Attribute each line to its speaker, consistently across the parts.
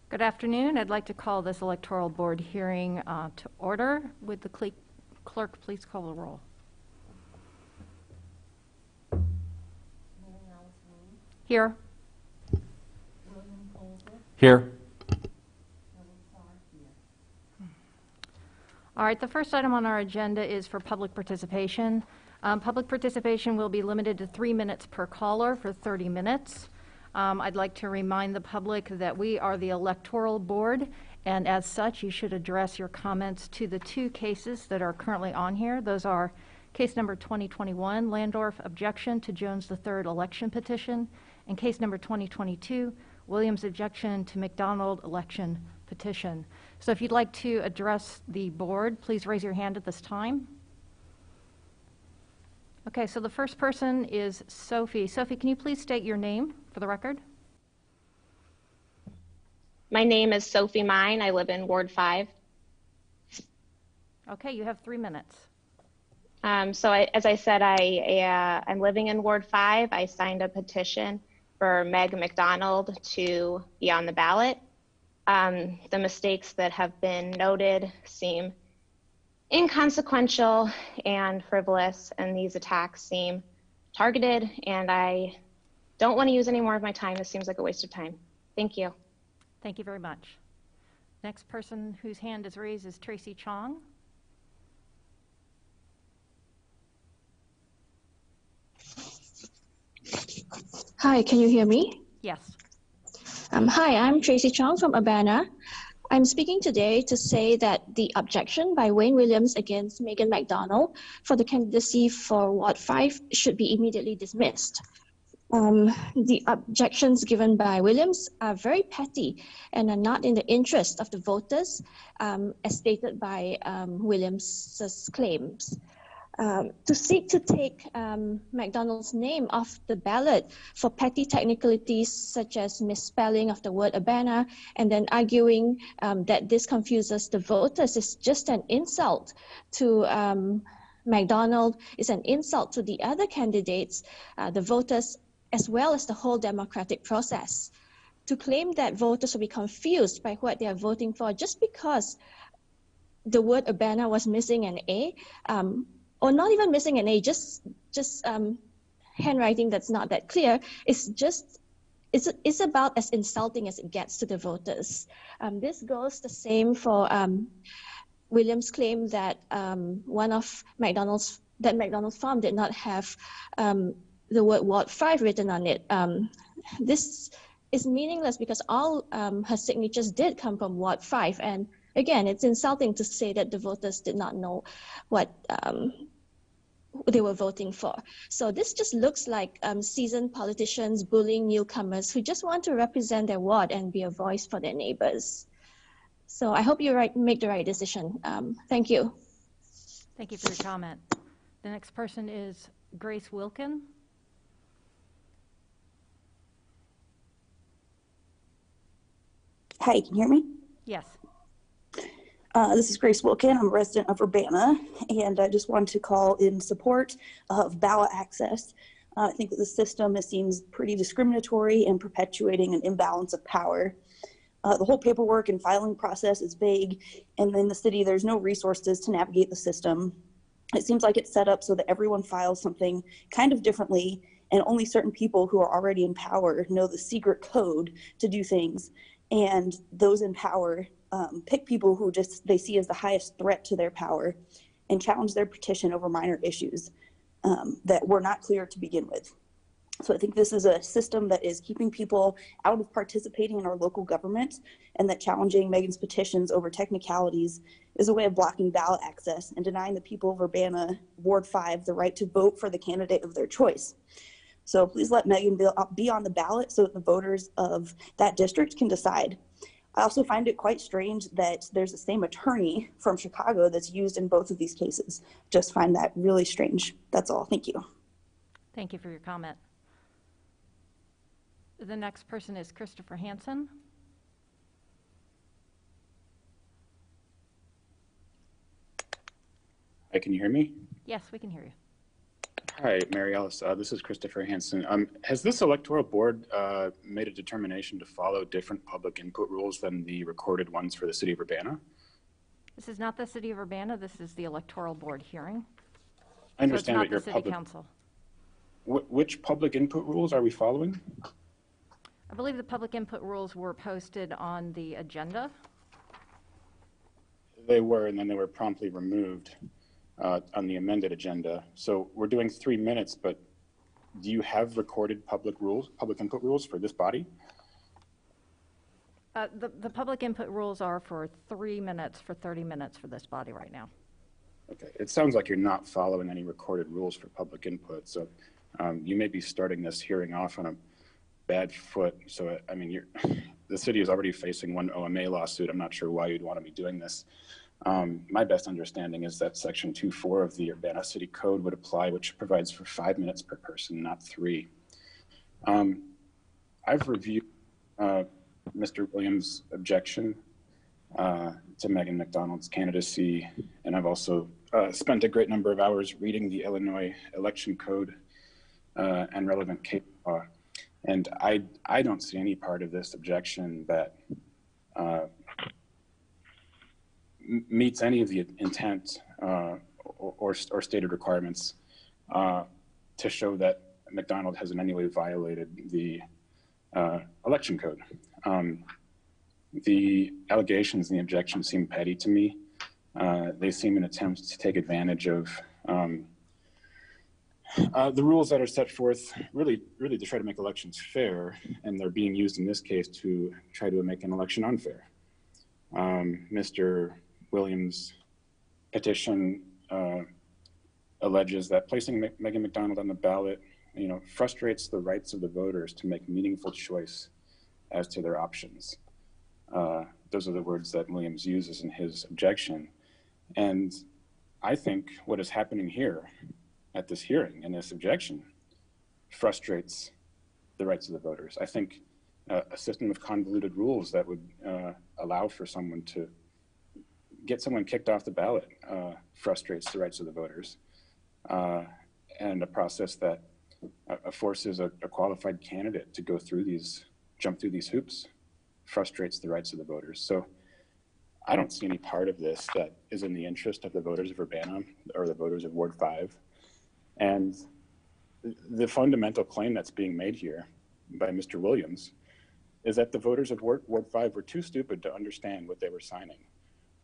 Speaker 1: Good afternoon. I'd like to call this electoral board hearing to order. Would the clerk please call the roll? Here.
Speaker 2: Here.
Speaker 1: All right, the first item on our agenda is for public participation. Public participation will be limited to 3 minutes per caller for 30 minutes. I'd like to remind the public that we are the electoral board, and as such, you should address your comments to the two cases that are currently on here. Those are case number 2021, Landorf objection to Jones III election petition, and case number 2022, Williams objection to McDonald election petition. So if you'd like to address the board, please raise your hand at this time. Okay, so the first person is Sophie. Sophie, can you please state your name for the record?
Speaker 3: My name is Sophie Mine. I live in Ward 5.
Speaker 1: Okay, you have 3 minutes.
Speaker 3: As I said, I'm living in Ward 5. I signed a petition for Meg McDonald to be on the ballot. The mistakes that have been noted seem inconsequential and frivolous, and these attacks seem targeted, and I don't want to use any more of my time. This seems like a waste of time. Thank you.
Speaker 1: Thank you very much. Next person whose hand is raised is Tracy Chong.
Speaker 4: Hi, can you hear me?
Speaker 1: Yes.
Speaker 4: Hi, I'm Tracy Chong from Urbana. I'm speaking today to say that the objection by Wayne Williams against Megan McDonald for the candidacy for Ward 5 should be immediately dismissed. The objections given by Williams are very petty and are not in the interest of the voters, as stated by Williams' claims. To seek to take McDonald's name off the ballot for petty technicalities such as misspelling of the word Urbana and then arguing that this confuses the voters is just an insult to McDonald, is an insult to the other candidates, the voters, as well as the whole democratic process. To claim that voters will be confused by what they are voting for just because the word Urbana was missing an A, or not even missing an A, just handwriting that's not that clear, it's about as insulting as it gets to the voters. This goes the same for Williams' claim that McDonald's farm did not have the word Ward 5 written on it. This is meaningless because all her signatures did come from Ward 5, and again, it's insulting to say that the voters did not know what they were voting for. So this just looks like seasoned politicians bullying newcomers who just want to represent their ward and be a voice for their neighbors. So I hope you make the right decision. Thank you.
Speaker 1: Thank you for your comment. The next person is Grace Wilkin.
Speaker 5: Hi, can you hear me?
Speaker 1: Yes.
Speaker 5: This is Grace Wilkin. I'm a resident of Urbana, and I just wanted to call in support of ballot access. I think that the system seems pretty discriminatory and perpetuating an imbalance of power. The whole paperwork and filing process is vague, and in the city, there's no resources to navigate the system. It seems like it's set up so that everyone files something kind of differently, and only certain people who are already in power know the secret code to do things. And those in power pick people who they see as the highest threat to their power and challenge their petition over minor issues that were not clear to begin with. So I think this is a system that is keeping people out of participating in our local government, and that challenging Megan's petitions over technicalities is a way of blocking ballot access and denying the people of Urbana Ward 5 the right to vote for the candidate of their choice. So please let Megan be on the ballot so that the voters of that district can decide. I also find it quite strange that there's the same attorney from Chicago that's used in both of these cases. Just find that really strange. That's all. Thank you.
Speaker 1: Thank you for your comment. The next person is Christopher Hansen.
Speaker 2: Hi, can you hear me?
Speaker 1: Yes, we can hear you.
Speaker 2: Hi, Mary Alice. This is Christopher Hansen. Has this electoral board made a determination to follow different public input rules than the recorded ones for the city of Urbana?
Speaker 1: This is not the City of Urbana, this is the Electoral Board hearing.
Speaker 2: I understand
Speaker 1: So
Speaker 2: that your
Speaker 1: it's not the City Council.
Speaker 2: Which public input rules are we following?
Speaker 1: I believe the public input rules were posted on the agenda.
Speaker 2: They were, and then they were promptly removed on the amended agenda. So we're doing 3 minutes, but do you have recorded public input rules for this body?
Speaker 1: The public input rules are for 3 minutes for 30 minutes for this body right now.
Speaker 2: Okay, it sounds like you're not following any recorded rules for public input. So you may be starting this hearing off on a bad foot. So, I mean, the city is already facing one OMA lawsuit. I'm not sure why you'd want to be doing this. My best understanding is that Section 2.4 of the Urbana City Code would apply, which provides for 5 minutes per person, not 3. I've reviewed Mr. Williams' objection to Megan McDonald's candidacy, and I've also spent a great number of hours reading the Illinois Election Code and relevant case law. And I don't see any part of this objection that meets any of the intent or stated requirements to show that McDonald has in any way violated the election code. The allegations and the objections seem petty to me. They seem an attempt to take advantage of the rules that are set forth really to try to make elections fair, and they're being used in this case to try to make an election unfair. Mr. Williams' petition alleges that placing Megan McDonald on the ballot, frustrates the rights of the voters to make meaningful choice as to their options. Those are the words that Williams uses in his objection. And I think what is happening here at this hearing in this objection frustrates the rights of the voters. I think a system of convoluted rules that would allow for someone to get someone kicked off the ballot frustrates the rights of the voters. And a process that forces a qualified candidate to jump through these hoops frustrates the rights of the voters. So I don't see any part of this that is in the interest of the voters of Urbana or the voters of Ward 5. And the fundamental claim that's being made here by Mr. Williams is that the voters of Ward 5 were too stupid to understand what they were signing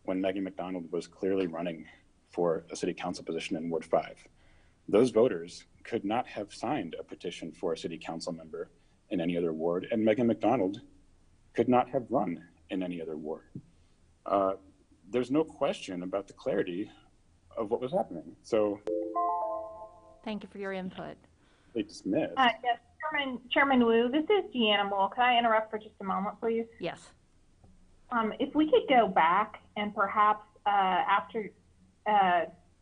Speaker 2: when Megan McDonald was clearly running for a city council position in Ward 5. Those voters could not have signed a petition for a city council member in any other ward, and Megan McDonald could not have run in any other ward. There's no question about the clarity of what was happening. So,
Speaker 1: Thank you for your input.
Speaker 2: they dismissed.
Speaker 6: Yes, Chairman Wu, this is Deanna Moore. Can I interrupt for just a moment, please?
Speaker 1: Yes.
Speaker 6: If we could go back and perhaps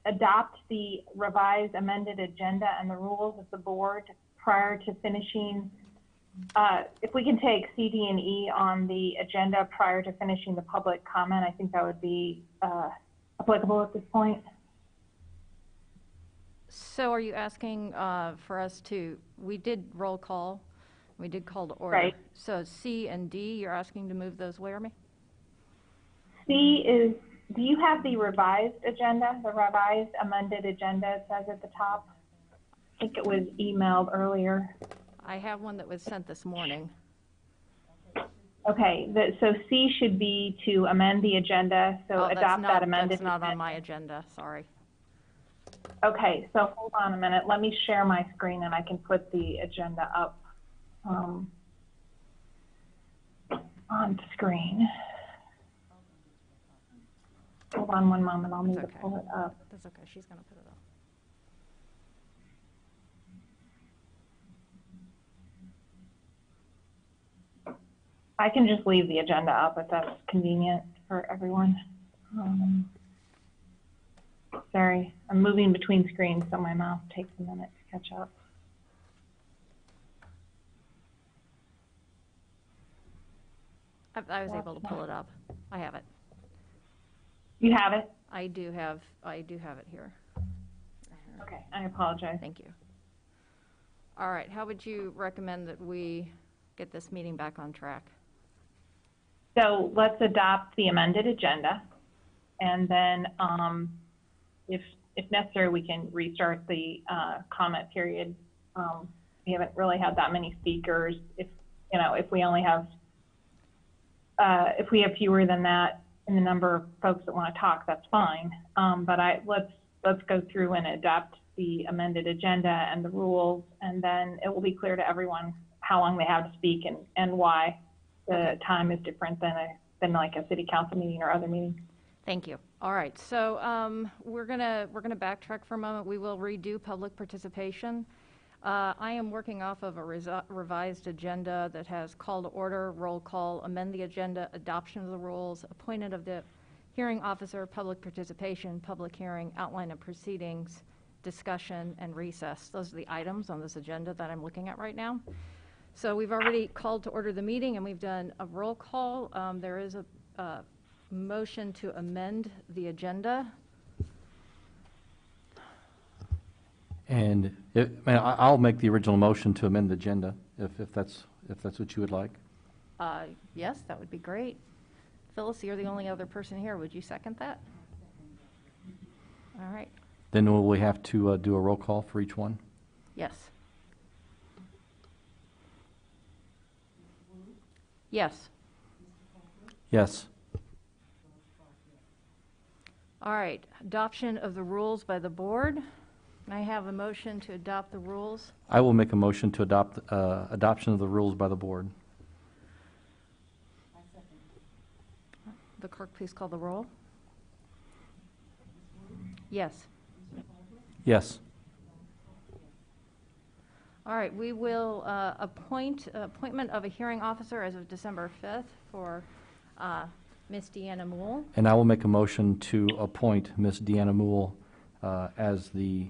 Speaker 6: adopt the revised amended agenda and the rules of the board prior to finishing, if we can take C, D, and E on the agenda prior to finishing the public comment, I think that would be applicable at this point.
Speaker 1: So are you asking for us we did roll call, we did call to order.
Speaker 6: Right.
Speaker 1: So C and D, you're asking to move those where, me?
Speaker 6: C is, do you have the revised agenda, the revised amended agenda, it says at the top? I think it was emailed earlier.
Speaker 1: I have one that was sent this morning.
Speaker 6: Okay, so C should be to amend the agenda, so adopt that amended.
Speaker 1: That's not on my agenda, sorry.
Speaker 6: Okay, so hold on a minute. Let me share my screen and I can put the agenda up on screen. Hold on one moment. I'll need to pull it up.
Speaker 1: That's okay. She's going to put it up.
Speaker 6: I can just leave the agenda up if that's convenient for everyone. Sorry, I'm moving between screens, so my mouse takes a minute to catch up.
Speaker 1: I was able to pull it up. I have it.
Speaker 6: You have it?
Speaker 1: I do have it here.
Speaker 6: Okay, I apologize.
Speaker 1: Thank you. All right, how would you recommend that we get this meeting back on track?
Speaker 6: So let's adopt the amended agenda, and then if necessary, we can restart the comment period. We haven't really had that many speakers. If we only have, if we have fewer than that in the number of folks that want to talk, that's fine. But let's go through and adopt the amended agenda and the rules, and then it will be clear to everyone how long they have to speak and why the time is different than like a city council meeting or other meeting.
Speaker 1: Thank you. All right, so we're gonna backtrack for a moment. We will redo public participation. I am working off of a revised agenda that has call to order, roll call, amend the agenda, adoption of the rules, appointment of the hearing officer, public participation, public hearing, outline of proceedings, discussion, and recess. Those are the items on this agenda that I'm looking at right now. So we've already called to order the meeting, and we've done a roll call. There is a motion to amend the agenda.
Speaker 7: And I'll make the original motion to amend the agenda if that's what you would like.
Speaker 1: Yes, that would be great. Phyllis, you're the only other person here. Would you second that? All right.
Speaker 7: Then will we have to do a roll call for each one?
Speaker 1: Yes. Yes.
Speaker 7: Yes.
Speaker 1: All right. Adoption of the rules by the board. I have a motion to adopt the rules.
Speaker 7: I will make a motion to adopt adoption of the rules by the board.
Speaker 1: The clerk, please call the roll. Yes.
Speaker 7: Yes.
Speaker 1: All right, we will appointment of a hearing officer as of December 5th for Ms. Deanna Moole.
Speaker 7: And I will make a motion to appoint Ms. Deanna Moole as the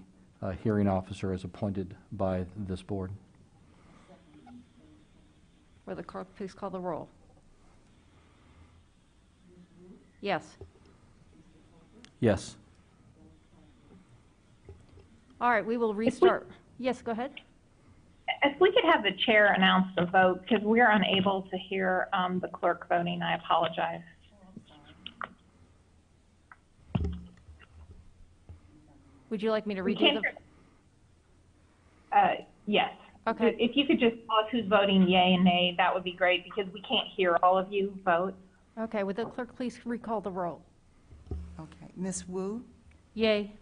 Speaker 7: hearing officer as appointed by this board.
Speaker 1: Will the clerk please call the roll? Yes.
Speaker 7: Yes.
Speaker 1: All right, we will restart. Yes, go ahead.
Speaker 6: If we could have the chair announce the vote, because we are unable to hear the clerk voting, I apologize.
Speaker 1: Would you like me to redo the?
Speaker 6: Yes.
Speaker 1: Okay.
Speaker 6: If you could just tell us who's voting yay and nay, that would be great, because we can't hear all of you vote.
Speaker 1: Okay, would the clerk please recall the roll?
Speaker 8: Okay. Ms. Wu,
Speaker 1: Yay.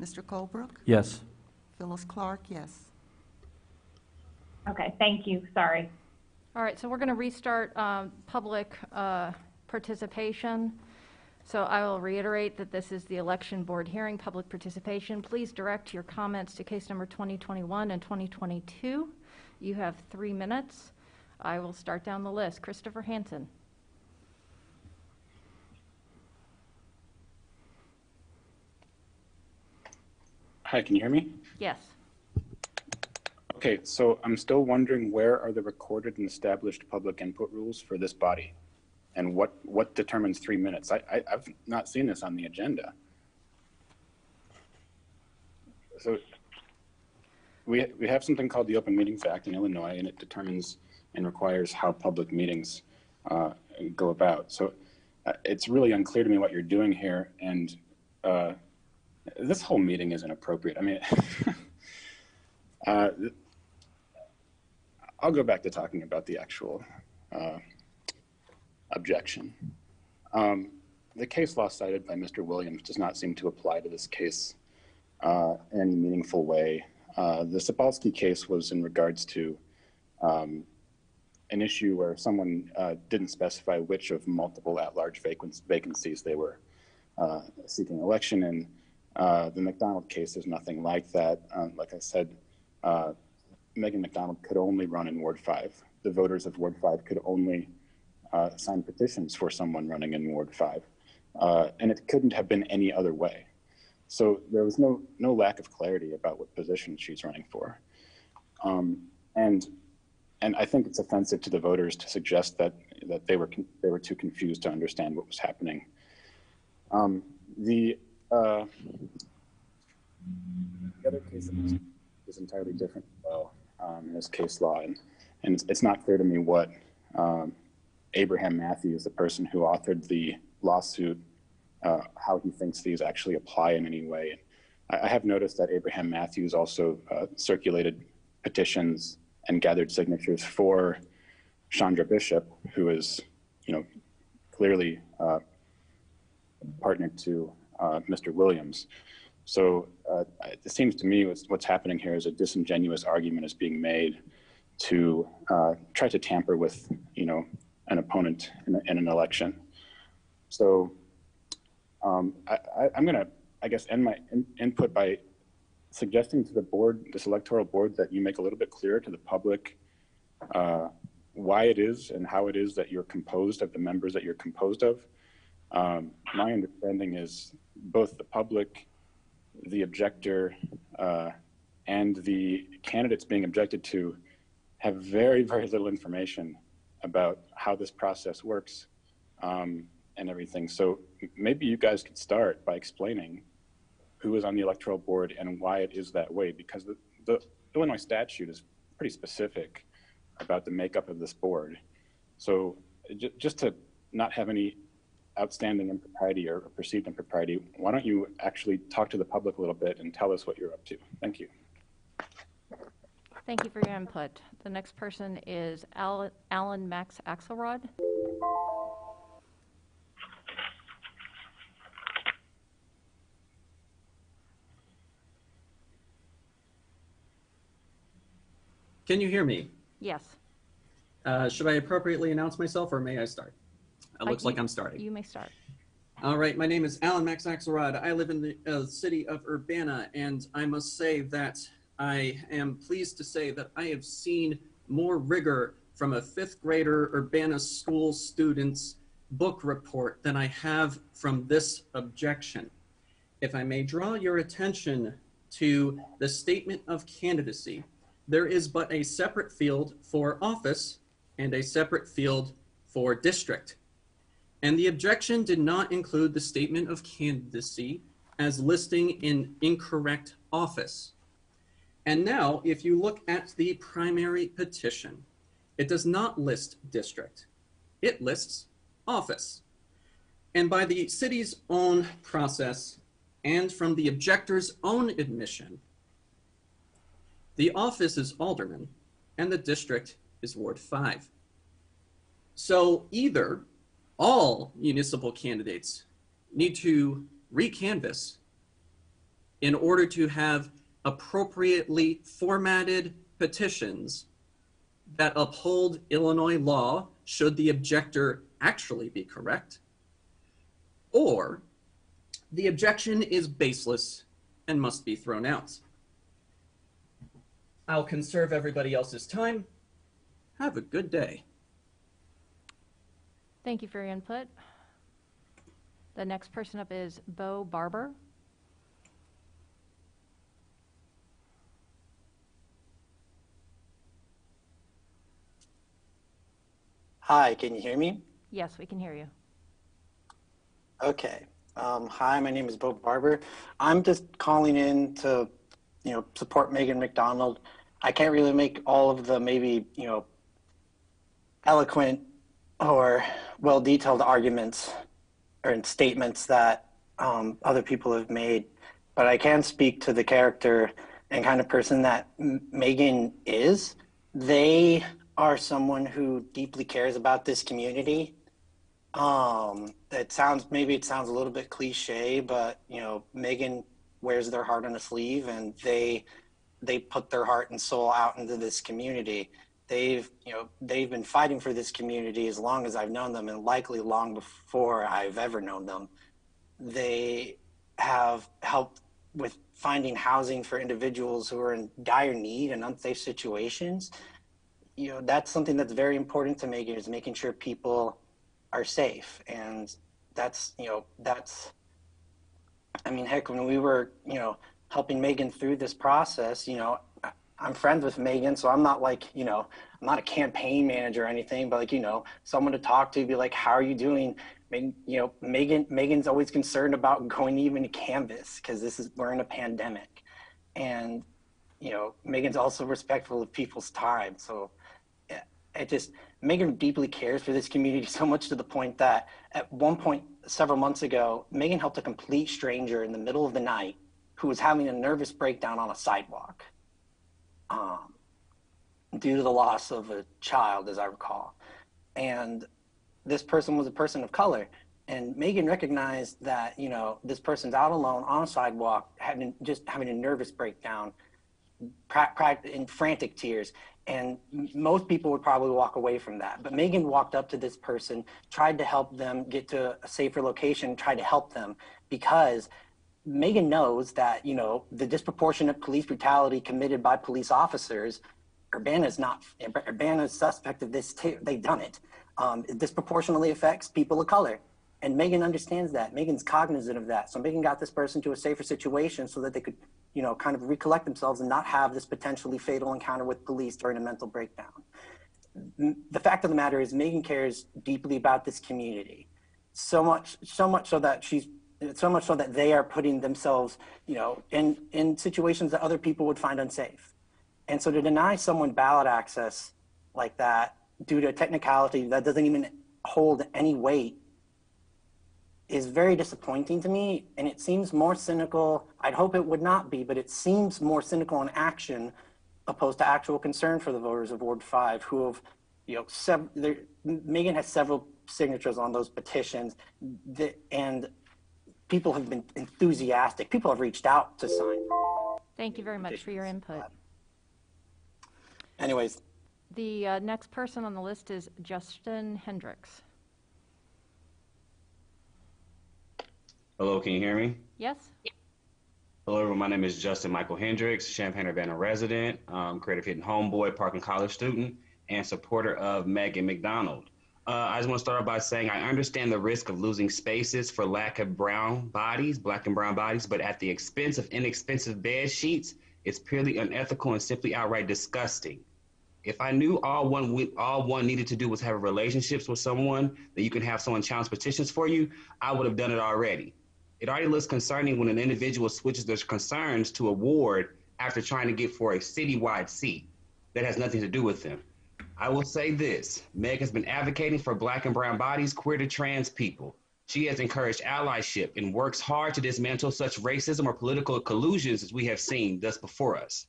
Speaker 8: Mr. Colebrook,
Speaker 7: Yes.
Speaker 8: Phyllis Clark, yes.
Speaker 6: Okay, thank you. Sorry.
Speaker 1: All right, so we're going to restart public participation. So I will reiterate that this is the election board hearing, public participation. Please direct your comments to case number 2021 and 2022. You have 3 minutes. I will start down the list. Christopher Hansen.
Speaker 2: Hi, can you hear me?
Speaker 1: Yes.
Speaker 2: Okay, so I'm still wondering, where are the recorded and established public input rules for this body? And what determines 3 minutes? I've not seen this on the agenda. So we have something called the Open Meetings Act in Illinois, and it determines and requires how public meetings go about. So it's really unclear to me what you're doing here, and this whole meeting is inappropriate. I mean, I'll go back to talking about the actual objection. The case law cited by Mr. Williams does not seem to apply to this case in any meaningful way. The Sapolsky case was in regards to an issue where someone didn't specify which of multiple at-large vacancies they were seeking election in. The McDonald case is nothing like that. Like I said, Megan McDonald could only run in Ward 5. The voters of Ward 5 could only sign petitions for someone running in Ward 5. And it couldn't have been any other way. So there was no lack of clarity about what position she's running for. And I think it's offensive to the voters to suggest that they were too confused to understand what was happening. the other case is entirely different as well in this case law, and it's not clear to me what Abraham Matthews, the person who authored the lawsuit, how he thinks these actually apply in any way. I have noticed that Abraham Matthews also circulated petitions and gathered signatures for Chandra Bishop, who is, clearly partner to Mr. Williams. So it seems to me what's happening here is a disingenuous argument is being made to try to tamper with, an opponent in an election. So I'm going to, I guess, end my input by suggesting to the board, this electoral board, that you make a little bit clearer to the public why it is and how it is that you're composed of the members that you're composed of. My understanding is both the public, the objector, and the candidates being objected to have very, very little information about how this process works and everything. So maybe you guys could start by explaining who is on the electoral board and why it is that way, because the Illinois statute is pretty specific about the makeup of this board. So just to not have any outstanding impropriety or perceived impropriety, why don't you actually talk to the public a little bit and tell us what you're up to? Thank you.
Speaker 1: Thank you for your input. The next person is Alan Max Axelrod.
Speaker 9: Can you hear me?
Speaker 1: Yes.
Speaker 9: Should I appropriately announce myself, or may I start? It looks like I'm starting.
Speaker 1: You may start.
Speaker 9: All right, my name is Alan Max Axelrod. I live in the city of Urbana, and I must say that I am pleased to say that I have seen more rigor from a fifth grader Urbana school student's book report than I have from this objection. If I may draw your attention to the statement of candidacy, there is but a separate field for office and a separate field for district. And the objection did not include the statement of candidacy as listing an incorrect office. And now, if you look at the primary petition, it does not list district. It lists office. And by the city's own process and from the objector's own admission, the office is Alderman and the district is Ward 5. So either all municipal candidates need to recanvass in order to have appropriately formatted petitions that uphold Illinois law should the objector actually be correct, or the objection is baseless and must be thrown out. I'll conserve everybody else's time. Have a good day.
Speaker 1: Thank you for your input. The next person up is Bo Barber.
Speaker 10: Hi, can you hear me?
Speaker 1: Yes, we can hear you.
Speaker 10: Okay. Hi, my name is Bo Barber. I'm just calling in to, support Megan McDonald. I can't really make all of the maybe, eloquent or well-detailed arguments or statements that other people have made, but I can speak to the character and kind of person that Megan is. They are someone who deeply cares about this community. It sounds a little bit cliche, but Megan wears their heart on a sleeve, and they put their heart and soul out into this community. They've been fighting for this community as long as I've known them, and likely long before I've ever known them. They have helped with finding housing for individuals who are in dire need and unsafe situations. That's something that's very important to Megan, is making sure people are safe. And heck, when we were, helping Megan through this process, I'm friends with Megan, so I'm not like, I'm not a campaign manager or anything, but someone to talk to, be like, how are you doing? Megan's always concerned about going even to canvas, because we're in a pandemic. And, Megan's also respectful of people's time. So Megan deeply cares for this community so much to the point that at one point several months ago, Megan helped a complete stranger in the middle of the night who was having a nervous breakdown on a sidewalk due to the loss of a child, as I recall. And this person was a person of color. And Megan recognized that, this person's out alone on a sidewalk, having a nervous breakdown, in frantic tears. And most people would probably walk away from that. But Megan walked up to this person, tried to help them get to a safer location, tried to help them, because Megan knows that, the disproportionate police brutality committed by police officers, Urbana's suspect of this too. They've done it. It disproportionately affects people of color. And Megan understands that. Megan's cognizant of that. So Megan got this person to a safer situation so that they could, kind of recollect themselves and not have this potentially fatal encounter with police during a mental breakdown. The fact of the matter is Megan cares deeply about this community. So much so that they are putting themselves, in situations that other people would find unsafe. And so to deny someone ballot access like that due to a technicality that doesn't even hold any weight is very disappointing to me. And it seems more cynical. I'd hope it would not be, but it seems more cynical in action opposed to actual concern for the voters of Ward 5 who have, Megan has several signatures on those petitions and people have been enthusiastic. People have reached out to sign.
Speaker 1: Thank you very much for your input.
Speaker 10: Anyways.
Speaker 1: The next person on the list is Justin Hendricks.
Speaker 11: Hello, can you hear me?
Speaker 1: Yes.
Speaker 11: Hello, everyone. My name is Justin Michael Hendricks, Champaign-Urbana resident, creative hidden homeboy, Parkland College student, and supporter of Megan McDonald. I just want to start off by saying I understand the risk of losing spaces for lack of black and brown bodies, but at the expense of inexpensive bed sheets, it's purely unethical and simply outright disgusting. If I knew all one needed to do was have relationships with someone, that you can have someone challenge petitions for you, I would have done it already. It already looks concerning when an individual switches their concerns to a ward after trying to get for a citywide seat that has nothing to do with them. I will say this, Meg has been advocating for black and brown bodies, queer to trans people. She has encouraged allyship and works hard to dismantle such racism or political collusions as we have seen thus before us.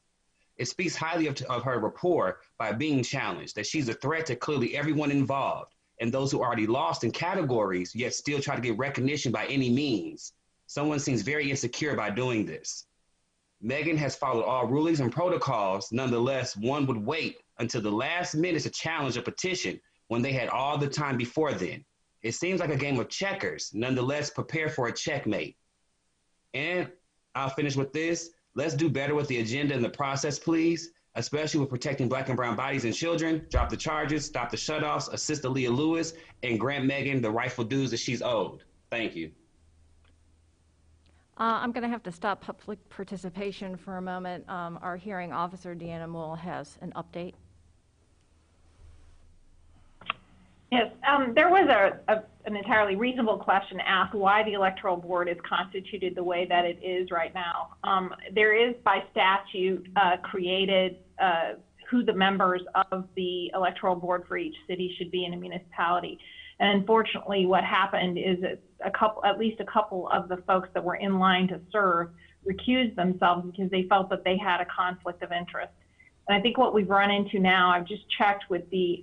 Speaker 11: It speaks highly of her rapport by being challenged, that she's a threat to clearly everyone involved and those who are already lost in categories, yet still try to get recognition by any means. Someone seems very insecure by doing this. Megan has followed all rulings and protocols. Nonetheless, one would wait until the last minute to challenge a petition when they had all the time before then. It seems like a game of checkers. Nonetheless, prepare for a checkmate. And I'll finish with this. Let's do better with the agenda and the process, please, especially with protecting black and brown bodies and children. Drop the charges, stop the shutoffs, assist Aaliyah Lewis, and grant Megan the rightful dues that she's owed. Thank you.
Speaker 1: I'm going to have to stop public participation for a moment. Our hearing officer, Deanna Moole, has an update.
Speaker 6: Yes, there was an entirely reasonable question asked why the Electoral Board is constituted the way that it is right now. There is, by statute, created who the members of the Electoral Board for each city should be in a municipality. And unfortunately, what happened is at least a couple of the folks that were in line to serve recused themselves because they felt that they had a conflict of interest. And I think what we've run into now, I've just checked with the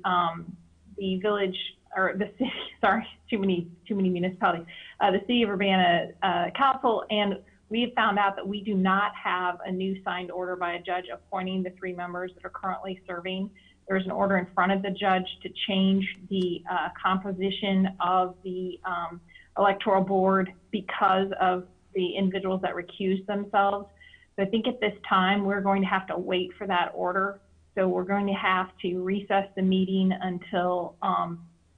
Speaker 6: village, or the city, sorry, too many municipalities, the City of Urbana Council, and we have found out that we do not have a new signed order by a judge appointing the 3 members that are currently serving. There's an order in front of the judge to change the composition of the Electoral Board because of the individuals that recused themselves. So I think at this time, we're going to have to wait for that order. So we're going to have to recess the meeting until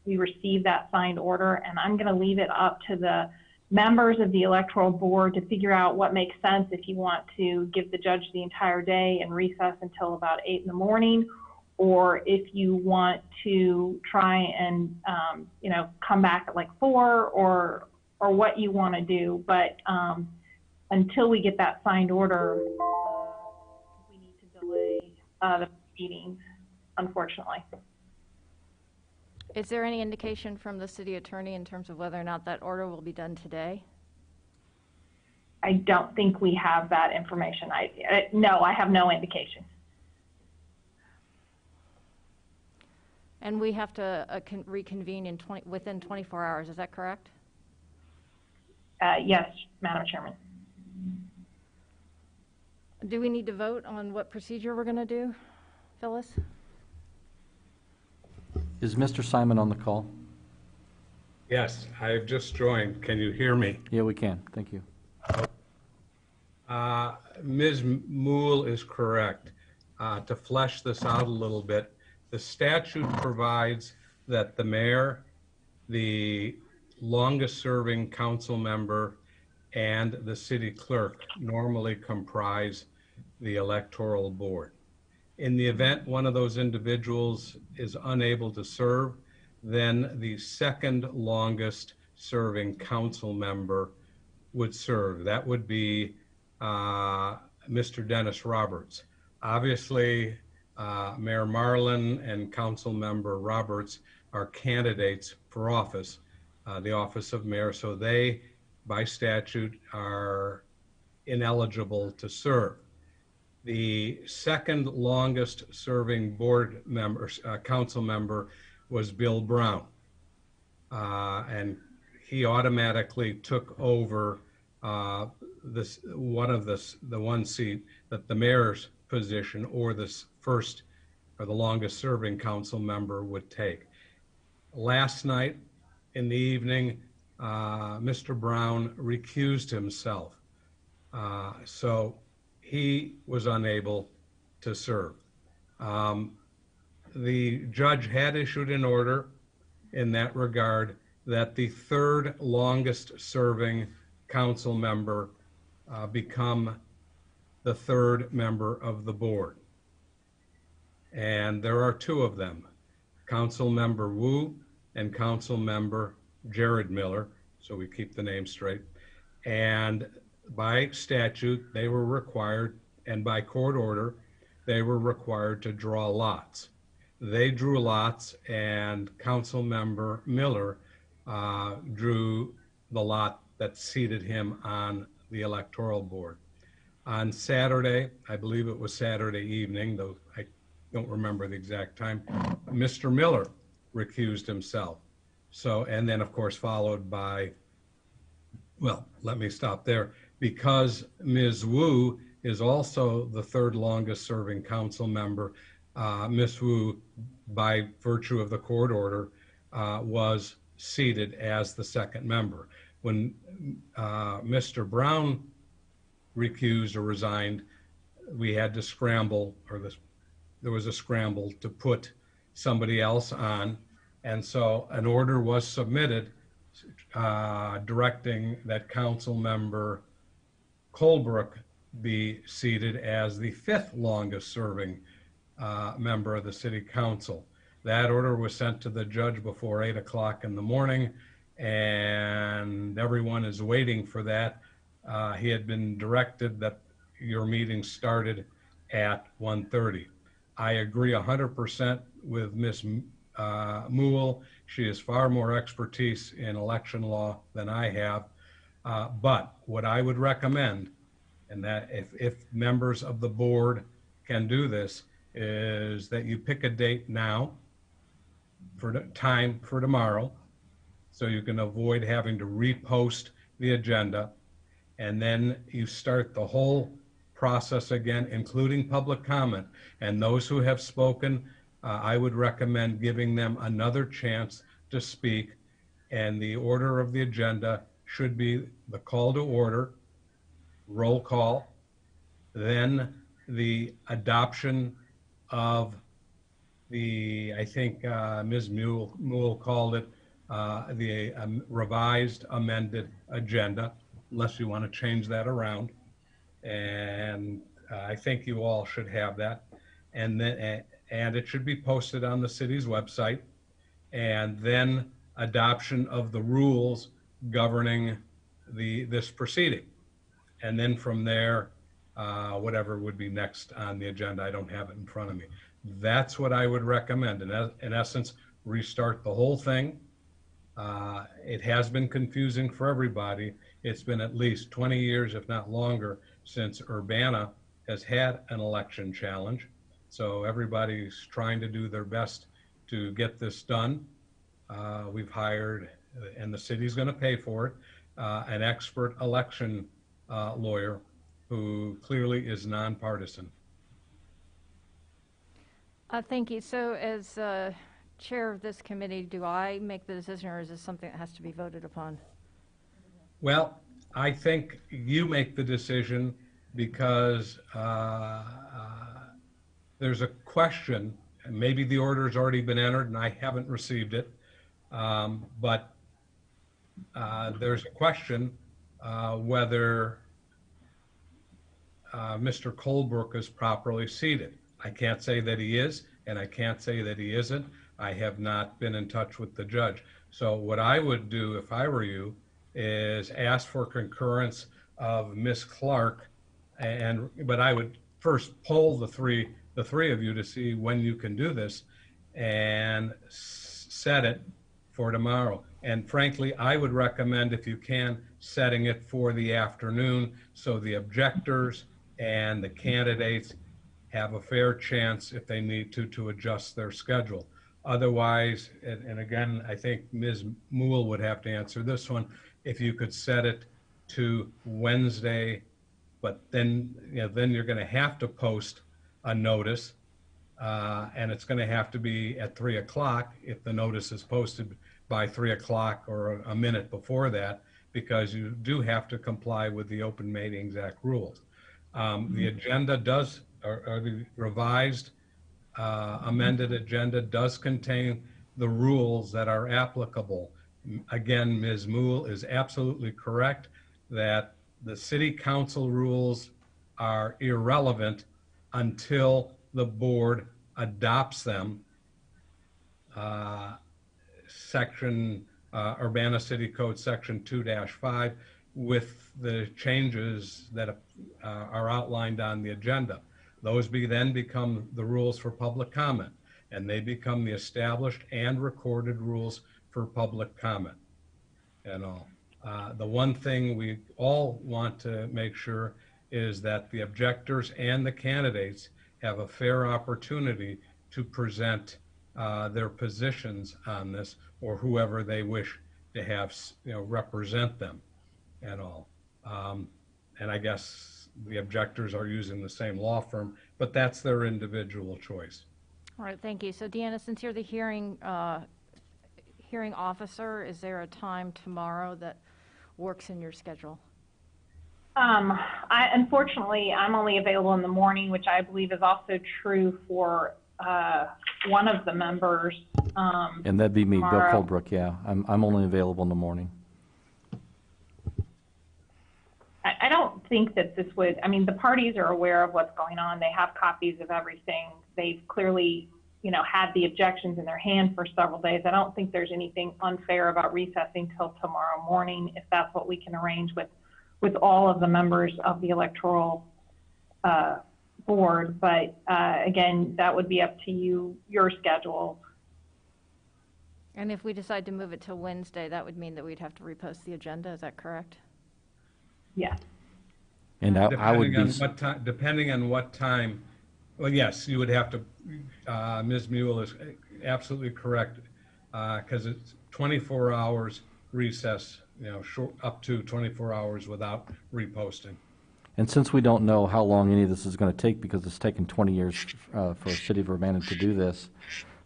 Speaker 6: we receive that signed order. And I'm going to leave it up to the members of the Electoral Board to figure out what makes sense if you want to give the judge the entire day and recess until about 8 in the morning, or if you want to try and come back at like 4, or what you want to do. But until we get that signed order, the proceedings, unfortunately.
Speaker 1: Is there any indication from the city attorney in terms of whether or not that order will be done today?
Speaker 6: I don't think we have that information. No, I have no indication.
Speaker 1: And we have to reconvene within 24 hours, is that correct?
Speaker 6: Yes, Madam Chairman.
Speaker 1: Do we need to vote on what procedure we're going to do, Phyllis?
Speaker 7: Is Mr. Simon on the call?
Speaker 12: Yes, I've just joined. Can you hear me?
Speaker 7: Yeah, we can. Thank you.
Speaker 12: Ms. Moule is correct. To flesh this out a little bit, the statute provides that the mayor, the longest-serving council member, and the city clerk normally comprise the electoral board. In the event one of those individuals is unable to serve, then the second longest serving council member would serve. That would be Mr. Dennis Roberts. Obviously, Mayor Marlin and Council Member Roberts are candidates for office, the office of mayor, so they, by statute, are ineligible to serve. The second longest serving board member, council member, was Bill Brown. And he automatically took over the one seat that the mayor's position or the first or the longest serving council member would take. Last night in the evening, Mr. Brown recused himself. So he was unable to serve. The judge had issued an order in that regard that the third longest serving council member become the third member of the board. And there are two of them, Council Member Wu and Council Member Jared Miller, so we keep the name straight. And by statute, they were required, and by court order, they were required to draw lots. They drew lots, and Council Member Miller drew the lot that seated him on the electoral board. On Saturday, I believe it was Saturday evening, though I don't remember the exact time, Mr. Miller recused himself. So, and then of course followed by, well, let me stop there. Because Ms. Wu is also the third longest serving council member, Ms. Wu, by virtue of the court order, was seated as the second member. When Mr. Brown recused or resigned, we had to scramble, or there was a scramble to put somebody else on. And so an order was submitted directing that council member Colebrook be seated as the fifth longest serving member of the city council. That order was sent to the judge before 8 o'clock in the morning, and everyone is waiting for that. He had been directed that your meeting started at 1:30. I agree 100% with Ms. Moule. She has far more expertise in election law than I have. But what I would recommend, and that if members of the board can do this, is that you pick a date now for the time for tomorrow, so you can avoid having to repost the agenda. And then you start the whole process again, including public comment. And those who have spoken, I would recommend giving them another chance to speak. And the order of the agenda should be the call to order, roll call, then the adoption of the, I think Ms. Moule called it the revised amended agenda, unless you want to change that around. And I think you all should have that. And then, and it should be posted on the city's website. And then adoption of the rules governing this proceeding. And then from there, whatever would be next on the agenda. I don't have it in front of me. That's what I would recommend. In essence, restart the whole thing. It has been confusing for everybody. It's been at least 20 years, if not longer, since Urbana has had an election challenge. So everybody's trying to do their best to get this done. We've hired, and the city's going to pay for it, an expert election lawyer who clearly is nonpartisan.
Speaker 1: Thank you. So as chair of this committee, do I make the decision, or is this something that has to be voted upon?
Speaker 12: Well, I think you make the decision because there's a question, and maybe the order's already been entered and I haven't received it, but there's a question whether Mr. Colebrook is properly seated. I can't say that he is, and I can't say that he isn't. I have not been in touch with the judge. So what I would do if I were you is ask for concurrence of Ms. Clark, but I would first poll the three of you to see when you can do this and set it for tomorrow. And frankly, I would recommend, if you can, setting it for the afternoon so the objectors and the candidates have a fair chance, if they need to adjust their schedule. Otherwise, and again, I think Ms. Moule would have to answer this one, if you could set it to Wednesday, but then, then you're going to have to post a notice, and it's going to have to be at 3 o'clock if the notice is posted by 3 o'clock or a minute before that, because you do have to comply with the Open Meetings Act rules. The agenda does, or the revised amended agenda does contain the rules that are applicable. Again, Ms. Moule is absolutely correct that the city council rules are irrelevant until the board adopts them. Urbana City Code Section 2-5 with the changes that are outlined on the agenda. Those then become the rules for public comment, and they become the established and recorded rules for public comment and all. The one thing we all want to make sure is that the objectors and the candidates have a fair opportunity to present their positions on this, or whoever they wish to have represent them and all. And I guess the objectors are using the same law firm, but that's their individual choice.
Speaker 1: All right, thank you. So Deanna, since you're the hearing officer, is there a time tomorrow that works in your schedule?
Speaker 6: Unfortunately, I'm only available in the morning, which I believe is also true for one of the members.
Speaker 7: And that'd be me,
Speaker 6: tomorrow.
Speaker 7: Bill Colebrook, yeah. I'm only available in the morning.
Speaker 6: I don't think that this would, I mean, the parties are aware of what's going on. They have copies of everything. They've clearly, had the objections in their hand for several days. I don't think there's anything unfair about recessing till tomorrow morning, if that's what we can arrange with all of the members of the electoral board. But again, that would be up to you, your schedule.
Speaker 1: And if we decide to move it to Wednesday, that would mean that we'd have to repost the agenda, is that correct?
Speaker 6: Yes.
Speaker 7: And I would be...
Speaker 12: Depending on what time, well, yes, you would have to, Ms. Mule is absolutely correct, because it's 24 hours recess, up to 24 hours without reposting.
Speaker 7: And since we don't know how long any of this is going to take, because it's taken 20 years for the city of Urbana to do this,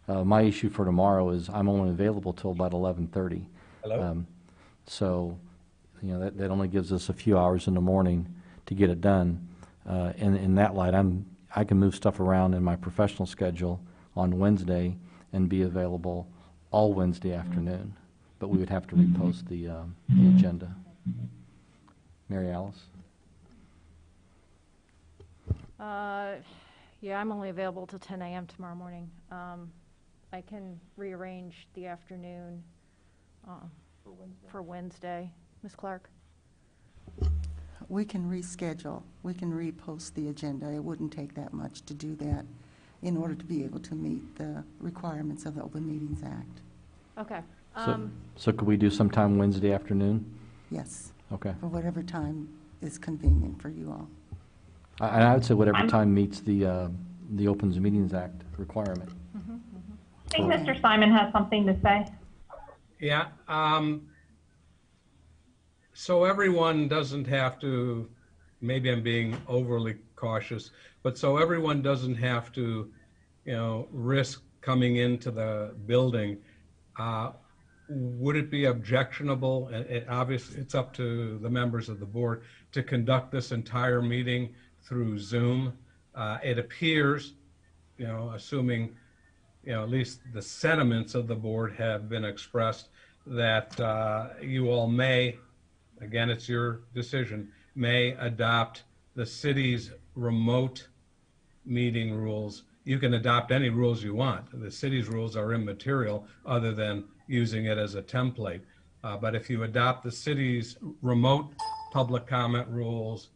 Speaker 7: my issue for tomorrow is I'm only available till about 11:30.
Speaker 12: Hello?
Speaker 7: So, that only gives us a few hours in the morning to get it done. In that light, I can move stuff around in my professional schedule on Wednesday and be available all Wednesday afternoon. But we would have to repost the agenda. Mary Alice?
Speaker 1: Yeah, I'm only available till 10 a.m. tomorrow morning. I can rearrange the afternoon for Wednesday. Ms. Clark?
Speaker 8: We can reschedule. We can repost the agenda. It wouldn't take that much to do that in order to be able to meet the requirements of the Open Meetings Act.
Speaker 1: Okay.
Speaker 7: So could we do sometime Wednesday afternoon?
Speaker 8: Yes,
Speaker 7: Okay.
Speaker 8: for whatever time is convenient for you all.
Speaker 7: I would say whatever time meets the Opens Meetings Act requirement.
Speaker 6: I think Mr. Simon has something to say.
Speaker 12: Yeah, so everyone doesn't have to, maybe I'm being overly cautious, but so everyone doesn't have to, risk coming into the building, would it be objectionable, obviously it's up to the members of the board, to conduct this entire meeting through Zoom? It appears, assuming, at least the sentiments of the board have been expressed, that you all may, again, it's your decision, may adopt the city's remote meeting rules. You can adopt any rules you want. The city's rules are immaterial other than using it as a template. But if you adopt the city's remote public comment rules,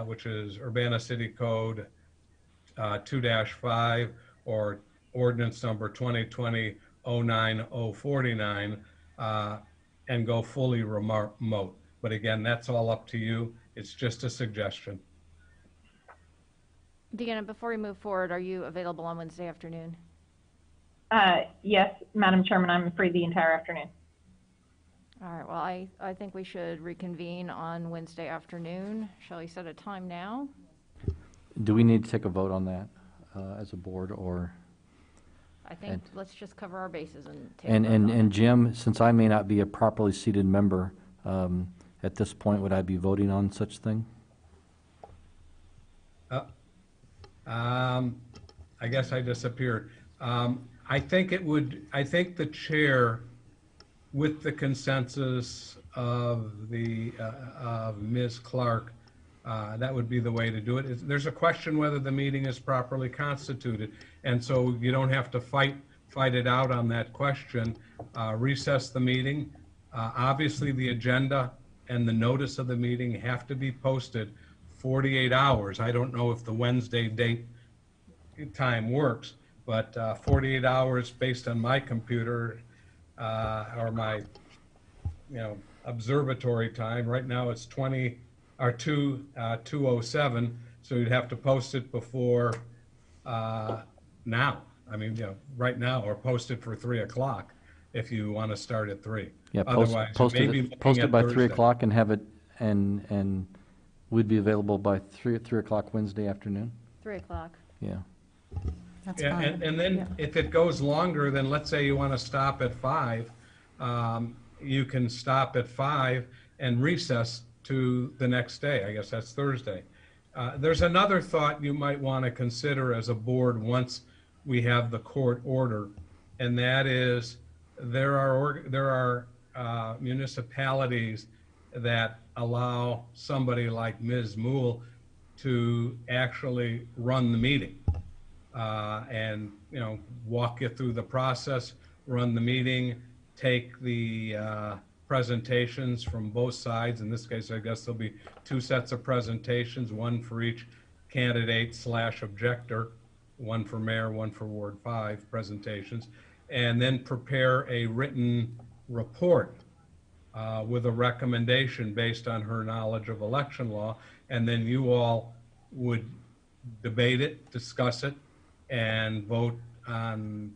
Speaker 12: which is Urbana City Code 2-5 or ordinance number 2020-09049, and go fully remote. But again, that's all up to you. It's just a suggestion.
Speaker 1: Deanna, before we move forward, are you available on Wednesday afternoon?
Speaker 6: Yes, Madam Chairman, I'm free the entire afternoon.
Speaker 1: All right, well, I think we should reconvene on Wednesday afternoon. Shall we set a time now?
Speaker 7: Do we need to take a vote on that as a board, or?
Speaker 1: I think let's just cover our bases and take
Speaker 7: And Jim, since I may not be a properly seated member, at this point, would I be voting on such thing?
Speaker 12: I guess I disappeared. I think the chair, with the consensus of Ms. Clark, that would be the way to do it. There's a question whether the meeting is properly constituted, and so you don't have to fight it out on that question. Recess the meeting. Obviously, the agenda and the notice of the meeting have to be posted 48 hours. I don't know if the Wednesday date time works, but 48 hours based on my computer or my observatory time. Right now it's 2:07, so you'd have to post it before now. I mean, right now, or post it for 3 o'clock if you want to start at 3.
Speaker 7: Yeah,
Speaker 12: Otherwise,
Speaker 7: post it by 3
Speaker 12: Thursday.
Speaker 7: o'clock and have it, and we'd be available by 3 o'clock Wednesday afternoon?
Speaker 1: 3 o'clock.
Speaker 7: Yeah.
Speaker 8: That's
Speaker 12: Yeah,
Speaker 8: fine.
Speaker 12: and then if it goes longer, then let's say you want to stop at 5, you can stop at 5 and recess to the next day. I guess that's Thursday. There's another thought you might want to consider as a board once we have the court order, and that is there are municipalities that allow somebody like Ms. Moule to actually run the meeting and walk you through the process, run the meeting, take the presentations from both sides. In this case, I guess there'll be 2 sets of presentations, one for each candidate/objector, one for mayor, one for Ward 5 presentations, and then prepare a written report with a recommendation based on her knowledge of election law, and then you all would debate it, discuss it, and vote on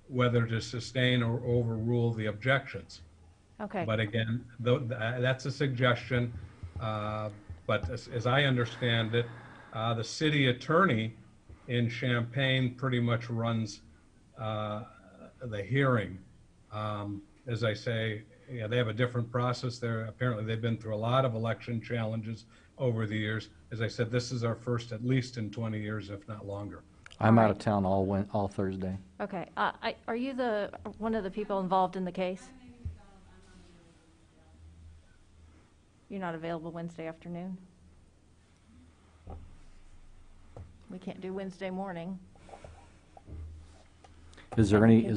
Speaker 12: whether to sustain or overrule the objections.
Speaker 1: Okay.
Speaker 12: But again, that's a suggestion, but as I understand it, the city attorney in Champaign pretty much runs the hearing. As I say, they have a different process there. Apparently, they've been through a lot of election challenges over the years. As I said, this is our first, at least in 20 years, if not longer.
Speaker 7: I'm out of town all Thursday.
Speaker 1: Okay. Are you one of the people involved in the case? You're not available Wednesday afternoon? We can't do Wednesday morning.
Speaker 7: Is there any,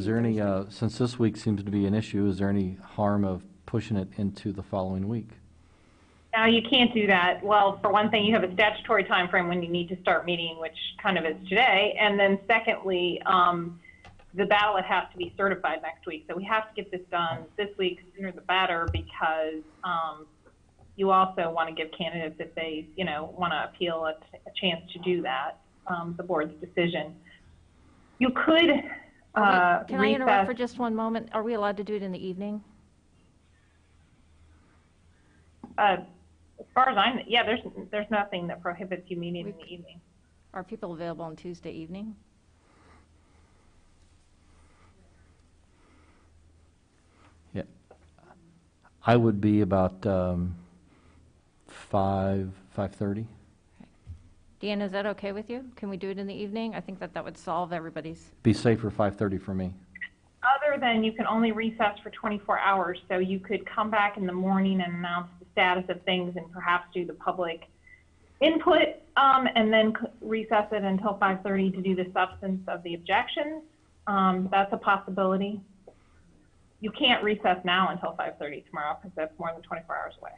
Speaker 7: since this week seems to be an issue, is there any harm of pushing it into the following week?
Speaker 6: Now, you can't do that. Well, for one thing, you have a statutory time frame when you need to start meeting, which kind of is today. And then secondly, the ballot has to be certified next week. So we have to get this done this week, sooner the better, because you also want to give candidates, if they, want to appeal, a chance to do that, the board's decision. You could
Speaker 1: Can I interrupt
Speaker 6: recess.
Speaker 1: for just one moment? Are we allowed to do it in the evening?
Speaker 6: As far as there's nothing that prohibits you meeting in the evening.
Speaker 1: Are people available on Tuesday evening?
Speaker 7: Yeah. I would be about 5:30.
Speaker 1: Deanna, is that okay with you? Can we do it in the evening? I think that would solve everybody's.
Speaker 7: Be safer 5:30 for me.
Speaker 6: Other than you can only recess for 24 hours, so you could come back in the morning and announce the status of things and perhaps do the public input, and then recess it until 5:30 to do the substance of the objections. That's a possibility. You can't recess now until 5:30 tomorrow because that's more than 24 hours away.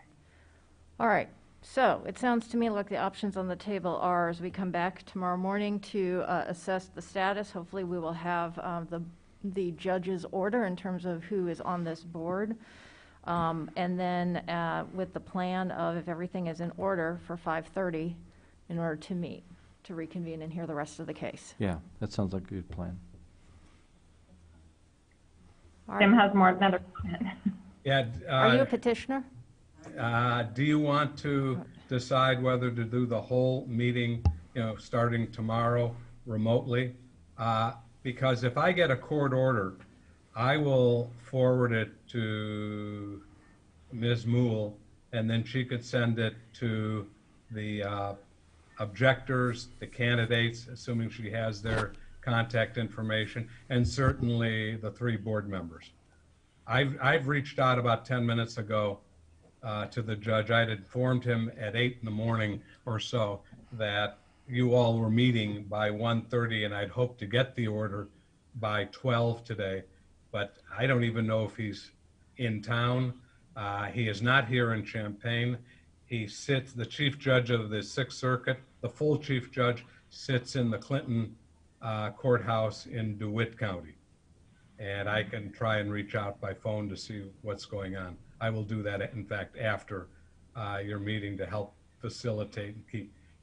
Speaker 1: All right. So it sounds to me like the options on the table are, as we come back tomorrow morning to assess the status, hopefully we will have the judge's order in terms of who is on this board. And then with the plan of, if everything is in order, for 5:30 in order to meet, to reconvene and hear the rest of the case.
Speaker 7: Yeah, that sounds like a good plan.
Speaker 1: All
Speaker 6: Tim
Speaker 1: right.
Speaker 6: has another comment.
Speaker 12: Yeah.
Speaker 1: Are you a petitioner?
Speaker 12: Do you want to decide whether to do the whole meeting, starting tomorrow remotely? Because if I get a court order, I will forward it to Ms. Moule, and then she could send it to the objectors, the candidates, assuming she has their contact information, and certainly the 3 board members. I've reached out about 10 minutes ago to the judge. I had informed him at 8 in the morning or so that you all were meeting by 1:30, and I'd hoped to get the order by 12 today, but I don't even know if he's in town. He is not here in Champaign. He sits, the chief judge of the 6th Circuit, the full chief judge, sits in the Clinton courthouse in DeWitt County. And I can try and reach out by phone to see what's going on. I will do that, in fact, after your meeting to help facilitate and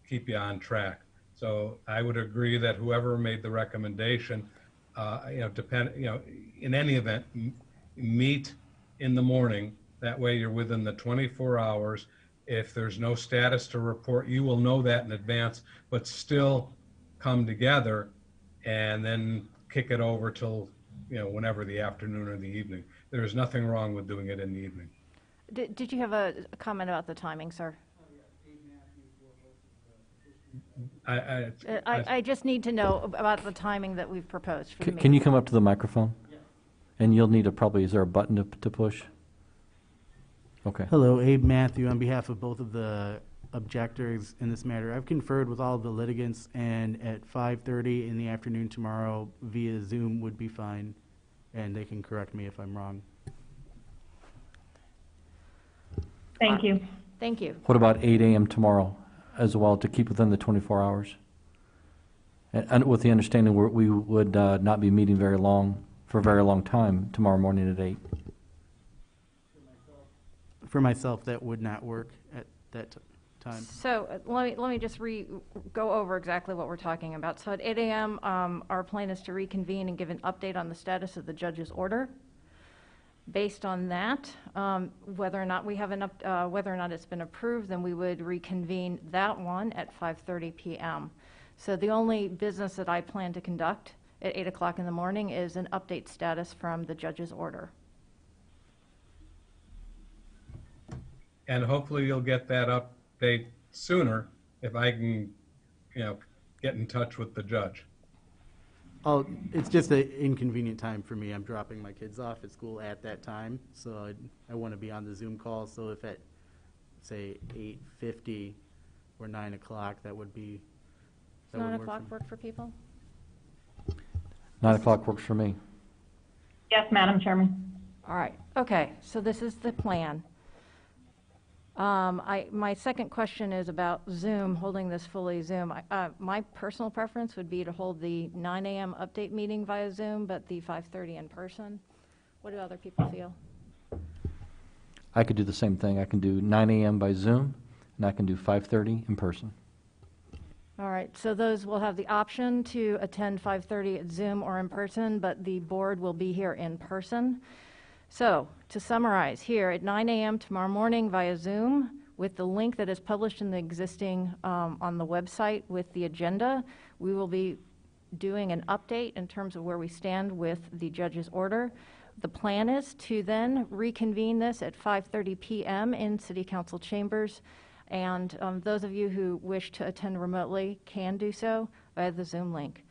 Speaker 12: keep you on track. So I would agree that whoever made the recommendation, in any event, meet in the morning. That way you're within the 24 hours. If there's no status to report, you will know that in advance, but still come together and then kick it over till whenever, the afternoon or the evening. There is nothing wrong with doing it in the evening.
Speaker 1: Did you have a comment about the timing, sir? I just need to know about the timing that we've proposed for the meeting.
Speaker 7: Can you come up to the microphone? And you'll need is there a button to push? Okay.
Speaker 13: Hello, Abe Matthew on behalf of both of the objectors in this matter. I've conferred with all of the litigants, and at 5:30 in the afternoon tomorrow via Zoom would be fine, and they can correct me if I'm wrong.
Speaker 6: Thank you.
Speaker 1: Thank you.
Speaker 7: What about 8 a.m. tomorrow as well, to keep within the 24 hours? And with the understanding we would not be meeting for a very long time tomorrow morning at 8.
Speaker 13: For myself, that would not work at that time.
Speaker 1: So let me just go over exactly what we're talking about. So at 8 a.m., our plan is to reconvene and give an update on the status of the judge's order. Based on that, whether or not it's been approved, then we would reconvene that one at 5:30 p.m. So the only business that I plan to conduct at 8 o'clock in the morning is an update status from the judge's order.
Speaker 12: And hopefully you'll get that update sooner if I can, get in touch with the judge.
Speaker 13: Oh, it's just an inconvenient time for me. I'm dropping my kids off at school at that time, so I want to be on the Zoom call. So if at, say, 8:50 or 9 o'clock, that would be.
Speaker 1: Does 9 o'clock work for people?
Speaker 7: 9 o'clock works for me.
Speaker 6: Yes, Madam Chairman.
Speaker 1: All right. Okay. So this is the plan. My second question is about Zoom, holding this fully Zoom. My personal preference would be to hold the 9 a.m. update meeting via Zoom, but the 5:30 in person. What do other people feel?
Speaker 7: I could do the same thing. I can do 9 a.m. by Zoom, and I can do 5:30 in person.
Speaker 1: All right, so those will have the option to attend 5:30 at Zoom or in person, but the board will be here in person. So, to summarize, here at 9 a.m. tomorrow morning via Zoom, with the link that is published in the existing on the website with the agenda, we will be doing an update in terms of where we stand with the judge's order. The plan is to then reconvene this at 5:30 p.m. in City Council chambers, and those of you who wish to attend remotely can do so via the Zoom link.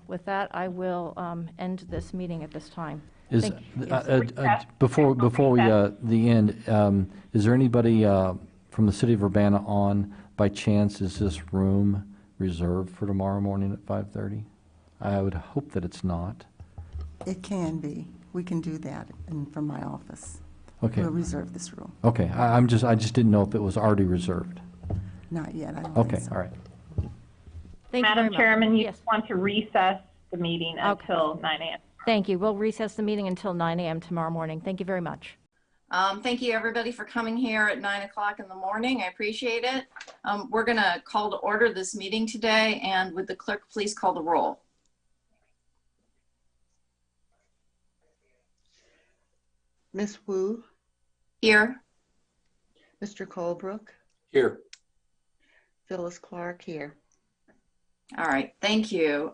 Speaker 1: With that, I will end this meeting at this time.
Speaker 7: Is
Speaker 1: Yes.
Speaker 7: before we the end? Is there anybody from the city of Urbana on by chance? Is this room reserved for tomorrow morning at 5:30? I would hope that it's not.
Speaker 8: It can be. We can do that from my office.
Speaker 7: Okay.
Speaker 8: We'll reserve this room.
Speaker 7: Okay. I just didn't know if it was already reserved.
Speaker 8: Not yet. I don't
Speaker 7: Okay.
Speaker 8: think so.
Speaker 7: All right.
Speaker 1: Thank you very
Speaker 6: Madam
Speaker 1: much.
Speaker 6: Chairman, you
Speaker 1: Yes.
Speaker 6: want to recess the meeting until 9 a.m.
Speaker 1: Thank you. We'll recess the meeting until 9 a.m. tomorrow morning. Thank you very much.
Speaker 14: Thank you, everybody, for coming here at 9 o'clock in the morning. I appreciate it. We're going to call to order this meeting today, and would the clerk please call the roll?
Speaker 8: Ms. Wu,
Speaker 14: Here.
Speaker 8: Mr. Colebrook,
Speaker 9: Here.
Speaker 8: Phyllis Clark here.
Speaker 14: All right, thank you.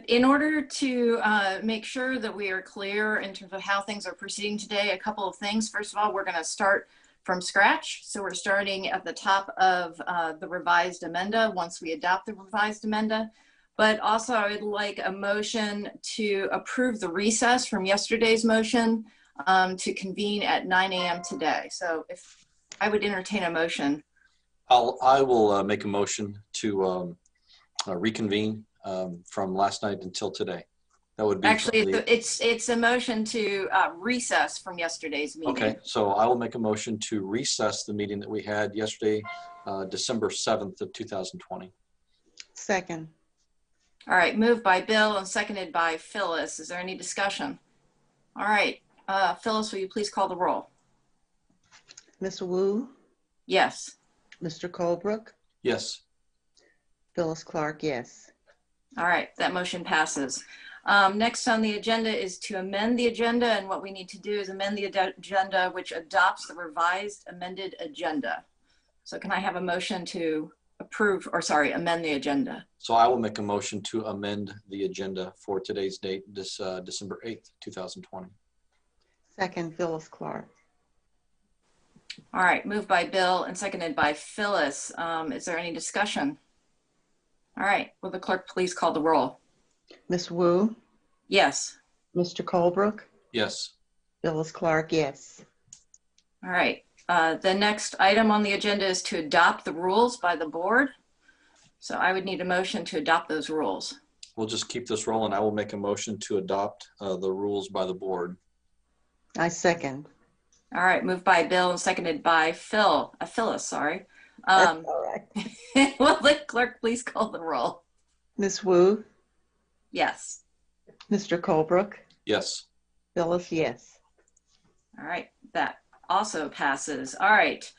Speaker 14: In order to make sure that we are clear in terms of how things are proceeding today, a couple of things. First of all, we're going to start from scratch. So we're starting at the top of the revised amenda once we adopt the revised amenda. But also I would like a motion to approve the recess from yesterday's motion to convene at 9 a.m. today. So if I would entertain a motion.
Speaker 15: I will make a motion to reconvene from last night until today. That would be
Speaker 14: actually it's a motion to recess from yesterday's meeting.
Speaker 15: Okay, so I will make a motion to recess the meeting that we had yesterday, December 7th of 2020.
Speaker 8: Second.
Speaker 14: All right, moved by Bill and seconded by Phyllis. Is there any discussion? All right, Phyllis, will you please call the roll?
Speaker 8: Ms. Wu,
Speaker 14: Yes.
Speaker 8: Mr. Colebrook,
Speaker 15: Yes.
Speaker 8: Phyllis Clark, yes.
Speaker 14: All right, that motion passes. Next on the agenda is to amend the agenda, and what we need to do is amend the agenda which adopts the revised amended agenda. So can I have a motion to amend the agenda?
Speaker 15: So I will make a motion to amend the agenda for today's date, December 8th, 2020.
Speaker 8: Second, Phyllis Clark.
Speaker 14: All right, moved by Bill and seconded by Phyllis. Is there any discussion? All right, will the clerk please call the roll?
Speaker 8: Ms. Wu,
Speaker 14: Yes.
Speaker 8: Mr. Colebrook,
Speaker 15: Yes.
Speaker 8: Phyllis Clark, yes.
Speaker 14: All right, the next item on the agenda is to adopt the rules by the board. So I would need a motion to adopt those rules.
Speaker 15: We'll just keep this rolling. I will make a motion to adopt the rules by the board.
Speaker 8: I second.
Speaker 14: All right, moved by Bill and seconded by Phyllis, sorry.
Speaker 8: That's all right.
Speaker 14: Will the clerk please call the roll?
Speaker 8: Ms. Wu,
Speaker 14: Yes.
Speaker 8: Mr. Colebrook,
Speaker 15: Yes.
Speaker 8: Phyllis, yes.
Speaker 14: All right, that also passes. All right,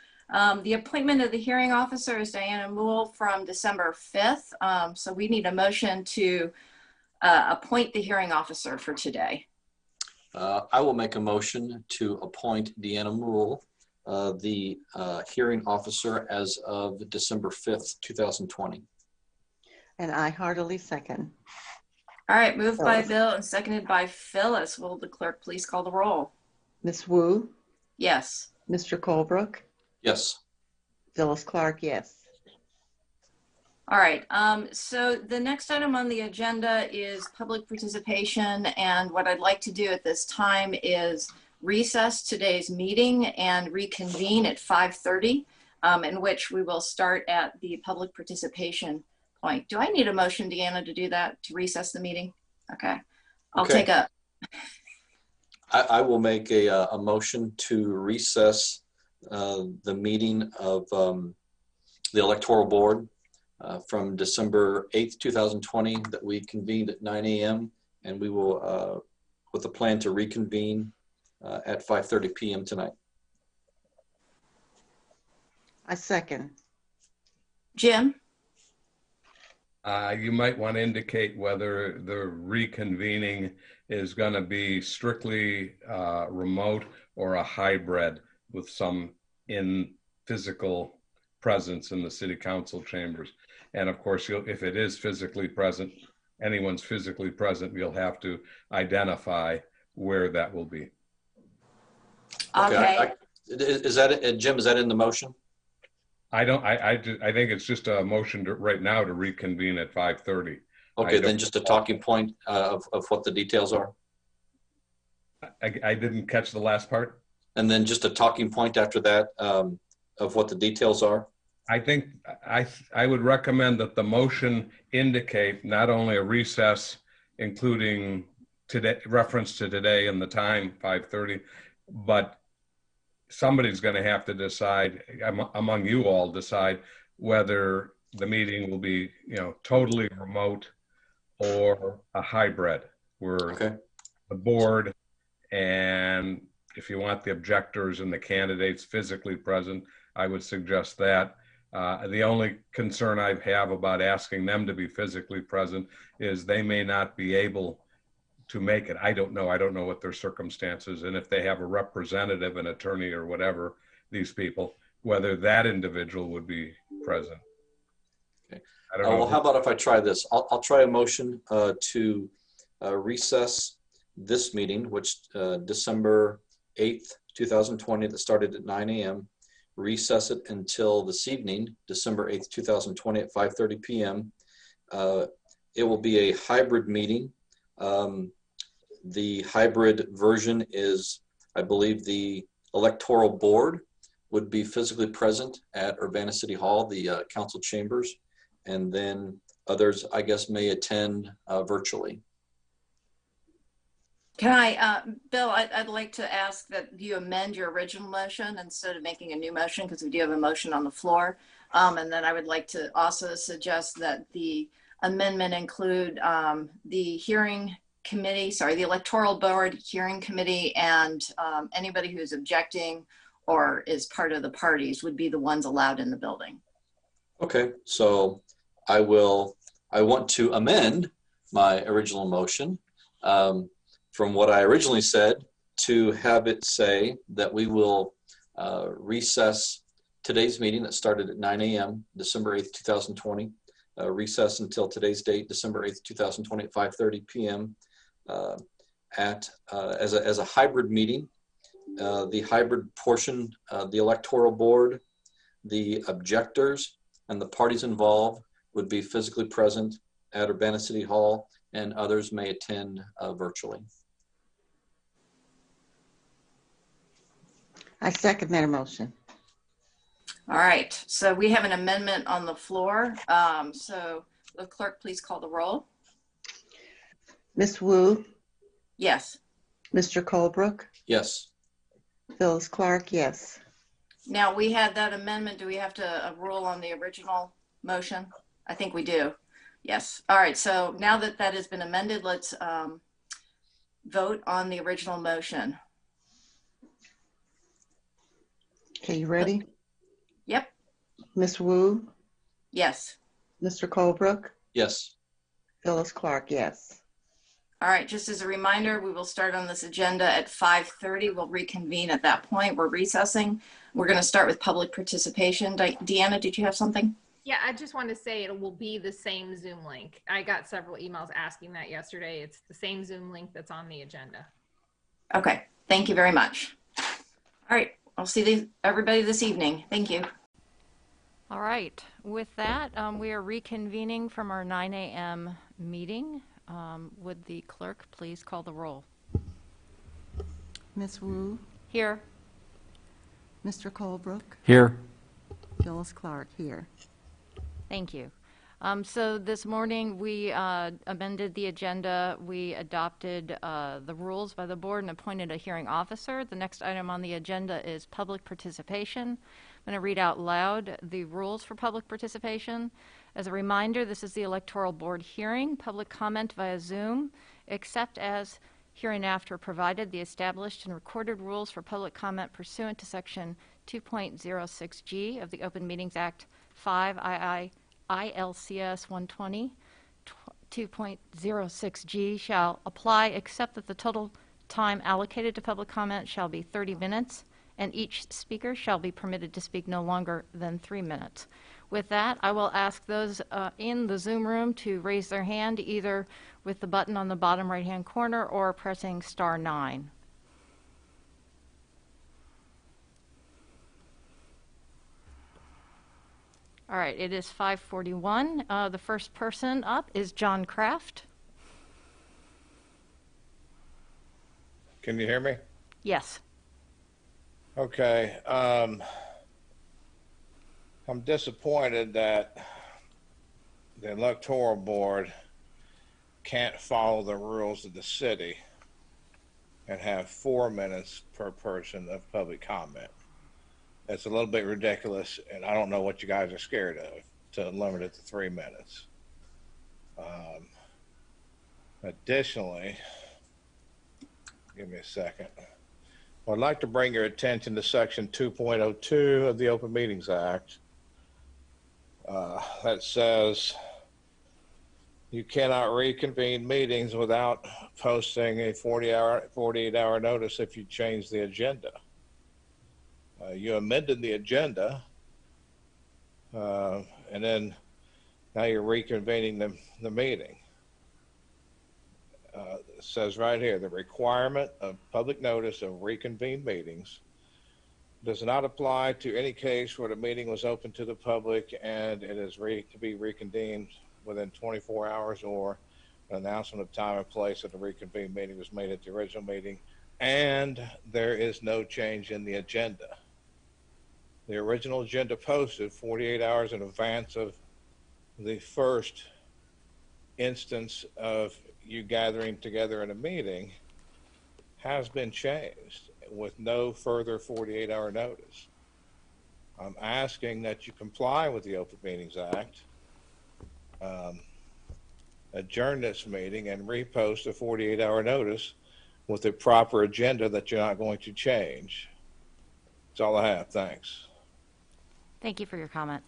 Speaker 14: the appointment of the hearing officer is Diana Moule from December 5th. So we need a motion to appoint the hearing officer for today.
Speaker 15: I will make a motion to appoint Deanna Moule, the hearing officer as of December 5th, 2020.
Speaker 8: And I heartily second.
Speaker 14: All right, moved by
Speaker 8: Phyllis.
Speaker 14: Bill and seconded by Phyllis. Will the clerk please call the roll?
Speaker 8: Ms. Wu,
Speaker 14: Yes.
Speaker 8: Mr. Colebrook,
Speaker 15: Yes.
Speaker 8: Phyllis Clark, yes.
Speaker 14: All right, so the next item on the agenda is public participation, and what I'd like to do at this time is recess today's meeting and reconvene at 5:30, in which we will start at the public participation point. Do I need a motion, Deanna, to do that, to recess the meeting? Okay, I'll
Speaker 15: Okay.
Speaker 14: take a,
Speaker 15: I will make a motion to recess the meeting of the Electoral Board from December 8th, 2020 that we convened at 9 a.m. and we will, with a plan to reconvene at 5:30 p.m. tonight.
Speaker 8: I second.
Speaker 14: Jim?
Speaker 12: You might want to indicate whether the reconvening is going to be strictly remote or a hybrid with some in physical presence in the city council chambers. And of course, if it is physically present, anyone's physically present, you'll have to identify where that will be.
Speaker 15: Okay. Is that it, Jim? Is that in the motion?
Speaker 12: I think it's just a motion right now to reconvene at 5:30.
Speaker 15: Okay, then just a talking point of what the details are.
Speaker 12: I didn't catch the last part.
Speaker 15: And then just a talking point after that of what the details are.
Speaker 12: I think I would recommend that the motion indicate not only a recess, including today, reference to today and the time, 5:30, but somebody's going to have to decide, among you all, decide whether the meeting will be, totally remote or a hybrid, where the board and if you want the objectors and the candidates physically present, I would suggest that. The only concern I have about asking them to be physically present is they may not be able to make it. I don't know what their circumstances, and if they have a representative, an attorney or whatever, these people, whether that individual would be present.
Speaker 15: Okay.
Speaker 12: I don't know.
Speaker 15: Well, how about if I try this? I'll try a motion to recess this meeting, which December 8th, 2020, that started at 9 a.m., recess it until this evening, December 8th, 2020 at 5:30 p.m. It will be a hybrid meeting. The hybrid version is, I believe, the Electoral Board would be physically present at Urbana City Hall, the council chambers, and then others, I guess, may attend virtually.
Speaker 14: Can I, Bill, I'd like to ask that you amend your original motion instead of making a new motion, because we do have a motion on the floor. And then I would like to also suggest that the amendment include the hearing committee, the Electoral Board hearing committee, and anybody who's objecting or is part of the parties would be the ones allowed in the building.
Speaker 15: Okay, so I want to amend my original motion from what I originally said to have it say that we will recess today's meeting that started at 9 a.m., December 8th, 2020, recess until today's date, December 8th, 2020 at 5:30 p.m. As a hybrid meeting. The hybrid portion, the Electoral Board, the objectors, and the parties involved would be physically present at Urbana City Hall, and others may attend virtually.
Speaker 8: I second that motion.
Speaker 14: All right, so we have an amendment on the floor. So the clerk, please call the roll.
Speaker 8: Ms. Wu?
Speaker 14: Yes.
Speaker 8: Mr. Colebrook?
Speaker 15: Yes.
Speaker 8: Phyllis Clark, yes.
Speaker 14: Now we had that amendment. Do we have to rule on the original motion? I think we do. Yes. All right, so now that that has been amended, let's vote on the original motion.
Speaker 8: Okay, you ready?
Speaker 14: Yep.
Speaker 8: Ms. Wu?
Speaker 14: Yes.
Speaker 8: Mr. Colebrook?
Speaker 15: Yes.
Speaker 8: Phyllis Clark, yes.
Speaker 14: All right, just as a reminder, we will start on this agenda at 5:30. We'll reconvene at that point. We're recessing. We're going to start with public participation. Deanna, did you have something?
Speaker 16: Yeah, I just wanted to say it will be the same Zoom link. I got several emails asking that yesterday. It's the same Zoom link that's on the agenda.
Speaker 14: Okay, thank you very much. All right, I'll see everybody this evening. Thank you.
Speaker 1: All right, with that, we are reconvening from our 9 a.m. meeting. Would the clerk please call the roll?
Speaker 8: Ms. Wu?
Speaker 1: Here.
Speaker 8: Mr. Colebrook?
Speaker 7: Here.
Speaker 8: Phyllis Clark, here.
Speaker 1: Thank you. So this morning, we amended the agenda. We adopted the rules by the board and appointed a hearing officer. The next item on the agenda is public participation. I'm going to read out loud the rules for public participation. As a reminder, this is the Electoral Board hearing. Public comment via Zoom, except as hereinafter provided, the established and recorded rules for public comment pursuant to Section 2.06G of the Open Meetings Act 5 ILCS 120 2.06G shall apply, except that the total time allocated to public comment shall be 30 minutes, and each speaker shall be permitted to speak no longer than 3 minutes. With that, I will ask those in the Zoom room to raise their hand, either with the button on the bottom right-hand corner or pressing *9. All right, it is 5:41. The first person up is John Kraft.
Speaker 17: Can you hear me?
Speaker 1: Yes.
Speaker 17: Okay. I'm disappointed that the Electoral Board can't follow the rules of the city and have 4 minutes per person of public comment. That's a little bit ridiculous, and I don't know what you guys are scared of to limit it to 3 minutes. Additionally, give me a second. I'd like to bring your attention to Section 2.02 of the Open Meetings Act. That says you cannot reconvene meetings without posting a 48-hour notice if you change the agenda. You amended the agenda, and then now you're reconvening the meeting. It says right here, the requirement of public notice of reconvened meetings does not apply to any case where the meeting was open to the public and it is to be reconvened within 24 hours, or an announcement of time and place of the reconvened meeting was made at the original meeting, and there is no change in the agenda. The original agenda posted 48 hours in advance of the first instance of you gathering together in a meeting has been changed with no further 48-hour notice. I'm asking that you comply with the Open Meetings Act, adjourn this meeting, and repost a 48-hour notice with a proper agenda that you're not going to change. That's all I have. Thanks.
Speaker 1: Thank you for your comment.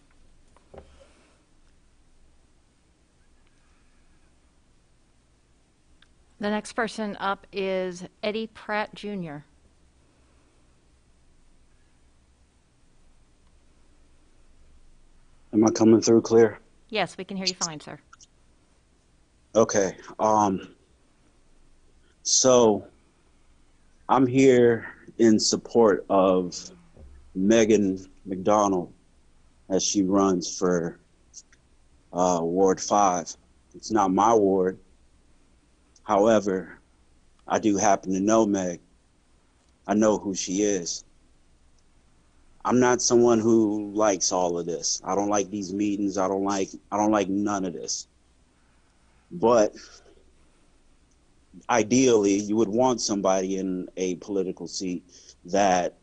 Speaker 1: The next person up is Eddie Pratt Jr.
Speaker 18: Am I coming through clear?
Speaker 1: Yes, we can hear you fine, sir.
Speaker 18: Okay. So I'm here in support of Megan McDonald as she runs for Ward 5. It's not my ward. However, I do happen to know Meg. I know who she is. I'm not someone who likes all of this. I don't like these meetings. I don't like none of this. But ideally, you would want somebody in a political seat that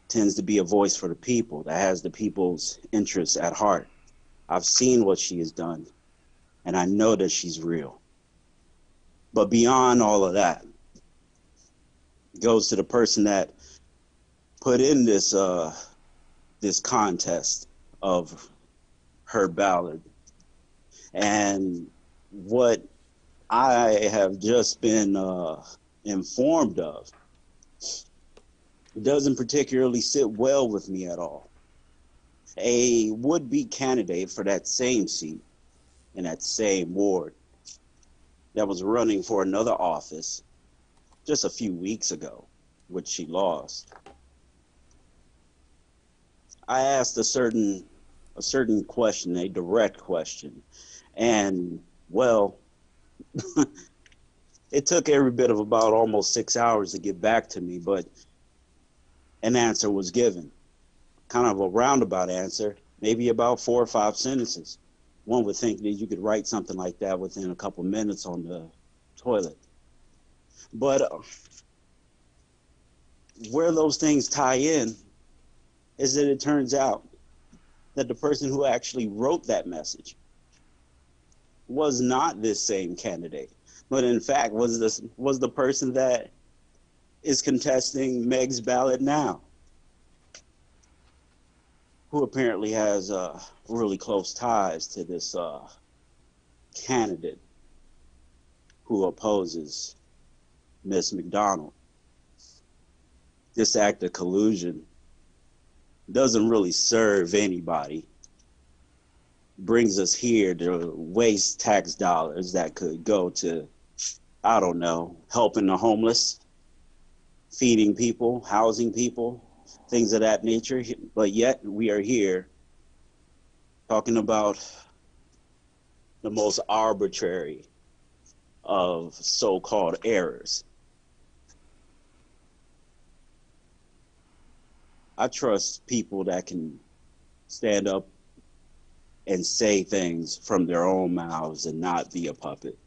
Speaker 18: tends to be a voice for the people, that has the people's interests at heart. I've seen what she has done, and I know that she's real. But beyond all of that, it goes to the person that put in this this contest of her ballot. And what I have just been informed of doesn't particularly sit well with me at all. A would-be candidate for that same seat in that same ward that was running for another office just a few weeks ago, which she lost. I asked a certain question, a direct question, and well, it took every bit of about almost 6 hours to get back to me, but an answer was given. Kind of a roundabout answer, maybe about 4 or 5 sentences. one would think that you could write something like that within a couple minutes on the toilet. But where those things tie in is that it turns out that the person who actually wrote that message was not this same candidate, but in fact was the person that is contesting Meg's ballot now, who apparently has really close ties to this candidate who opposes Miss McDonald. This act of collusion doesn't really serve anybody. Brings us here to waste tax dollars that could go to, I don't know, helping the homeless, feeding people, housing people, things of that nature. But yet we are here talking about the most arbitrary of so-called errors. I trust people that can stand up and say things from their own mouths and not be a puppet.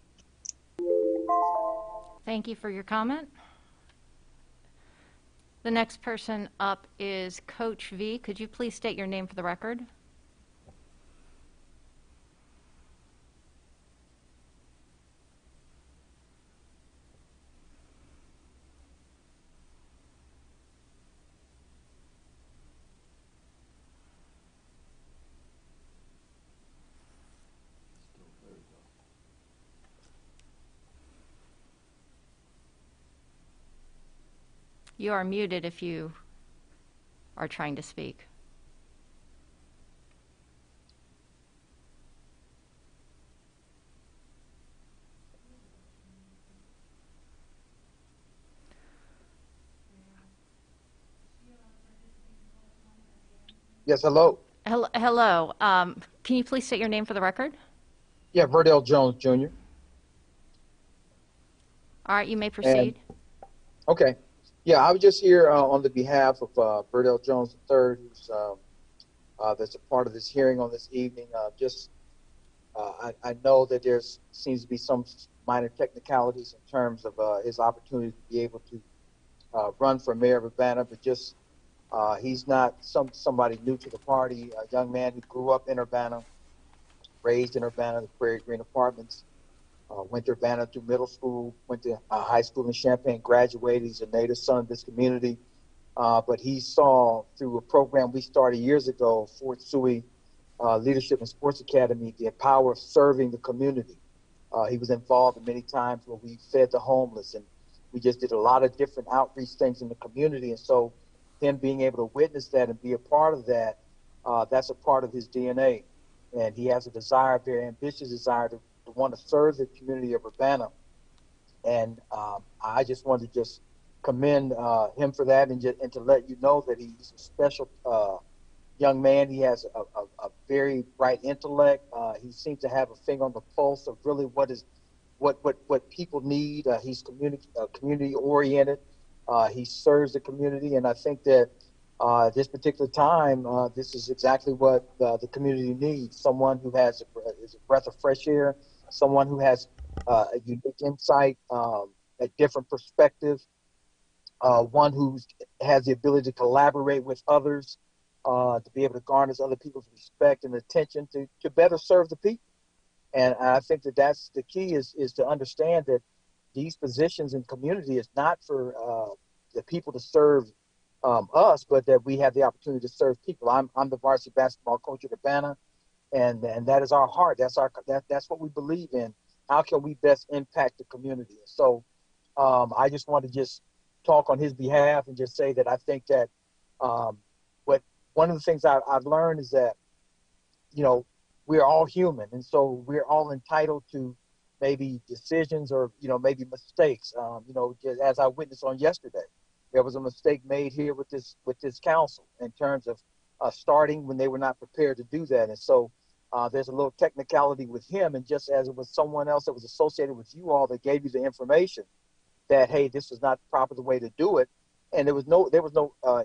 Speaker 1: Thank you for your comment. The next person up is Coach V. Could you please state your name for the record? You are muted if you are trying to speak.
Speaker 19: Yes, hello.
Speaker 1: Hello. Can you please state your name for the record?
Speaker 19: Yeah, Verdell Jones Jr.
Speaker 1: All right, you may proceed.
Speaker 19: Okay. Yeah, I was just here on the behalf of Verdell Jones III, who's that's a part of this hearing on this evening. I know that there's seems to be some minor technicalities in terms of his opportunity to be able to run for mayor of Urbana, but just he's not somebody new to the party. A young man who grew up in Urbana, raised in Urbana, the Prairie Green Apartments. Went to Urbana through middle school, went to high school in Champaign, graduated. He's a native son of this community. But he saw through a program we started years ago, Fort Sui Leadership and Sports Academy, the power of serving the community. He was involved in many times where we fed the homeless, and we just did a lot of different outreach things in the community. And so him being able to witness that and be a part of that, that's a part of his DNA. And he has a desire, a very ambitious desire to want to serve the community of Urbana. And I just wanted to just commend him for that, and to let you know that he's a special young man. He has a very bright intellect. He seems to have a finger on the pulse of really what people need. He's community oriented. He serves the community, and I think that this particular time, this is exactly what the community needs. Someone who is a breath of fresh air, someone who has a unique insight, a different perspective, one who has the ability to collaborate with others, to be able to garner other people's respect and attention to better serve the people. And I think that that's the key is to understand that these positions in community is not for the people to serve us, but that we have the opportunity to serve people. I'm the varsity basketball coach at Urbana, and that is our heart. That's what we believe in. How can we best impact the community? So I just want to just talk on his behalf and just say that I think that one of the things I've learned is that, we're all human. And so we're all entitled to maybe decisions or, maybe mistakes. Just as I witnessed on yesterday, there was a mistake made here with this council in terms of starting when they were not prepared to do that. And so there's a little technicality with him. And just as it was someone else that was associated with you all that gave you the information that, hey, this is not proper the way to do it. And there was no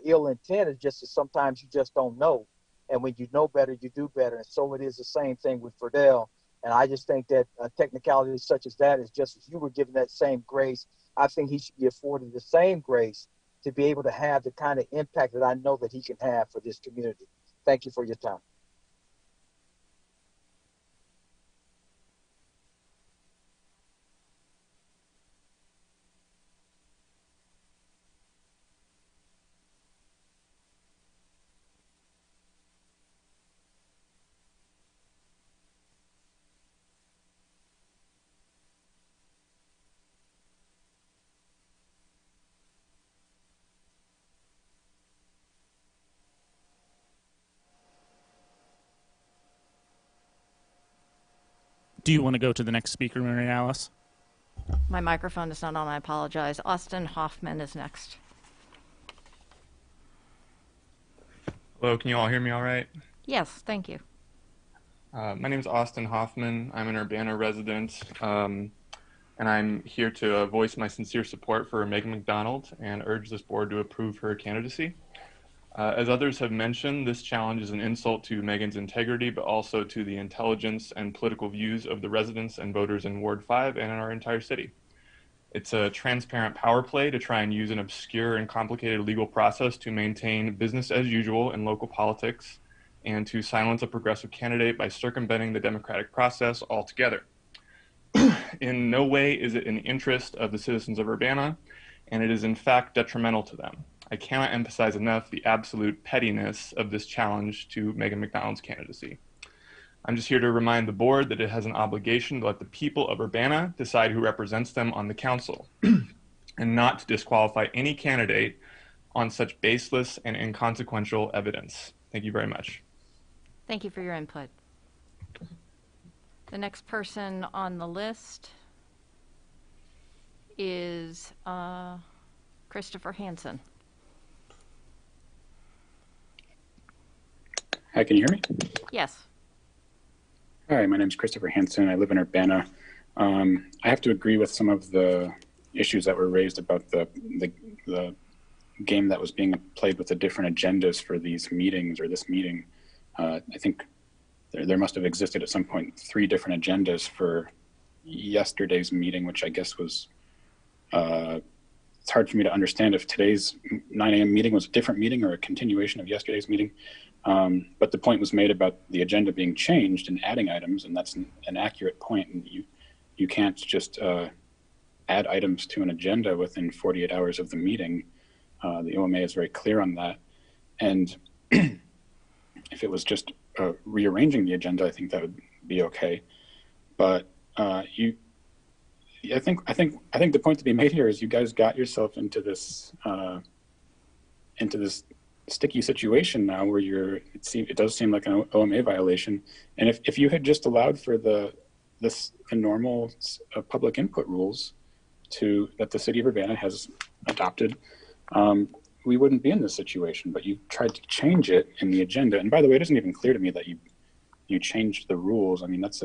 Speaker 19: ill intent. It's just that sometimes you just don't know. And when you know better, you do better. And so it is the same thing with Verdell. And I just think that technicalities such as that is just as you were given that same grace. I think he should be afforded the same grace to be able to have the kind of impact that I know that he can have for this community. Thank you for your time.
Speaker 20: Do you want to go to the next speaker, Mary Alice?
Speaker 1: My microphone is not on, I apologize. Austin Hoffman is next.
Speaker 21: Hello, can you all hear me all right?
Speaker 1: Yes, thank you.
Speaker 21: My name is Austin Hoffman. I'm an Urbana resident, and I'm here to voice my sincere support for Megan McDonald and urge this board to approve her candidacy. As others have mentioned, this challenge is an insult to Megan's integrity, but also to the intelligence and political views of the residents and voters in Ward 5 and in our entire city. It's a transparent power play to try and use an obscure and complicated legal process to maintain business as usual in local politics and to silence a progressive candidate by circumventing the democratic process altogether. In no way is it in the interest of the citizens of Urbana, and it is in fact detrimental to them. I cannot emphasize enough the absolute pettiness of this challenge to Megan McDonald's candidacy. I'm just here to remind the board that it has an obligation to let the people of Urbana decide who represents them on the council, and not to disqualify any candidate on such baseless and inconsequential evidence. Thank you very much.
Speaker 1: Thank you for your input. The next person on the list is Christopher Hansen.
Speaker 2: Hi, can you hear me?
Speaker 1: Yes.
Speaker 2: Hi, my name is Christopher Hansen. I live in Urbana. I have to agree with some of the issues that were raised about the game that was being played with the different agendas for these meetings or this meeting. I think there must have existed at some point 3 different agendas for yesterday's meeting, which I guess was, it's hard for me to understand if today's 9 a.m. meeting was a different meeting or a continuation of yesterday's meeting. But the point was made about the agenda being changed and adding items, and that's an accurate point. And you can't just add items to an agenda within 48 hours of the meeting. The OMA is very clear on that. And if it was just rearranging the agenda, I think that would be okay. But I think the point to be made here is you guys got yourself into this sticky situation now where it does seem like an OMA violation. And if you had just allowed for the normal public input rules that the city of Urbana has adopted, we wouldn't be in this situation. But you tried to change it in the agenda. And by the way, it isn't even clear to me that you changed the rules. I mean, that's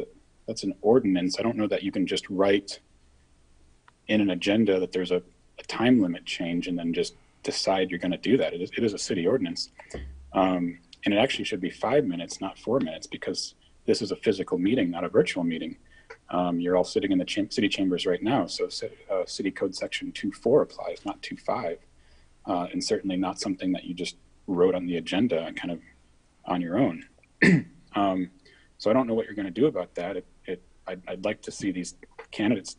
Speaker 2: an ordinance. I don't know that you can just write in an agenda that there's a time limit change and then just decide you're going to do that. It is a city ordinance. And it actually should be 5 minutes, not 4 minutes, because this is a physical meeting, not a virtual meeting. You're all sitting in the city chambers right now. So City Code Section 2.4 applies, not 2.5. And certainly not something that you just wrote on the agenda kind of on your own. So I don't know what you're going to do about that. I'd like to see these candidates,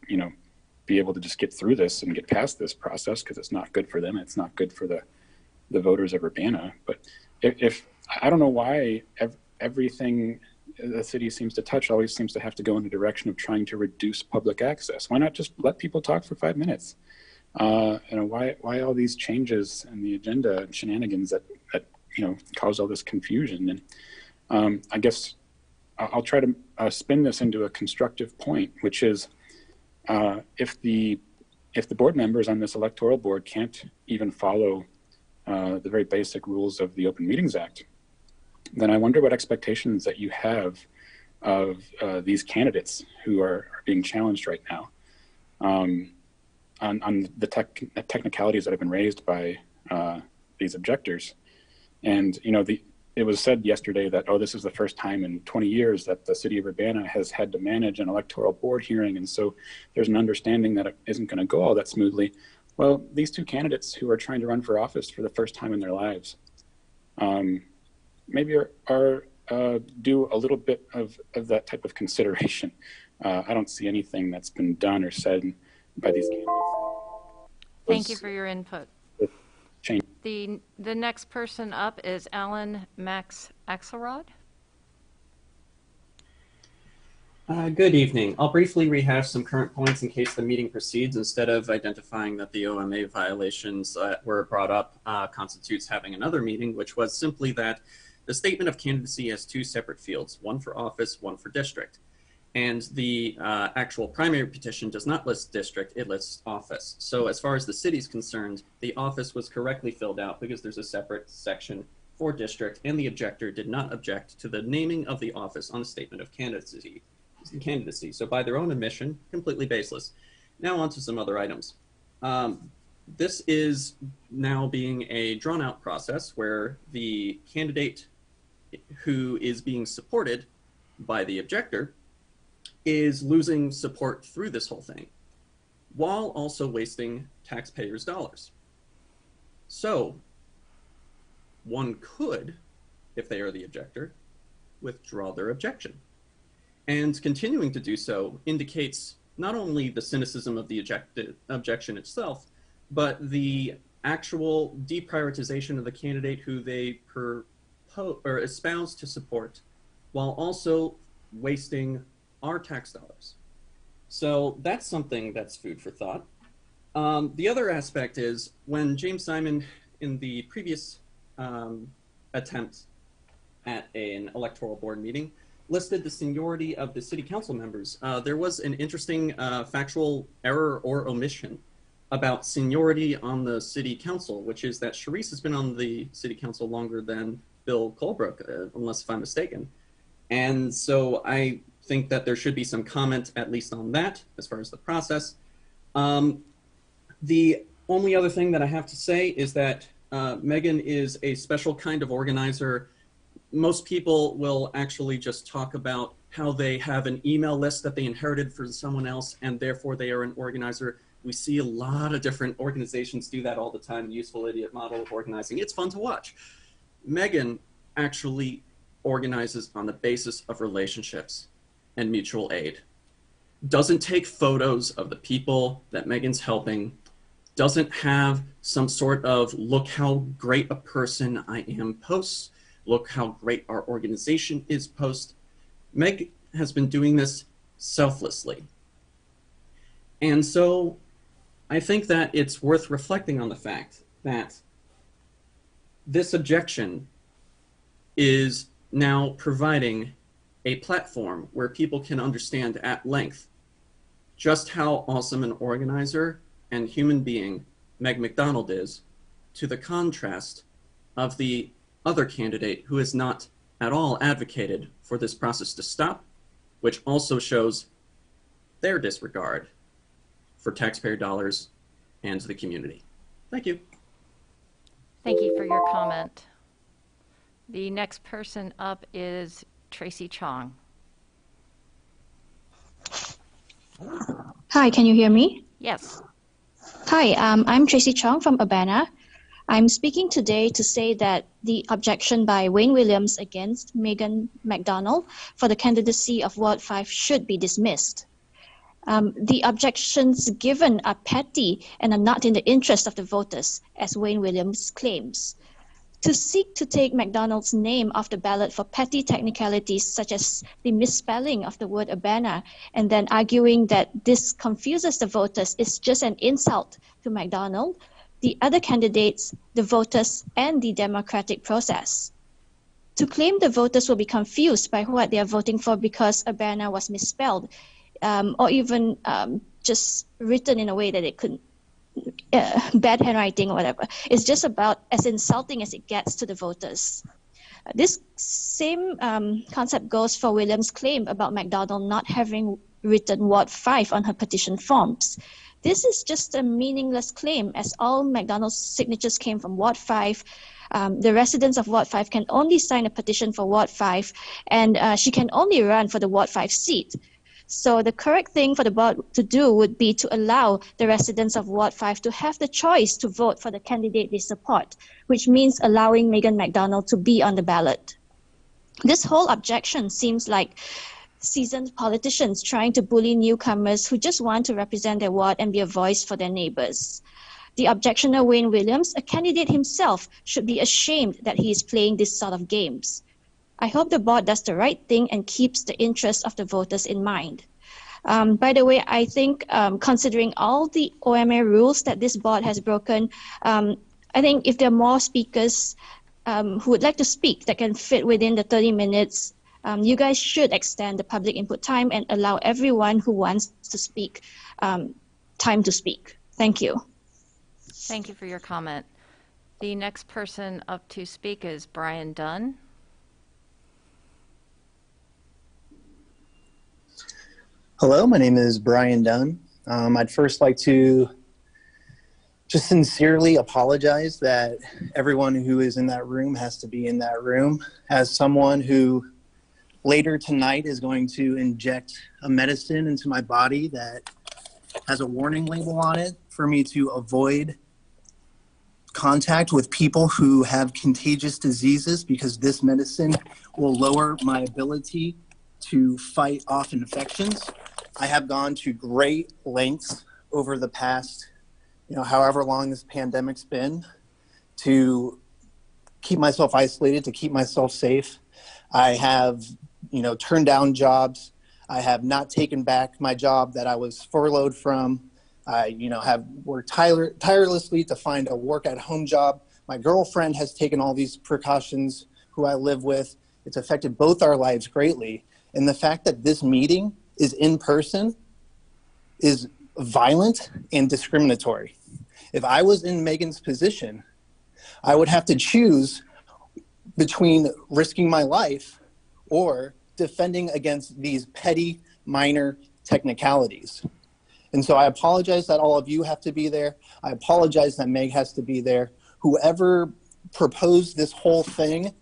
Speaker 2: be able to just get through this and get past this process, because it's not good for them. It's not good for the voters of Urbana. But if I don't know why everything the city seems to touch always seems to have to go in the direction of trying to reduce public access. Why not just let people talk for 5 minutes? Why all these changes in the agenda and shenanigans that cause all this confusion? And I guess I'll try to spin this into a constructive point, which is if the board members on this electoral board can't even follow the very basic rules of the Open Meetings Act, then I wonder what expectations that you have of these candidates who are being challenged right now on the technicalities that have been raised by these objectors. And it was said yesterday that, oh, this is the first time in 20 years that the city of Urbana has had to manage an electoral board hearing. And so there's an understanding that it isn't going to go all that smoothly. Well, these two candidates who are trying to run for office for the first time in their lives, maybe are do a little bit of that type of consideration. I don't see anything that's been done or said by these candidates.
Speaker 1: Thank you for your input.
Speaker 2: Change.
Speaker 1: The next person up is Alan Max Axelrod.
Speaker 9: Good evening. I'll briefly rehash some current points in case the meeting proceeds instead of identifying that the OMA violations that were brought up constitutes having another meeting, which was simply that the statement of candidacy has two separate fields, one for office, one for district. And the actual primary petition does not list district, it lists office. So as far as the city's concerned, the office was correctly filled out because there's a separate section for district, and the objector did not object to the naming of the office on the statement of candidacy. So by their own admission, completely baseless. Now on to some other items. This is now being a drawn out process where the candidate who is being supported by the objector is losing support through this whole thing, while also wasting taxpayers' dollars. So one could, if they are the objector, withdraw their objection. And continuing to do so indicates not only the cynicism of the objection itself, but the actual deprioritization of the candidate who they espouse to support, while also wasting our tax dollars. So that's something that's food for thought. The other aspect is when James Simon, in the previous attempt at an electoral board meeting, listed the seniority of the city council members, there was an interesting factual error or omission about seniority on the city council, which is that Sharice has been on the city council longer than Bill Colebrook, unless if I'm mistaken. And so I think that there should be some comment at least on that as far as the process. The only other thing that I have to say is that Megan is a special kind of organizer. Most people will actually just talk about how they have an email list that they inherited from someone else and therefore they are an organizer. We see a lot of different organizations do that all the time, useful idiot model of organizing. It's fun to watch. Megan actually organizes on the basis of relationships and mutual aid. Doesn't take photos of the people that Megan's helping, doesn't have some sort of look how great a person I am posts, look how great our organization is post. Meg has been doing this selflessly. And so I think that it's worth reflecting on the fact that this objection is now providing a platform where people can understand at length just how awesome an organizer and human being Meg McDonald is, to the contrast of the other candidate who has not at all advocated for this process to stop, which also shows their disregard for taxpayer dollars and the community. Thank you.
Speaker 1: Thank you for your comment. The next person up is Tracy Chong.
Speaker 4: Hi, can you hear me?
Speaker 1: Yes.
Speaker 4: Hi, I'm Tracy Chong from Urbana. I'm speaking today to say that the objection by Wayne Williams against Megan McDonald for the candidacy of Ward 5 should be dismissed. The objections given are petty and are not in the interest of the voters, as Wayne Williams claims. To seek to take McDonald's name off the ballot for petty technicalities such as the misspelling of the word Urbana and then arguing that this confuses the voters is just an insult to McDonald, the other candidates, the voters, and the democratic process. To claim the voters will be confused by what they are voting for because Urbana was misspelled or even just written in a way that it couldn't, bad handwriting or whatever. It's just about as insulting as it gets to the voters. This same concept goes for Williams' claim about McDonald not having written Ward 5 on her petition forms. This is just a meaningless claim as all McDonald's signatures came from Ward 5. The residents of Ward 5 can only sign a petition for Ward 5, and she can only run for the Ward 5 seat. So the correct thing for the board to do would be to allow the residents of Ward 5 to have the choice to vote for the candidate they support, which means allowing Megan McDonald to be on the ballot. This whole objection seems like seasoned politicians trying to bully newcomers who just want to represent their ward and be a voice for their neighbors. The objectioner, Wayne Williams, a candidate himself, should be ashamed that he is playing this sort of games. I hope the board does the right thing and keeps the interests of the voters in mind. By the way, I think considering all the OMA rules that this board has broken, I think if there are more speakers who would like to speak that can fit within the 30 minutes, you guys should extend the public input time and allow everyone who wants to speak time to speak. Thank you.
Speaker 1: Thank you for your comment. The next person up to speak is Brian Dunn.
Speaker 3: Hello, my name is Brian Dunn. I'd first like to just sincerely apologize that everyone who is in that room has to be in that room. As someone who later tonight is going to inject a medicine into my body that has a warning label on it for me to avoid contact with people who have contagious diseases, because this medicine will lower my ability to fight off infections. I have gone to great lengths over the past, however long this pandemic's been, to keep myself isolated, to keep myself safe. I have, turned down jobs. I have not taken back my job that I was furloughed from. I, have worked tirelessly to find a work-at-home job. My girlfriend has taken all these precautions, who I live with. It's affected both our lives greatly. And the fact that this meeting is in person is violent and discriminatory. If I was in Megan's position, I would have to choose between risking my life or defending against these petty, minor technicalities. And so I apologize that all of you have to be there. I apologize that Meg has to be there. Whoever proposed this whole thing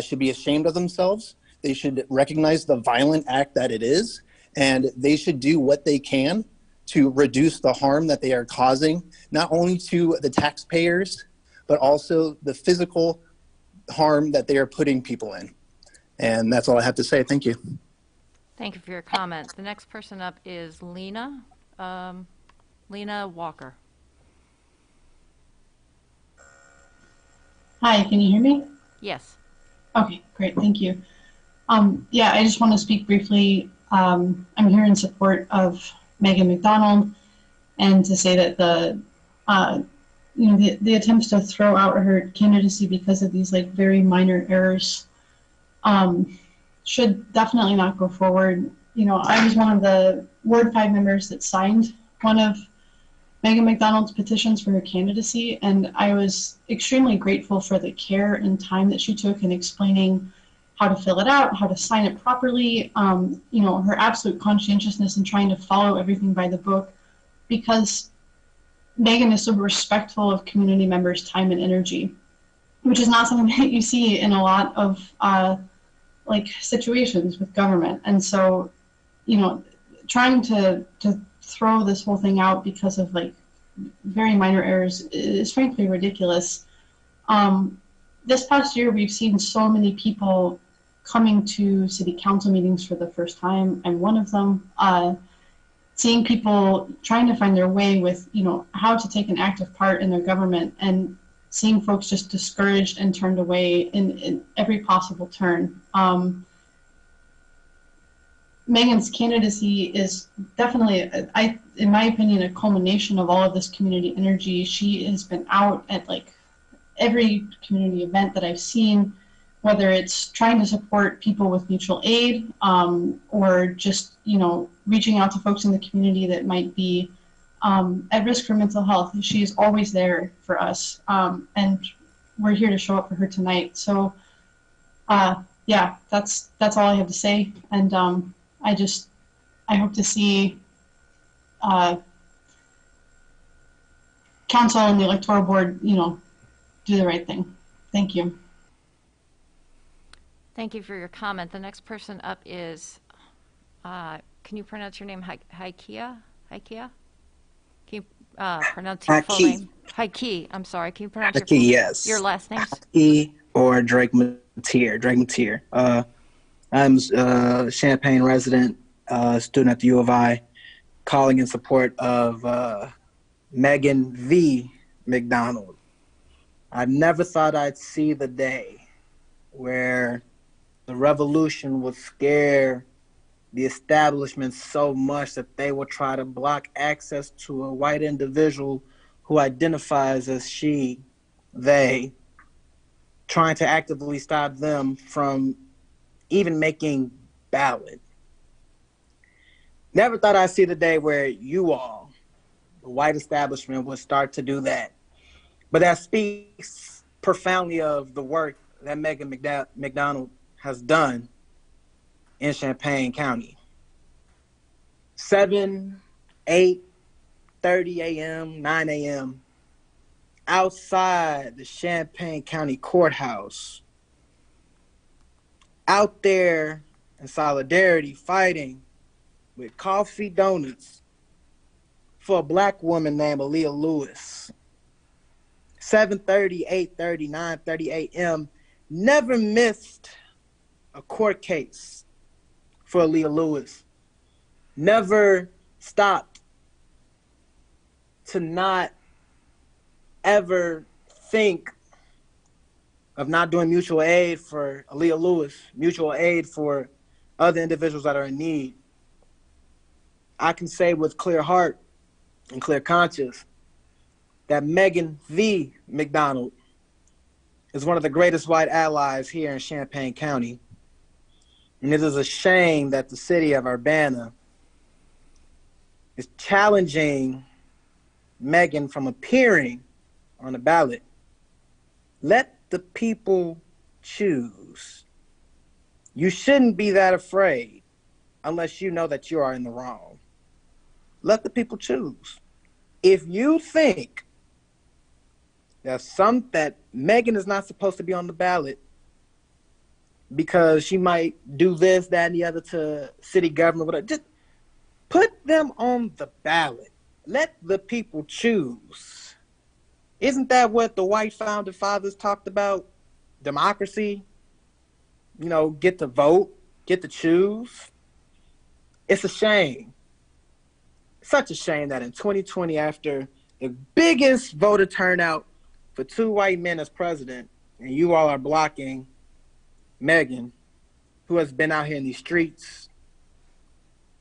Speaker 3: should be ashamed of themselves. They should recognize the violent act that it is, and they should do what they can to reduce the harm that they are causing, not only to the taxpayers, but also the physical harm that they are putting people in. And that's all I have to say. Thank you.
Speaker 1: Thank you for your comment. The next person up is Lena. Lena Walker.
Speaker 22: Hi, can you hear me?
Speaker 1: Yes.
Speaker 22: Okay, great, thank you. Yeah, I just want to speak briefly. I'm here in support of Megan McDonald, and to say that the attempts to throw out her candidacy because of these very minor errors should definitely not go forward. I was one of the Ward 5 members that signed one of Megan McDonald's petitions for her candidacy, and I was extremely grateful for the care and time that she took in explaining how to fill it out, how to sign it properly, her absolute conscientiousness in trying to follow everything by the book, because Megan is so respectful of community members' time and energy, which is not something that you see in a lot of situations with government. And so, trying to throw this whole thing out because of very minor errors is frankly ridiculous. This past year, we've seen so many people coming to city council meetings for the first time. I'm one of them. Seeing people trying to find their way with, how to take an active part in their government, and seeing folks just discouraged and turned away in every possible turn. Megan's candidacy is definitely, in my opinion, a culmination of all of this community energy. She has been out at every community event that I've seen, whether it's trying to support people with mutual aid, or just, reaching out to folks in the community that might be at risk for mental health. She's always there for us, and we're here to show up for her tonight. So, yeah, that's all I have to say. And I hope to see council and the electoral board, do the right thing. Thank you.
Speaker 1: Thank you for your comment. The next person up is, can you pronounce your name? Haikia? Haikia? Can you pronounce your full
Speaker 3: Haiki.
Speaker 1: name? Haiki, I'm sorry. Can you pronounce your
Speaker 3: Haiki,
Speaker 1: full name?
Speaker 3: yes.
Speaker 1: Your last names?
Speaker 3: Haiki or Drake Mateer. Drake Mateer. I'm a Champaign resident, student at the U of I, calling in support of Megan V. McDonald. I never thought I'd see the day where the revolution would scare the establishment so much that they will try to block access to a white individual who identifies as she, they, trying to actively stop them from even making ballot. Never thought I'd see the day where you all, the white establishment, would start to do that. But that speaks profoundly of the work that Megan McDonald has done in Champaign County. 7, 8, 30 a.m., 9 a.m., outside the Champaign County Courthouse, out there in solidarity fighting with coffee donuts for a black woman named Aaliyah Lewis. 7:30, 8:30, 9:30 a.m., never missed a court case for Aaliyah Lewis. Never stopped to not ever think of not doing mutual aid for Aaliyah Lewis, mutual aid for other individuals that are in need. I can say with clear heart and clear conscience that Megan V. McDonald is one of the greatest white allies here in Champaign County. And it is a shame that the city of Urbana is challenging Megan from appearing on the ballot. Let the people choose. You shouldn't be that afraid unless you know that you are in the wrong. Let the people choose. If you think that Megan is not supposed to be on the ballot because she might do this, that, and the other to city government, whatever, just put them on the ballot. Let the people choose. Isn't that what the white founding fathers talked about? Democracy? You know, get to vote, get to choose. It's a shame. Such a shame that in 2020, after the biggest voter turnout for two white men as president, and you all are blocking Megan, who has been out here in these streets,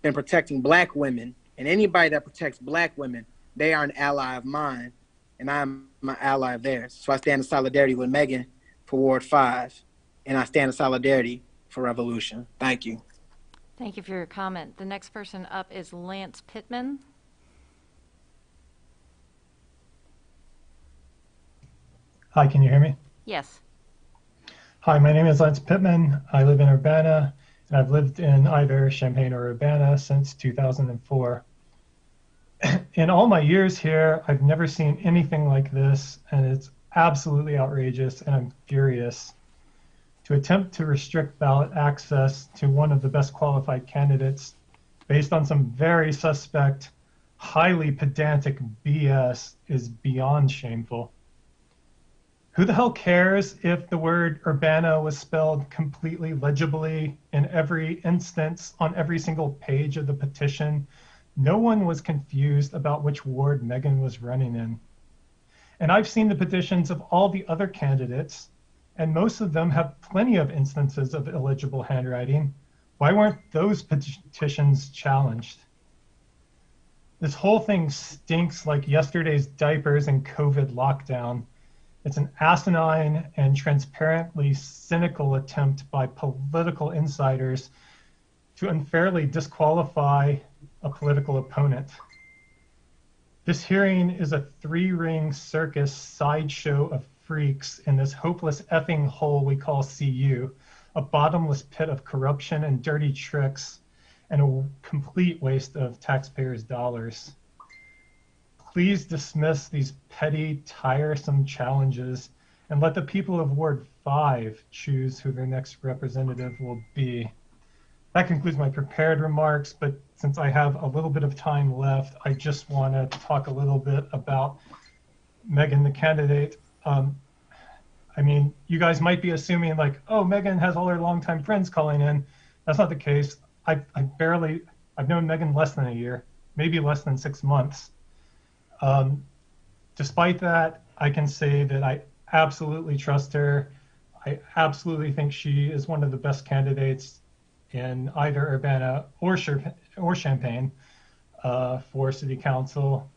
Speaker 3: been protecting black women, and anybody that protects black women, they are an ally of mine, and I'm an ally of theirs. So I stand in solidarity with Megan for Ward 5, and I stand in solidarity for Revolution. Thank you.
Speaker 1: Thank you for your comment. The next person up is Lance Pittman.
Speaker 5: Hi, can you hear me?
Speaker 1: Yes.
Speaker 5: Hi, my name is Lance Pittman. I live in Urbana, and I've lived in either Champaign or Urbana since 2004. In all my years here, I've never seen anything like this, and it's absolutely outrageous, and I'm furious. To attempt to restrict ballot access to one of the best qualified candidates based on some very suspect, highly pedantic BS is beyond shameful. Who the hell cares if the word Urbana was spelled completely legibly in every instance on every single page of the petition? No one was confused about which ward Megan was running in. And I've seen the petitions of all the other candidates, and most of them have plenty of instances of illegible handwriting. Why weren't those petitions challenged? This whole thing stinks like yesterday's diapers and COVID lockdown. It's an asinine and transparently cynical attempt by political insiders to unfairly disqualify a political opponent. This hearing is a three-ring circus sideshow of freaks in this hopeless effing hole we call CU, a bottomless pit of corruption and dirty tricks, and a complete waste of taxpayers' dollars. Please dismiss these petty, tiresome challenges and let the people of Ward 5 choose who their next representative will be. That concludes my prepared remarks, but since I have a little bit of time left, I just want to talk a little bit about Megan, the candidate. I mean, you guys might be assuming like, oh, Megan has all her longtime friends calling in. That's not the case. I've known Megan less than a year, maybe less than 6 months. Despite that, I can say that I absolutely trust her. I absolutely think she is one of the best candidates in either Urbana or Champaign for city council.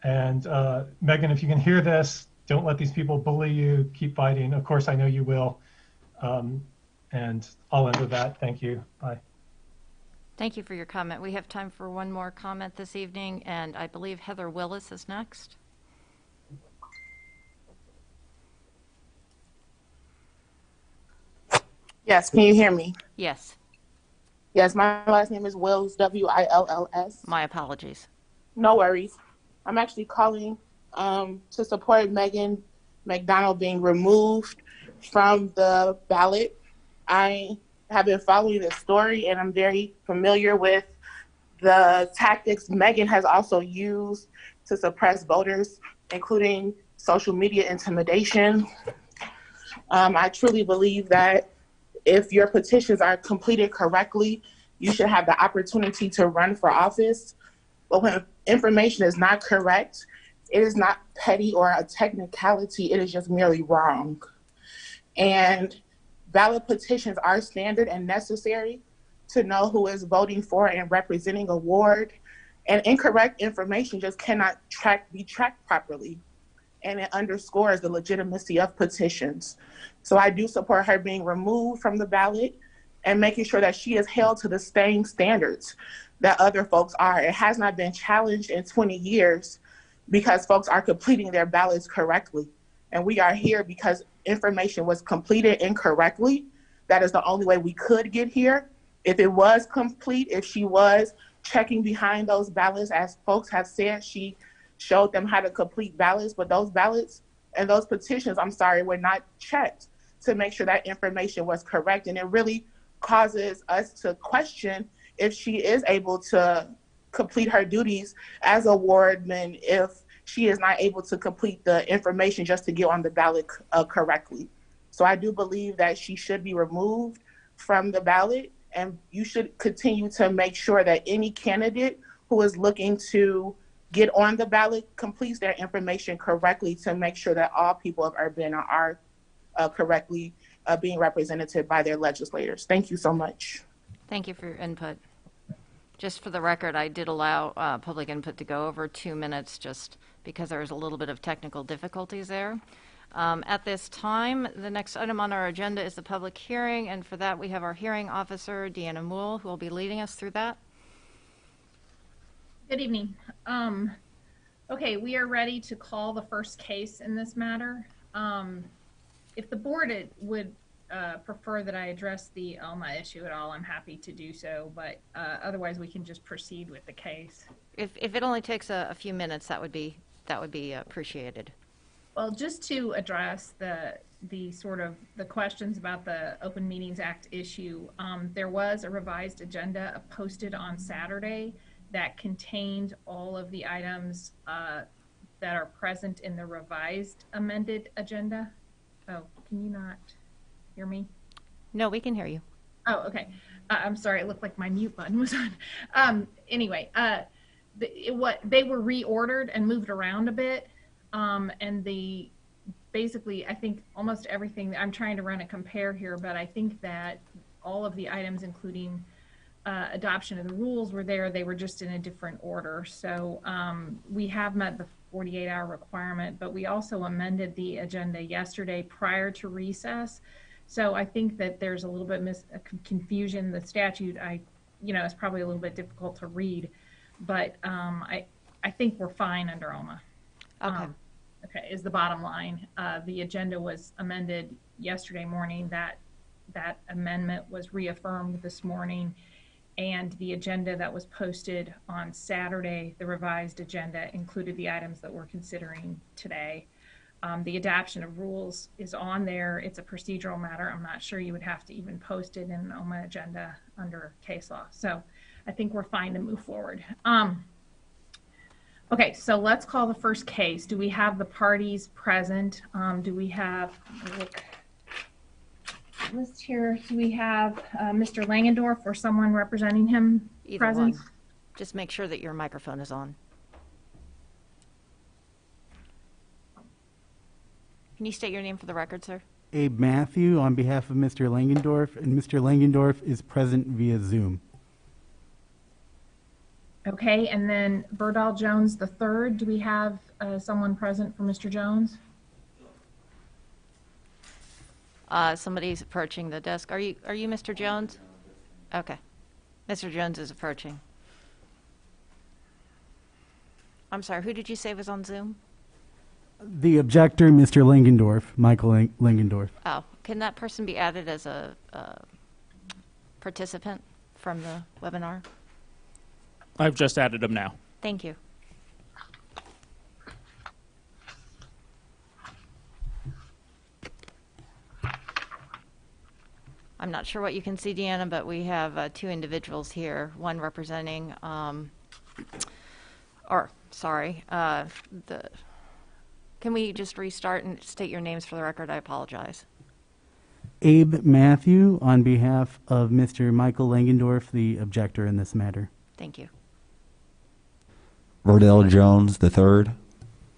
Speaker 5: And Megan, if you can hear this, don't let these people bully you. Keep fighting. Of course, I know you will. And I'll end with that. Thank you. Bye.
Speaker 1: Thank you for your comment. We have time for one more comment this evening, and I believe Heather Willis is next.
Speaker 10: Yes, can you hear me?
Speaker 1: Yes.
Speaker 10: Yes, my last name is Wills, W-I-L-L-S.
Speaker 1: My apologies.
Speaker 10: No worries. I'm actually calling to support Megan McDonald being removed from the ballot. I have been following this story, and I'm very familiar with the tactics Megan has also used to suppress voters, including social media intimidation. I truly believe that if your petitions are completed correctly, you should have the opportunity to run for office. But when information is not correct, it is not petty or a technicality, it is just merely wrong. And ballot petitions are standard and necessary to know who is voting for and representing a ward. And incorrect information just cannot be tracked properly. And it underscores the legitimacy of petitions. So I do support her being removed from the ballot and making sure that she is held to the same standards that other folks are. It has not been challenged in 20 years because folks are completing their ballots correctly. And we are here because information was completed incorrectly. That is the only way we could get here. If it was complete, if she was checking behind those ballots, as folks have said, she showed them how to complete ballots, but those ballots and those petitions, were not checked to make sure that information was correct. And it really causes us to question if she is able to complete her duties as a wardman if she is not able to complete the information just to get on the ballot correctly. So I do believe that she should be removed from the ballot, and you should continue to make sure that any candidate who is looking to get on the ballot completes their information correctly to make sure that all people of Urbana are correctly being represented by their legislators. Thank you so much.
Speaker 1: Thank you for your input. Just for the record, I did allow public input to go over 2 minutes just because there was a little bit of technical difficulties there. At this time, the next item on our agenda is the public hearing, and for that we have our hearing officer, Deanna Moole, who will be leading us through that.
Speaker 16: Good evening. Okay, we are ready to call the first case in this matter. If the board would prefer that I address the Elma issue at all, I'm happy to do so, but otherwise we can just proceed with the case.
Speaker 1: If it only takes a few minutes, that would be appreciated.
Speaker 16: Well, just to address the sort of the questions about the Open Meetings Act issue, there was a revised agenda posted on Saturday that contained all of the items that are present in the revised amended agenda. Oh, can you not hear me?
Speaker 1: No, we can hear you.
Speaker 16: Oh, okay. I'm sorry. It looked like my mute button was on. Anyway, they were reordered and moved around a bit. And basically, I think almost everything, I'm trying to run a compare here, but I think that all of the items, including adoption of the rules, were there. They were just in a different order. So we have met the 48-hour requirement, but we also amended the agenda yesterday prior to recess. So I think that there's a little bit confusion. The statute, is probably a little bit difficult to read, but I think we're fine under OMA.
Speaker 1: Okay.
Speaker 16: Okay, is the bottom line. The agenda was amended yesterday morning. That amendment was reaffirmed this morning, and the agenda that was posted on Saturday, the revised agenda, included the items that we're considering today. The adoption of rules is on there. It's a procedural matter. I'm not sure you would have to even post it in an OMA agenda under case law. So I think we're fine to move forward. Okay, so let's call the first case. Do we have the parties present? Do we have, look, list here, do we have Mr. Langendorf or someone representing him
Speaker 1: Either
Speaker 16: present?
Speaker 1: one. Just make sure that your microphone is on. Can you state your name for the record, sir?
Speaker 11: Abe Matthew on behalf of Mr. Langendorf, and Mr. Langendorf is present via Zoom.
Speaker 16: Okay, and then Burdell Jones III, do we have someone present for Mr. Jones?
Speaker 1: Somebody's approaching the desk. Are you Mr. Jones? Okay. Mr. Jones is approaching. I'm sorry, who did you say was on Zoom?
Speaker 11: The objector, Mr. Langendorf, Michael Langendorf.
Speaker 1: Oh, can that person be added as a participant from the webinar?
Speaker 20: I've just added him now.
Speaker 1: Thank you. I'm not sure what you can see, Deanna, but we have two individuals here, one representing, can we just restart and state your names for the record? I apologize.
Speaker 11: Abe Matthew on behalf of Mr. Michael Langendorf, the objector in this matter.
Speaker 1: Thank you.
Speaker 13: Verdell Jones III.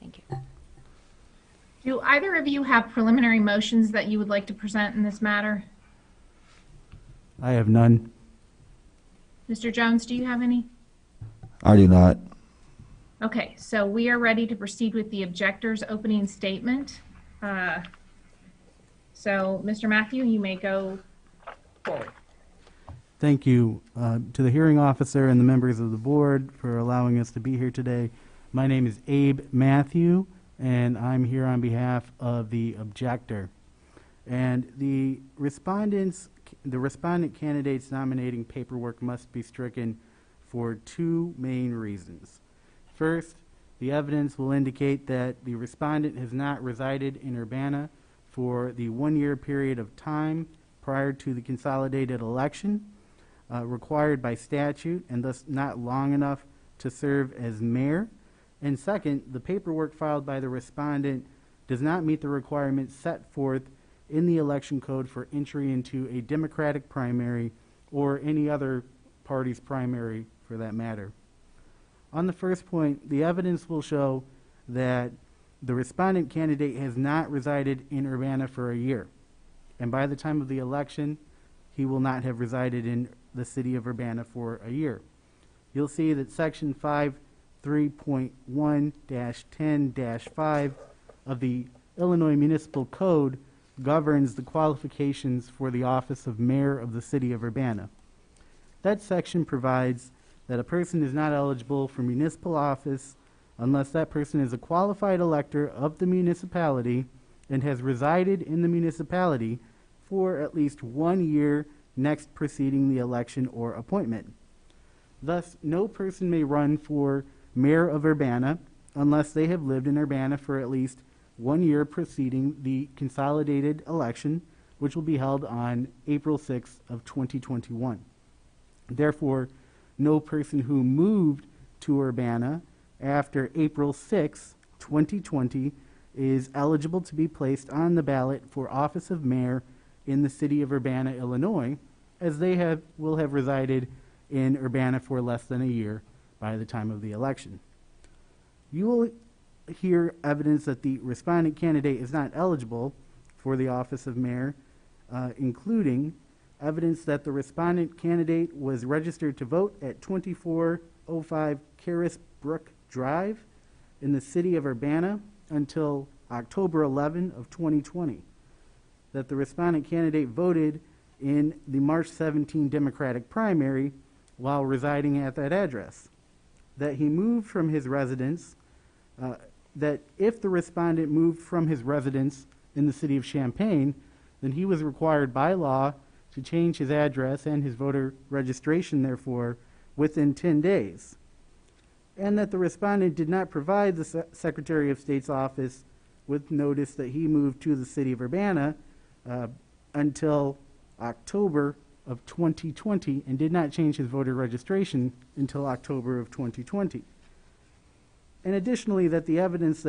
Speaker 1: Thank you.
Speaker 16: Do either of you have preliminary motions that you would like to present in this matter?
Speaker 11: I have none.
Speaker 16: Mr. Jones, do you have any?
Speaker 13: I do not.
Speaker 16: Okay, so we are ready to proceed with the objector's opening statement. So, Mr. Matthew, you may go forward.
Speaker 11: Thank you to the hearing officer and the members of the board for allowing us to be here today. My name is Abe Matthew, and I'm here on behalf of the objector. And the respondent candidate's nominating paperwork must be stricken for two main reasons. First, the evidence will indicate that the respondent has not resided in Urbana for the 1 year period of time prior to the consolidated election required by statute, and thus not long enough to serve as mayor. And second, the paperwork filed by the respondent does not meet the requirements set forth in the election code for entry into a Democratic primary or any other party's primary for that matter. On the first point, the evidence will show that the respondent candidate has not resided in Urbana for a year, and by the time of the election, he will not have resided in the city of Urbana for a year. You'll see that Section 5.3.1-10-5 of the Illinois Municipal Code governs the qualifications for the office of mayor of the city of Urbana. That section provides that a person is not eligible for municipal office unless that person is a qualified elector of the municipality and has resided in the municipality for at least 1 year next preceding the election or appointment. Thus, no person may run for mayor of Urbana unless they have lived in Urbana for at least 1 year preceding the consolidated election, which will be held on April 6th of 2021. Therefore, no person who moved to Urbana after April 6, 2020 is eligible to be placed on the ballot for office of mayor in the city of Urbana, Illinois, as they will have resided in Urbana for less than a year by the time of the election. You will hear evidence that the respondent candidate is not eligible for the office of mayor, including evidence that the respondent candidate was registered to vote at 2405 Caris Brook Drive in the city of Urbana until October 11 of 2020, that the respondent candidate voted in the March 17 Democratic primary while residing at that address, that he moved from his residence, that if the respondent moved from his residence in the city of Champaign, then he was required by law to change his address and his voter registration, therefore, within 10 days. And that the respondent did not provide the Secretary of State's office with notice that he moved to the city of Urbana until October of 2020 and did not change his voter registration until October of 2020. And additionally, that the evidence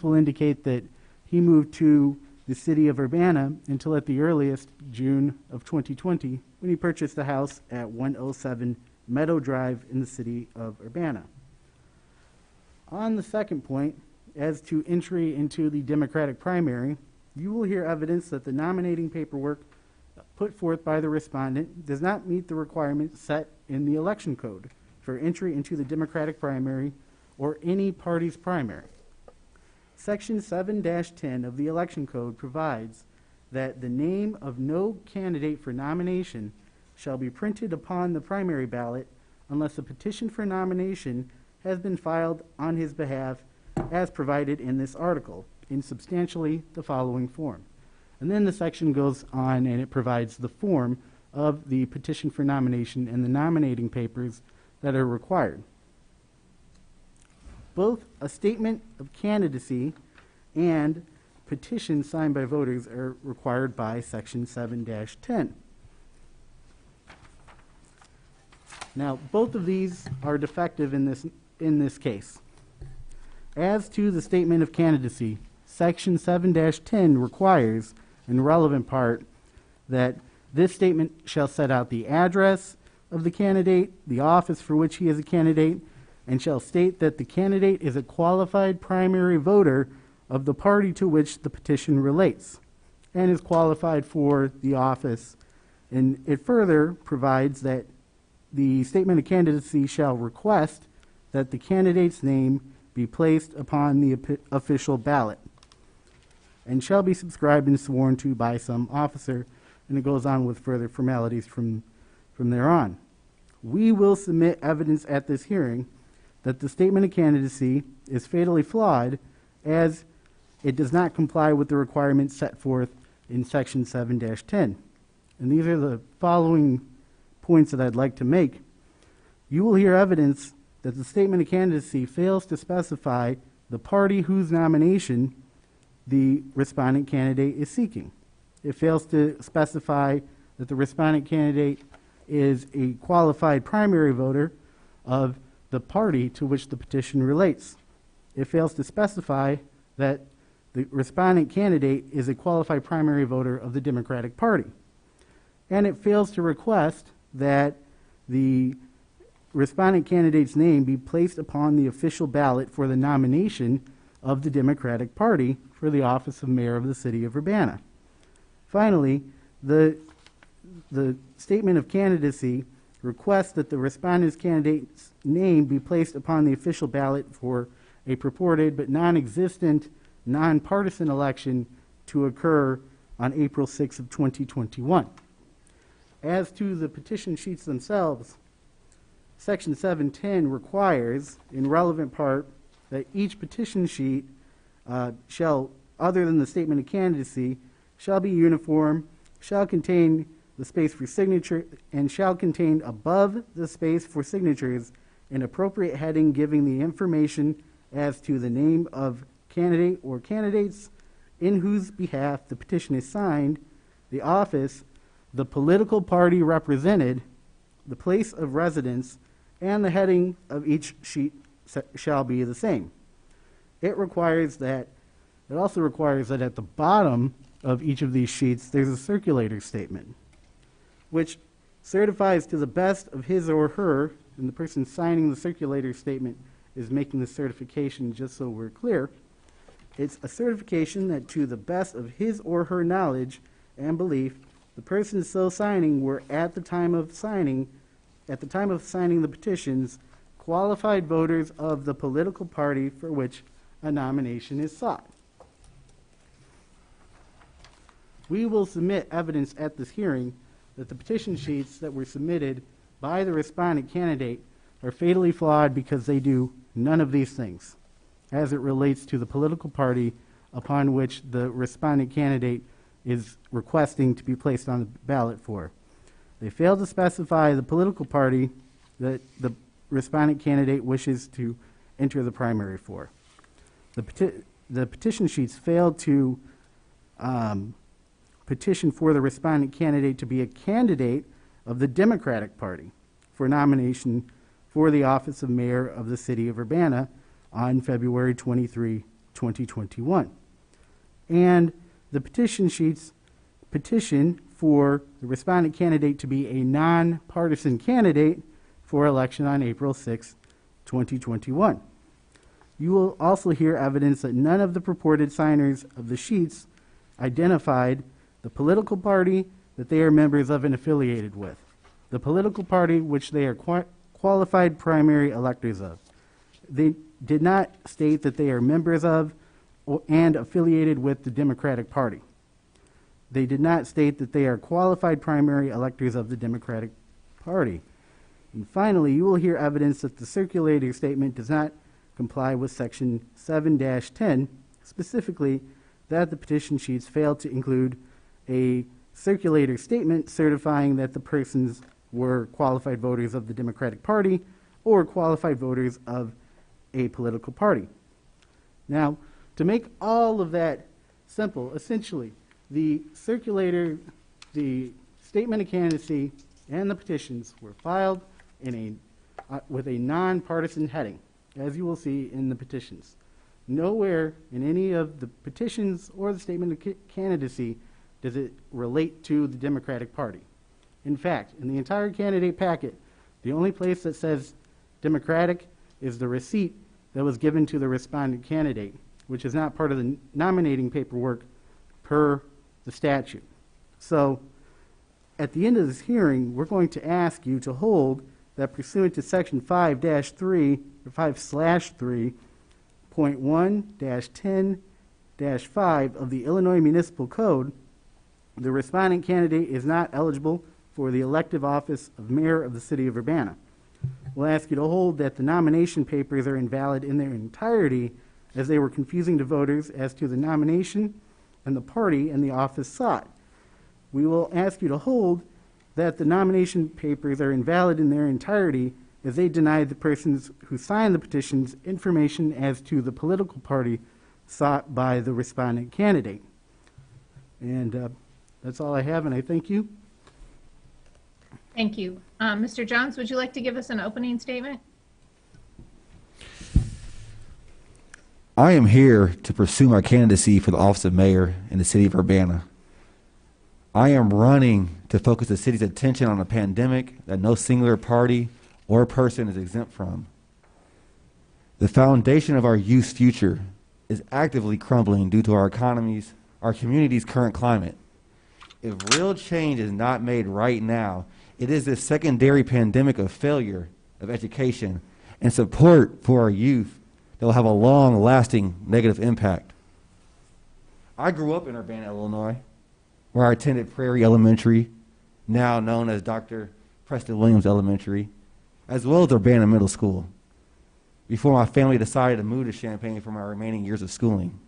Speaker 11: will indicate that he moved to the city of Urbana until at the earliest June of 2020 when he purchased a house at 107 Meadow Drive in the city of Urbana. On the second point, as to entry into the Democratic primary, you will hear evidence that the nominating paperwork put forth by the respondent does not meet the requirements set in the election code for entry into the Democratic primary or any party's primary. Section 7-10 of the election code provides that the name of no candidate for nomination shall be printed upon the primary ballot unless a petition for nomination has been filed on his behalf as provided in this article in substantially the following form. And then the section goes on and it provides the form of the petition for nomination and the nominating papers that are required. Both a statement of candidacy and petitions signed by voters are required by Section 7-10. Now, both of these are defective in this case. As to the statement of candidacy, Section 7-10 requires, in relevant part, that this statement shall set out the address of the candidate, the office for which he is a candidate, and shall state that the candidate is a qualified primary voter of the party to which the petition relates and is qualified for the office. And it further provides that the statement of candidacy shall request that the candidate's name be placed upon the official ballot and shall be subscribed and sworn to by some officer, and it goes on with further formalities from there on. We will submit evidence at this hearing that the statement of candidacy is fatally flawed as it does not comply with the requirements set forth in Section 7-10. And these are the following points that I'd like to make. You will hear evidence that the statement of candidacy fails to specify the party whose nomination the respondent candidate is seeking. It fails to specify that the respondent candidate is a qualified primary voter of the party to which the petition relates. It fails to specify that the respondent candidate is a qualified primary voter of the Democratic Party. And it fails to request that the respondent candidate's name be placed upon the official ballot for the nomination of the Democratic Party for the office of mayor of the city of Urbana. Finally, the statement of candidacy requests that the respondent's candidate's name be placed upon the official ballot for a purported but non-existent, nonpartisan election to occur on April 6th of 2021. As to the petition sheets themselves, Section 7-10 requires, in relevant part, that each petition sheet shall, other than the statement of candidacy, shall be uniform, shall contain the space for signature, and shall contain above the space for signatures an appropriate heading giving the information as to the name of candidate or candidates in whose behalf the petition is signed, the office, the political party represented, the place of residence, and the heading of each sheet shall be the same. It also requires that at the bottom of each of these sheets there's a circulator statement, which certifies to the best of his or her, and the person signing the circulator statement is making the certification, just so we're clear. It's a certification that to the best of his or her knowledge and belief, the person so signing were at the time of signing the petitions, qualified voters of the political party for which a nomination is sought. We will submit evidence at this hearing that the petition sheets that were submitted by the respondent candidate are fatally flawed because they do none of these things as it relates to the political party upon which the respondent candidate is requesting to be placed on the ballot for. They fail to specify the political party that the respondent candidate wishes to enter the primary for. the petition sheets failed to petition for the respondent candidate to be a candidate of the Democratic Party for nomination for the office of mayor of the city of Urbana on February 23, 2021. And the petition sheets petition for the respondent candidate to be a nonpartisan candidate for election on April 6, 2021. You will also hear evidence that none of the purported signers of the sheets identified the political party that they are members of and affiliated with, the political party which they are qualified primary electors of. They did not state that they are members of and affiliated with the Democratic Party. They did not state that they are qualified primary electors of the Democratic Party. And finally, you will hear evidence that the circulator statement does not comply with Section 7-10, specifically that the petition sheets failed to include a circulator statement certifying that the persons were qualified voters of the Democratic Party or qualified voters of a political party. Now, to make all of that simple, essentially, the circulator, the statement of candidacy, and the petitions were filed in with a nonpartisan heading, as you will see in the petitions. Nowhere in any of the petitions or the statement of candidacy does it relate to the Democratic Party. In fact, in the entire candidate packet, the only place that says Democratic is the receipt that was given to the respondent candidate, which is not part of the nominating paperwork per the statute. So, at the end of this hearing, we're going to ask you to hold that pursuant to Section 5-3 or 5/3.1-10-5 of the Illinois Municipal Code, the respondent candidate is not eligible for the elective office of mayor of the city of Urbana. We'll ask you to hold that the nomination papers are invalid in their entirety, as they were confusing to voters as to the nomination and the party and the office sought. We will ask you to hold that the nomination papers are invalid in their entirety, as they denied the persons who signed the petitions information as to the political party sought by the respondent candidate. And that's all I have, and I thank you.
Speaker 16: Thank you. Mr. Jones, would you like to give us an opening statement?
Speaker 13: I am here to pursue my candidacy for the office of mayor in the city of Urbana. I am running to focus the city's attention on a pandemic that no singular party or person is exempt from. The foundation of our youth's future is actively crumbling due to our economy's, our community's current climate. If real change is not made right now, it is this secondary pandemic of failure of education and support for our youth that will have a long-lasting negative impact. I grew up in Urbana, Illinois, where I attended Prairie Elementary, now known as Dr. Preston Williams Elementary, as well as Urbana Middle School, before my family decided to move to Champaign for my remaining years of schooling.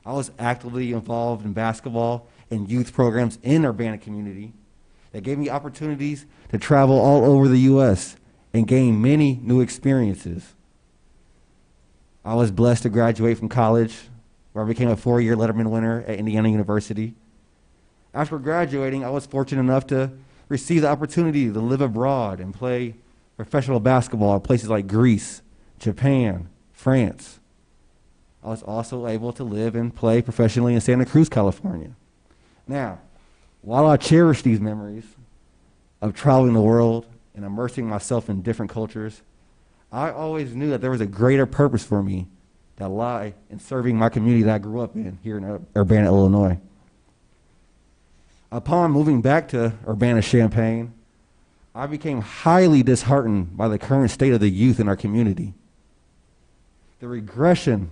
Speaker 13: I was actively involved in basketball and youth programs in the Urbana community that gave me opportunities to travel all over the U.S. and gain many new experiences. I was blessed to graduate from college, where I became a 4-year Letterman winner at Indiana University. After graduating, I was fortunate enough to receive the opportunity to live abroad and play professional basketball at places like Greece, Japan, France. I was also able to live and play professionally in Santa Cruz, California. Now, while I cherish these memories of traveling the world and immersing myself in different cultures, I always knew that there was a greater purpose for me that lie in serving my community that I grew up in here in Urbana, Illinois. Upon moving back to Urbana-Champaign, I became highly disheartened by the current state of the youth in our community. The regression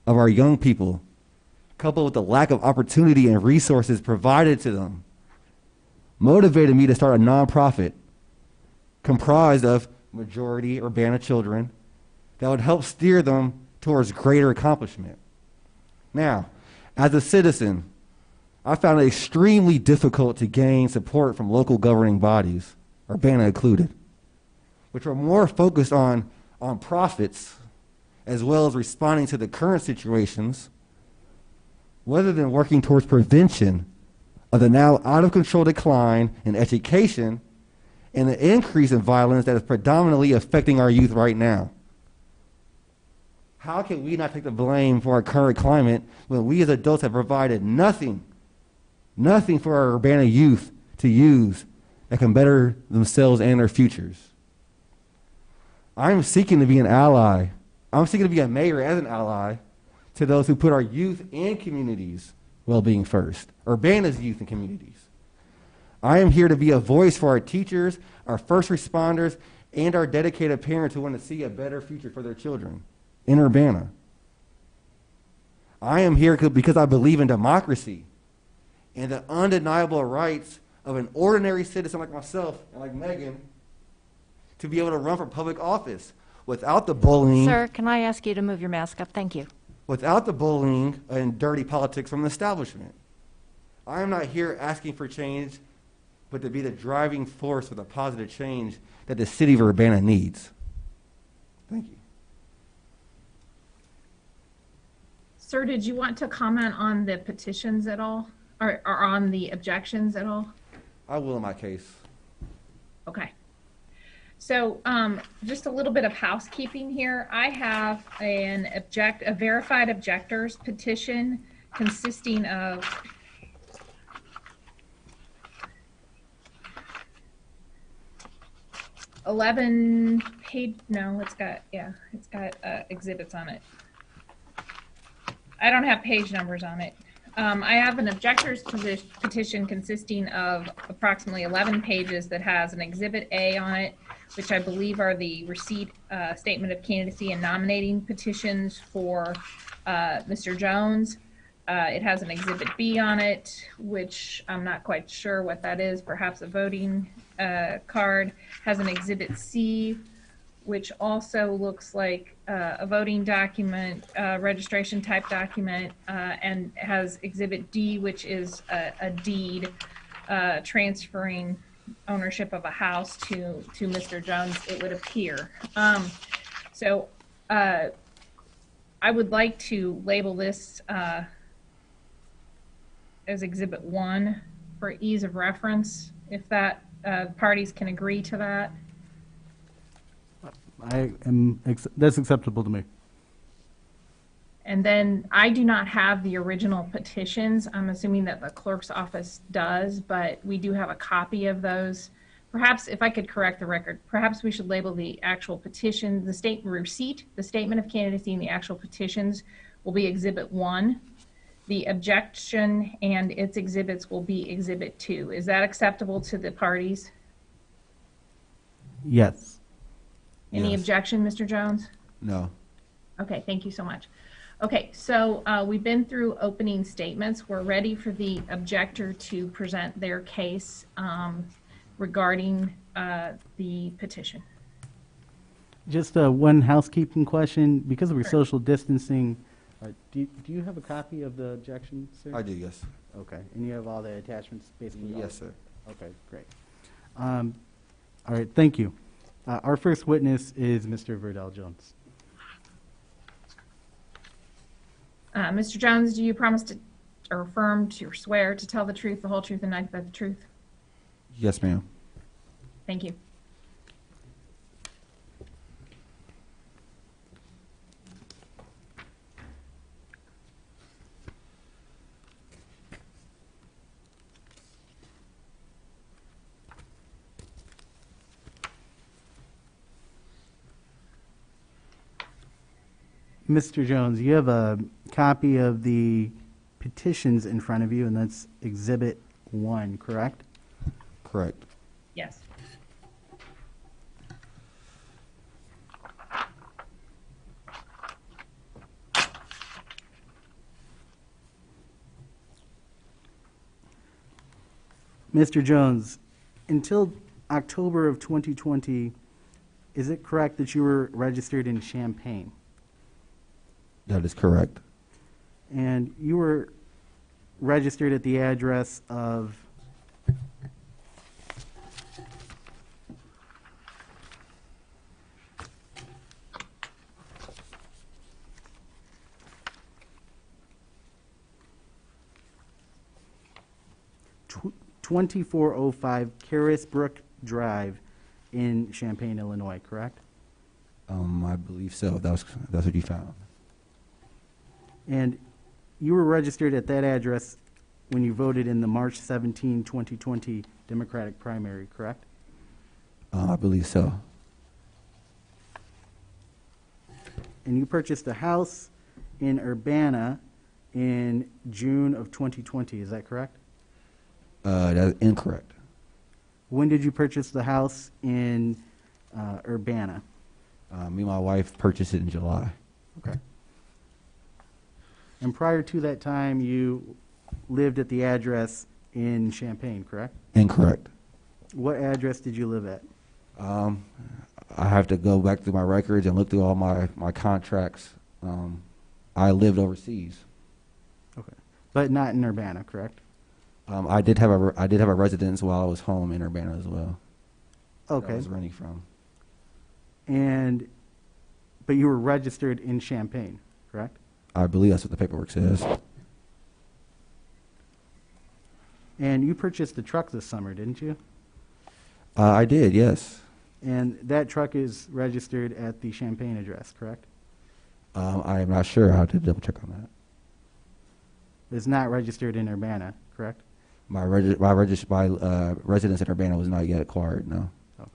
Speaker 13: of our young people, coupled with the lack of opportunity and resources provided to them, motivated me to start a nonprofit comprised of majority Urbana children that would help steer them towards greater accomplishment. Now, as a citizen, I found it extremely difficult to gain support from local governing bodies, Urbana included, which were more focused on profits as well as responding to the current situations, rather than working towards prevention of the now out of control decline in education and the increase in violence that is predominantly affecting our youth right now. How can we not take the blame for our current climate when we as adults have provided nothing for our Urbana youth to use that can better themselves and their futures? I'm seeking to be an ally. I'm seeking to be a mayor as an ally to those who put our youth and communities' well-being first, Urbana's youth and communities. I am here to be a voice for our teachers, our first responders, and our dedicated parents who want to see a better future for their children in Urbana. I am here because I believe in democracy and the undeniable rights of an ordinary citizen like myself and like Megan to be able to run for public office without the bullying.
Speaker 1: Sir, can I ask you to move your mask up? Thank you.
Speaker 13: Without the bullying and dirty politics from the establishment. I am not here asking for change, but to be the driving force for the positive change that the city of Urbana needs. Thank you.
Speaker 16: Sir, did you want to comment on the petitions at all, or on the objections at all?
Speaker 13: I will in my case.
Speaker 16: Okay. So just a little bit of housekeeping here. I have a verified objectors petition consisting of 11 page, no, it's got exhibits on it. I don't have page numbers on it. I have an objector's petition consisting of approximately 11 pages that has an Exhibit A on it, which I believe are the receipt, statement of candidacy and nominating petitions for Mr. Jones. It has an Exhibit B on it, which I'm not quite sure what that is, perhaps a voting card. Has an Exhibit C, which also looks like a voting document, registration type document, and has Exhibit D, which is a deed transferring ownership of a house to Mr. Jones, it would appear. So I would like to label this as Exhibit 1 for ease of reference, if that parties can agree to that.
Speaker 11: That's acceptable to me.
Speaker 16: And then I do not have the original petitions. I'm assuming that the clerk's office does, but we do have a copy of those. Perhaps if I could correct the record, perhaps we should label the actual petition, the statement receipt, the statement of candidacy, and the actual petitions will be Exhibit 1. The objection and its exhibits will be Exhibit 2. Is that acceptable to the parties?
Speaker 11: Yes.
Speaker 16: Any objection, Mr. Jones?
Speaker 13: No.
Speaker 16: Okay, thank you so much. Okay, so we've been through opening statements. We're ready for the objector to present their case regarding the petition.
Speaker 11: Just one housekeeping question. Because we're social distancing, do you have a copy of the objection, sir?
Speaker 13: I do, yes.
Speaker 11: Okay, and you have all the attachments basically?
Speaker 13: Yes, sir.
Speaker 11: Okay, great. All right, thank you. Our first witness is Mr. Verdell Jones.
Speaker 16: Mr. Jones, do you promise to, or affirm to, or swear to tell the truth, the whole truth, and nothing but the truth?
Speaker 13: Yes, ma'am.
Speaker 16: Thank you.
Speaker 11: Mr. Jones, you have a copy of the petitions in front of you, and that's Exhibit 1, correct?
Speaker 13: Correct.
Speaker 16: Yes.
Speaker 11: Mr. Jones, until October of 2020, is it correct that you were registered in Champaign?
Speaker 13: That is correct.
Speaker 11: And you were registered at the address of 2405 Carisbrook Drive in Champaign, Illinois, correct?
Speaker 13: I believe so. That's what you found.
Speaker 11: And you were registered at that address when you voted in the March 17, 2020 Democratic primary, correct?
Speaker 13: I believe so.
Speaker 11: And you purchased a house in Urbana in June of 2020, is that correct?
Speaker 13: That's incorrect.
Speaker 11: When did you purchase the house in Urbana?
Speaker 13: Me and my wife purchased it in July.
Speaker 11: Okay. And prior to that time, you lived at the address in Champaign, correct?
Speaker 13: Incorrect.
Speaker 11: What address did you live at?
Speaker 13: I have to go back through my records and look through all my contracts. I lived overseas.
Speaker 11: Okay. But not in Urbana, correct?
Speaker 13: I did have a residence while I was home in Urbana as well.
Speaker 11: Okay.
Speaker 13: That I was renting from.
Speaker 11: But you were registered in Champaign, correct?
Speaker 13: I believe that's what the paperwork says.
Speaker 11: And you purchased a truck this summer, didn't you?
Speaker 13: I did, yes.
Speaker 11: And that truck is registered at the Champaign address, correct?
Speaker 13: I am not sure. I have to double check on that.
Speaker 11: It's not registered in Urbana, correct?
Speaker 13: My residence in Urbana was not yet acquired, no.
Speaker 11: Okay.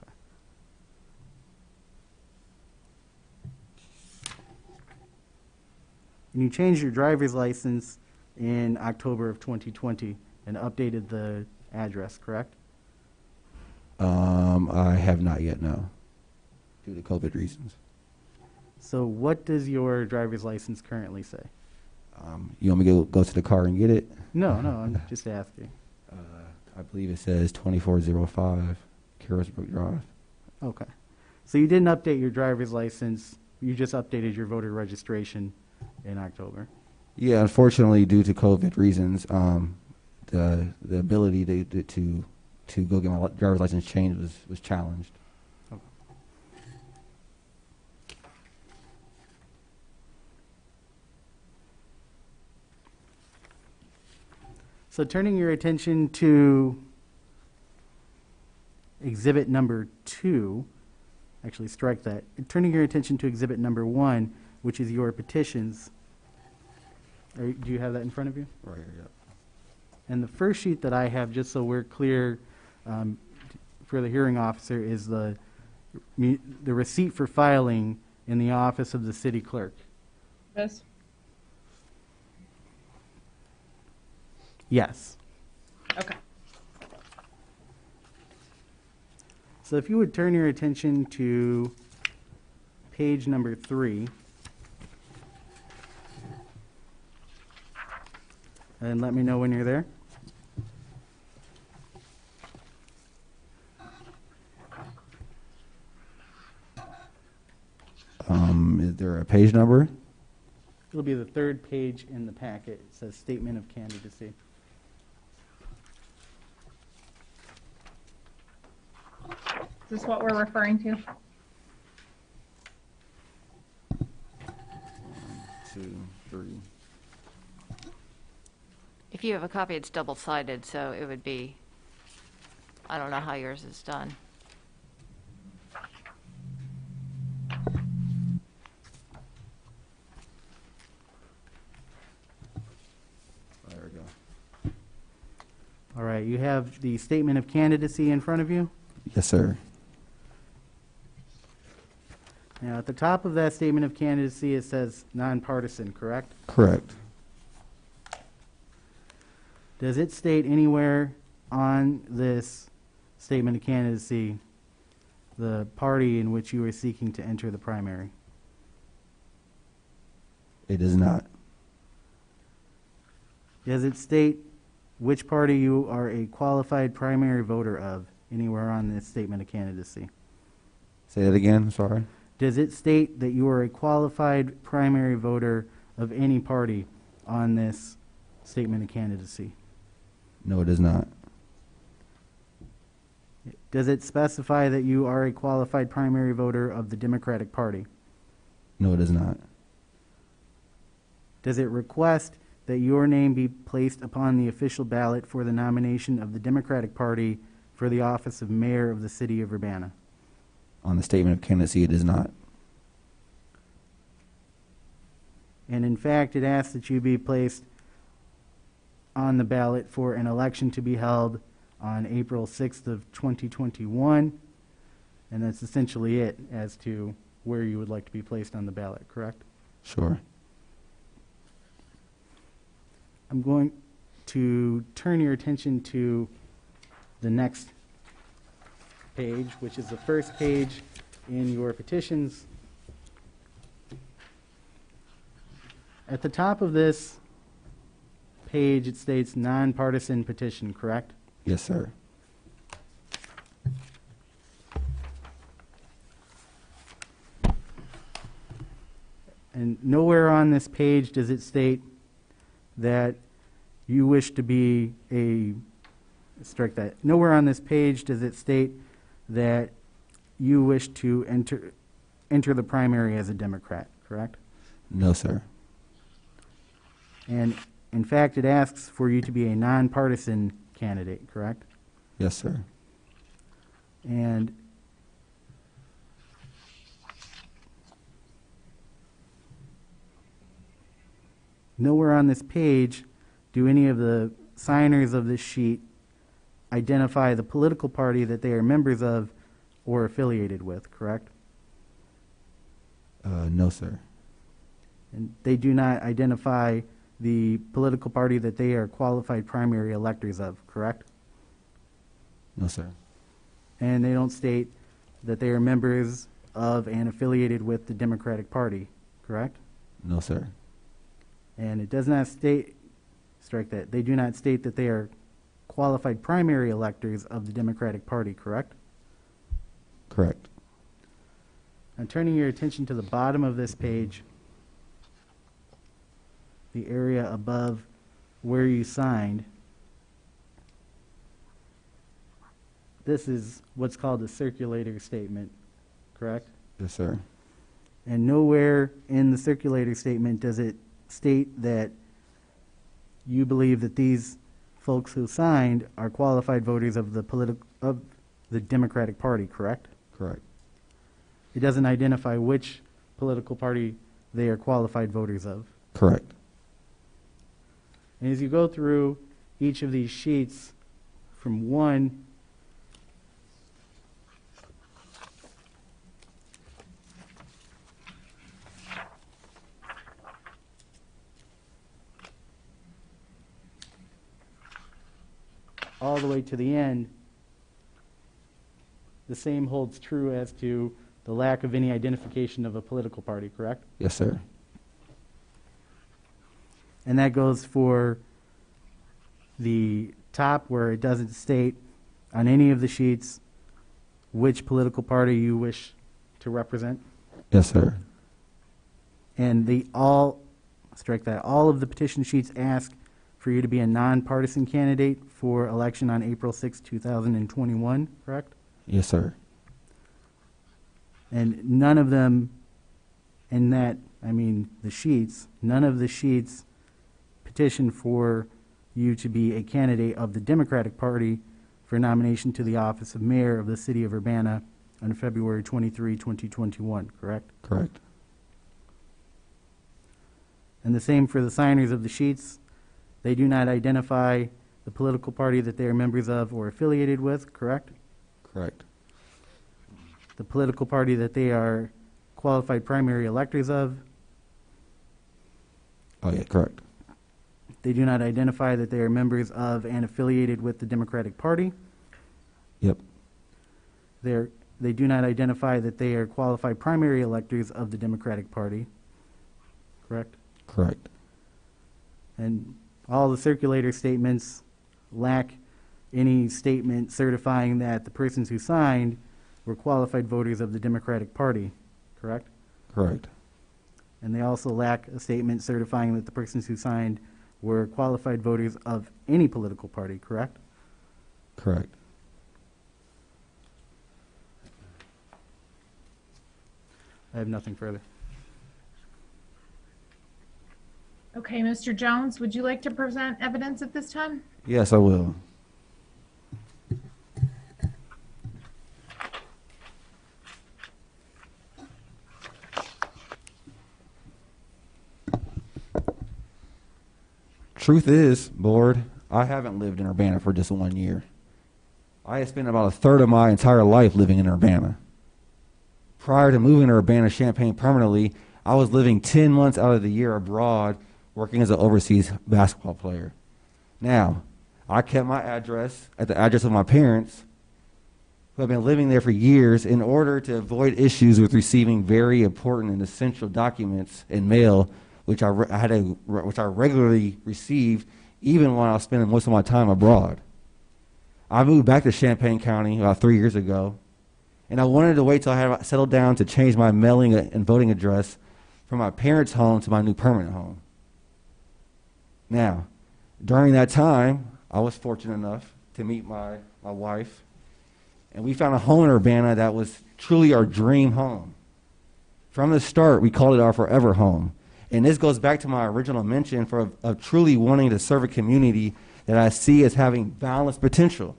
Speaker 11: And you changed your driver's license in October of 2020 and updated the address, correct?
Speaker 13: I have not yet, no, due to COVID reasons.
Speaker 11: So what does your driver's license currently say?
Speaker 13: You want me to go to the car and get it?
Speaker 11: No, I'm just asking.
Speaker 13: I believe it says 2405 Carisbrook Drive.
Speaker 11: Okay. So you didn't update your driver's license, you just updated your voter registration in October?
Speaker 13: Yeah, unfortunately, due to COVID reasons, the ability to go get my driver's license changed was challenged.
Speaker 11: Okay. So turning your attention to exhibit number 2, actually strike that, turning your attention to exhibit number 1, which is your petitions. Do you have that in front of you?
Speaker 13: Right here, yep.
Speaker 11: And the first sheet that I have, just so we're clear for the hearing officer, is the receipt for filing in the office of the city clerk.
Speaker 16: This?
Speaker 11: Yes.
Speaker 16: Okay.
Speaker 11: So if you would turn your attention to page number 3. And let me know when you're there.
Speaker 13: Is there a page number?
Speaker 11: It'll be the third page in the packet. It says Statement of Candidacy.
Speaker 16: Is this what we're referring to?
Speaker 13: 1, 2, 3.
Speaker 1: If you have a copy, it's double-sided, so it would be, I don't know how yours is done.
Speaker 13: There we go.
Speaker 11: All right, you have the Statement of Candidacy in front of you.
Speaker 13: Yes, sir.
Speaker 11: Now, at the top of that Statement of Candidacy, it says nonpartisan, correct?
Speaker 13: Correct.
Speaker 11: Does it state anywhere on this Statement of Candidacy the party in which you are seeking to enter the primary?
Speaker 13: It does not.
Speaker 11: Does it state which party you are a qualified primary voter of anywhere on this Statement of Candidacy?
Speaker 13: Say that again, sorry.
Speaker 11: Does it state that you are a qualified primary voter of any party on this Statement of Candidacy?
Speaker 13: No, it does not.
Speaker 11: Does it specify that you are a qualified primary voter of the Democratic Party?
Speaker 13: No, it does not.
Speaker 11: Does it request that your name be placed upon the official ballot for the nomination of the Democratic Party for the office of mayor of the city of Urbana?
Speaker 13: On the statement of candidacy, it is not.
Speaker 11: And in fact, it asks that you be placed on the ballot for an election to be held on April 6th of 2021. And that's essentially it as to where you would like to be placed on the ballot, correct?
Speaker 13: Sure.
Speaker 11: I'm going to turn your attention to the next page, which is the first page in your petitions. At the top of this page, it states nonpartisan petition, correct?
Speaker 13: Yes, sir.
Speaker 11: And nowhere on this page does it state that you wish to be a, strike that. Nowhere on this page does it state that you wish to enter the primary as a Democrat, correct?
Speaker 13: No, sir.
Speaker 11: And in fact, it asks for you to be a nonpartisan candidate, correct?
Speaker 13: Yes, sir.
Speaker 11: And nowhere on this page do any of the signers of this sheet identify the political party that they are members of or affiliated with, correct?
Speaker 13: No, sir.
Speaker 11: And they do not identify the political party that they are qualified primary electors of, correct?
Speaker 13: No, sir.
Speaker 11: And they don't state that they are members of and affiliated with the Democratic Party, correct?
Speaker 13: No, sir.
Speaker 11: And it does not state, strike that, they do not state that they are qualified primary electors of the Democratic Party, correct?
Speaker 13: Correct.
Speaker 11: I'm turning your attention to the bottom of this page, the area above where you signed. This is what's called a circulator statement, correct?
Speaker 13: Yes, sir.
Speaker 11: And nowhere in the circulator statement does it state that you believe that these folks who signed are qualified voters of the Democratic Party, correct?
Speaker 13: Correct.
Speaker 11: It doesn't identify which political party they are qualified voters of.
Speaker 13: Correct.
Speaker 11: And as you go through each of these sheets from 1 all the way to the end, the same holds true as to the lack of any identification of a political party, correct?
Speaker 13: Yes, sir.
Speaker 11: And that goes for the top where it doesn't state on any of the sheets which political party you wish to represent.
Speaker 13: Yes, sir.
Speaker 11: And all of the petition sheets ask for you to be a nonpartisan candidate for election on April 6, 2021, correct?
Speaker 13: Yes, sir.
Speaker 11: And none of them the sheets, none of the sheets petition for you to be a candidate of the Democratic Party for nomination to the office of mayor of the city of Urbana on February 23, 2021, correct?
Speaker 13: Correct.
Speaker 11: And the same for the signers of the sheets. They do not identify the political party that they are members of or affiliated with, correct?
Speaker 13: Correct.
Speaker 11: The political party that they are qualified primary electors of.
Speaker 13: Oh, yeah, correct.
Speaker 11: They do not identify that they are members of and affiliated with the Democratic Party.
Speaker 13: Yep.
Speaker 11: They do not identify that they are qualified primary electors of the Democratic Party, correct?
Speaker 13: Correct.
Speaker 11: And all the circulator statements lack any statement certifying that the persons who signed were qualified voters of the Democratic Party, correct?
Speaker 13: Correct.
Speaker 11: And they also lack a statement certifying that the persons who signed were qualified voters of any political party, correct?
Speaker 13: Correct.
Speaker 11: I have nothing further.
Speaker 16: Okay, Mr. Jones, would you like to present evidence at this time?
Speaker 13: Yes, I will. Truth is, Board, I haven't lived in Urbana for just 1 year. I have spent about a third of my entire life living in Urbana. Prior to moving to Urbana-Champaign permanently, I was living 10 months out of the year abroad working as an overseas basketball player. Now, I kept my address at the address of my parents, who have been living there for years, in order to avoid issues with receiving very important and essential documents in mail, which I regularly received even when I was spending most of my time abroad. I moved back to Champaign County about 3 years ago, and I wanted to wait till I had settled down to change my mailing and voting address from my parents' home to my new permanent home. Now, during that time, I was fortunate enough to meet my wife, and we found a home in Urbana that was truly our dream home. From the start, we called it our forever home. And this goes back to my original mention of truly wanting to serve a community that I see as having boundless potential.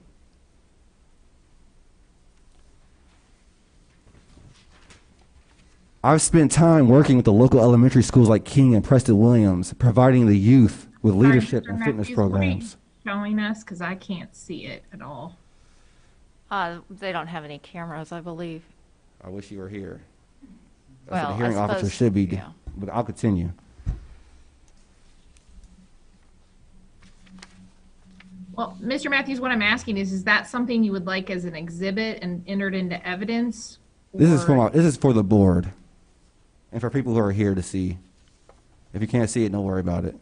Speaker 13: I've spent time working with the local elementary schools like King and Preston Williams, providing the youth with leadership and fitness programs.
Speaker 16: Showing us, because I can't see it at all.
Speaker 1: They don't have any cameras, I believe.
Speaker 13: I wish you were here. That's
Speaker 1: Well,
Speaker 13: what a hearing
Speaker 1: I
Speaker 13: officer
Speaker 1: suppose,
Speaker 13: should be,
Speaker 1: yeah.
Speaker 13: but I'll continue.
Speaker 16: Well, Mr. Matthews, what I'm asking is that something you would like as an exhibit and entered into evidence?
Speaker 13: This is for the board and for people who are here to see. If you can't see it, don't worry about it.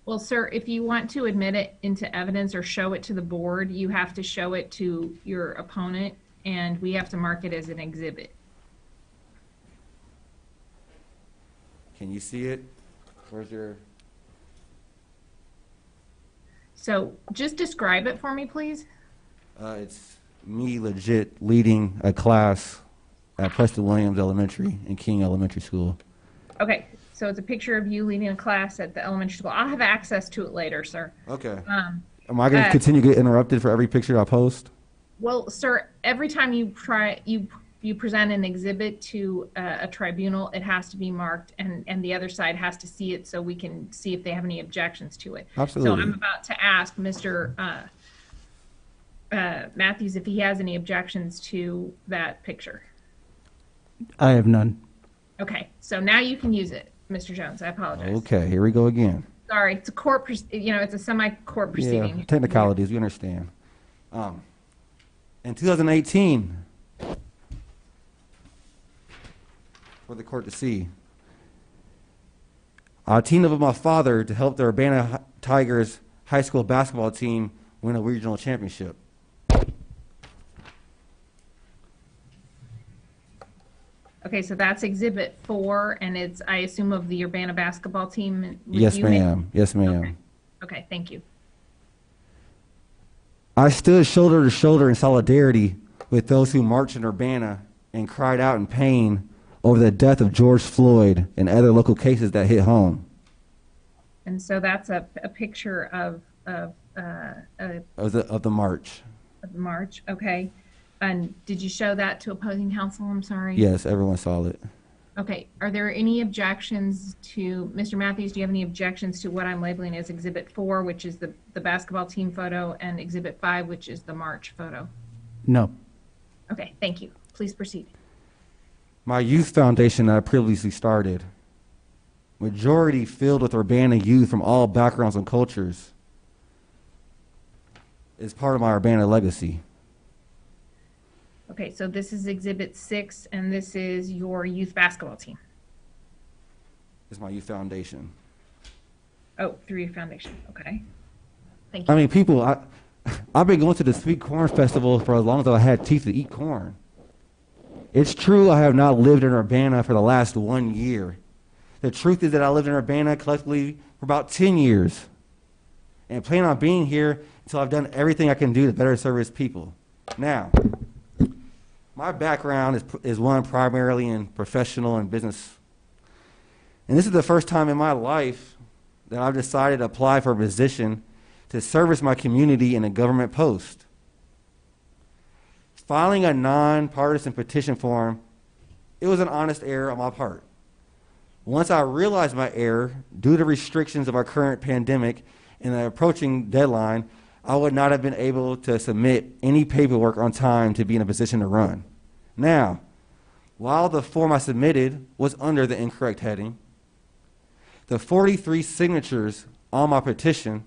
Speaker 16: Well, sir, if you want to admit it into evidence or show it to the board, you have to show it to your opponent, and we have to mark it as an exhibit.
Speaker 13: Can you see it? Where's your...
Speaker 16: So just describe it for me, please.
Speaker 13: It's me legit leading a class at Preston Williams Elementary and King Elementary School.
Speaker 16: Okay, so it's a picture of you leading a class at the elementary school. I'll have access to it later, sir.
Speaker 13: Okay. Am I going to continue to get interrupted for every picture I post?
Speaker 16: Well, sir, every time you present an exhibit to a tribunal, it has to be marked, and the other side has to see it so we can see if they have any objections to it.
Speaker 13: Absolutely.
Speaker 16: So I'm about to ask Mr. Matthews if he has any objections to that picture.
Speaker 11: I have none.
Speaker 16: Okay, so now you can use it, Mr. Jones. I apologize.
Speaker 13: Okay, here we go again.
Speaker 16: Sorry, it's a court, it's a semi-court proceeding.
Speaker 13: Yeah, technicalities, we understand. In 2018, for the court to see, I teamed up with my father to help the Urbana Tigers high school basketball team win a regional championship.
Speaker 16: Okay, so that's Exhibit 4, and it's, I assume, of the Urbana basketball team?
Speaker 13: Yes, ma'am. Yes, ma'am.
Speaker 16: Okay. Okay, thank you.
Speaker 13: I stood shoulder to shoulder in solidarity with those who marched in Urbana and cried out in pain over the death of George Floyd and other local cases that hit home.
Speaker 16: And so that's a picture of
Speaker 13: the march.
Speaker 16: Of the march, okay. And did you show that to opposing counsel? I'm sorry.
Speaker 13: Yes, everyone saw it.
Speaker 16: Okay, are there any objections to, Mr. Matthews, do you have any objections to what I'm labeling as Exhibit 4, which is the basketball team photo, and Exhibit 5, which is the march photo?
Speaker 11: No.
Speaker 16: Okay, thank you. Please proceed.
Speaker 13: My youth foundation that I previously started, majority filled with Urbana youth from all backgrounds and cultures, is part of my Urbana legacy.
Speaker 16: Okay, so this is Exhibit 6, and this is your youth basketball team.
Speaker 13: It's my youth foundation.
Speaker 16: Oh, through your foundation. Okay. Thank you.
Speaker 13: I mean, people, I've been going to the Sweet Corn Festival for as long as I had teeth to eat corn. It's true I have not lived in Urbana for the last 1 year. The truth is that I lived in Urbana collectively for about 10 years and plan on being here until I've done everything I can do to better service people. Now, my background is one primarily in professional and business. And this is the first time in my life that I've decided to apply for a position to service my community in a government post. Filing a nonpartisan petition form, it was an honest error on my part. Once I realized my error, due to restrictions of our current pandemic and the approaching deadline, I would not have been able to submit any paperwork on time to be in a position to run. Now, while the form I submitted was under the incorrect heading, the 43 signatures on my petition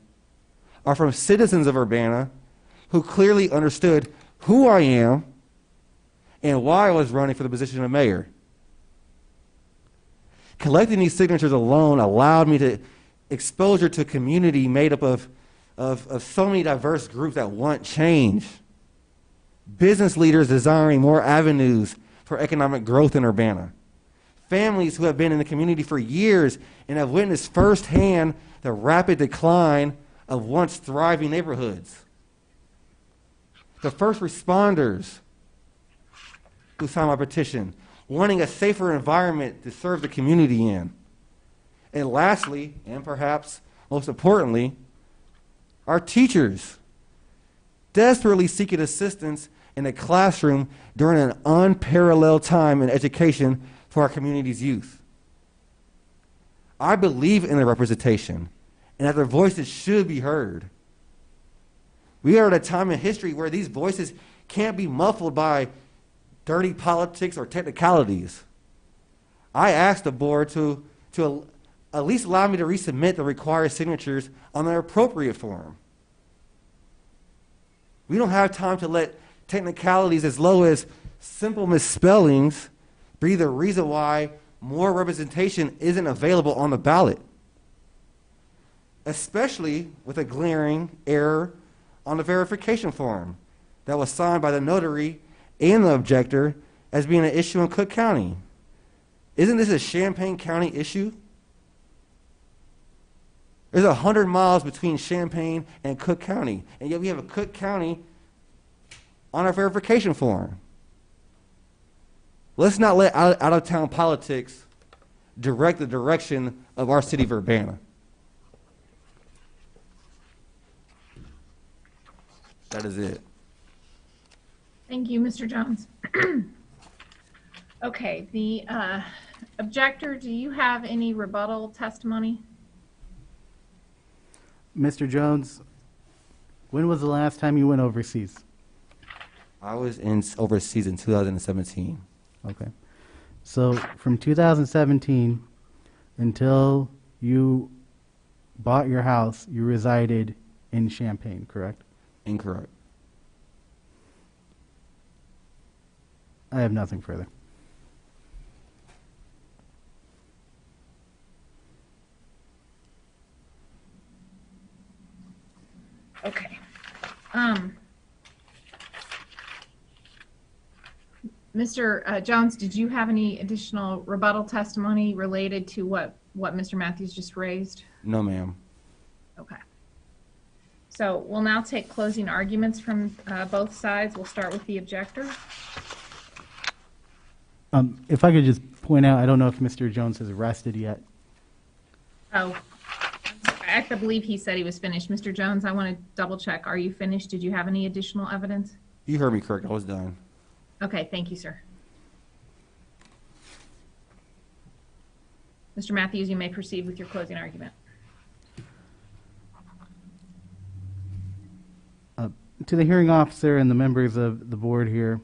Speaker 13: are from citizens of Urbana who clearly understood who I am and why I was running for the position of mayor. Collecting these signatures alone allowed me to exposure to a community made up of so many diverse groups that want change. Business leaders desiring more avenues for economic growth in Urbana. Families who have been in the community for years and have witnessed firsthand the rapid decline of once thriving neighborhoods. The first responders who signed my petition, wanting a safer environment to serve the community in. And lastly, and perhaps most importantly, our teachers, desperately seeking assistance in a classroom during an unparalleled time in education for our community's youth. I believe in their representation and that their voices should be heard. We are at a time in history where these voices can't be muffled by dirty politics or technicalities. I asked the board to at least allow me to resubmit the required signatures on the appropriate form. We don't have time to let technicalities as low as simple misspellings be the reason why more representation isn't available on the ballot, especially with a glaring error on the verification form that was signed by the notary and the objector as being an issue in Cook County. Isn't this a Champaign County issue? There's 100 miles between Champaign and Cook County, and yet we have a Cook County on our verification form. Let's not let out-of-town politics direct the direction of our city of Urbana. That is it.
Speaker 16: Thank you, Mr. Jones. Okay, the objector, do you have any rebuttal testimony?
Speaker 11: Mr. Jones, when was the last time you went overseas?
Speaker 13: I was overseas in 2017.
Speaker 11: Okay. So from 2017 until you bought your house, you resided in Champaign, correct?
Speaker 13: Incorrect.
Speaker 11: I have nothing further.
Speaker 16: Okay. Mr. Jones, did you have any additional rebuttal testimony related to what Mr. Matthews just raised?
Speaker 13: No, ma'am.
Speaker 16: Okay. So we'll now take closing arguments from both sides. We'll start with the objector.
Speaker 11: If I could just point out, I don't know if Mr. Jones has rested yet.
Speaker 16: Oh, I believe he said he was finished. Mr. Jones, I want to double check. Are you finished? Did you have any additional evidence?
Speaker 13: You heard me correct. I was done.
Speaker 16: Okay, thank you, sir. Mr. Matthews, you may proceed with your closing argument.
Speaker 11: To the hearing officer and the members of the board here,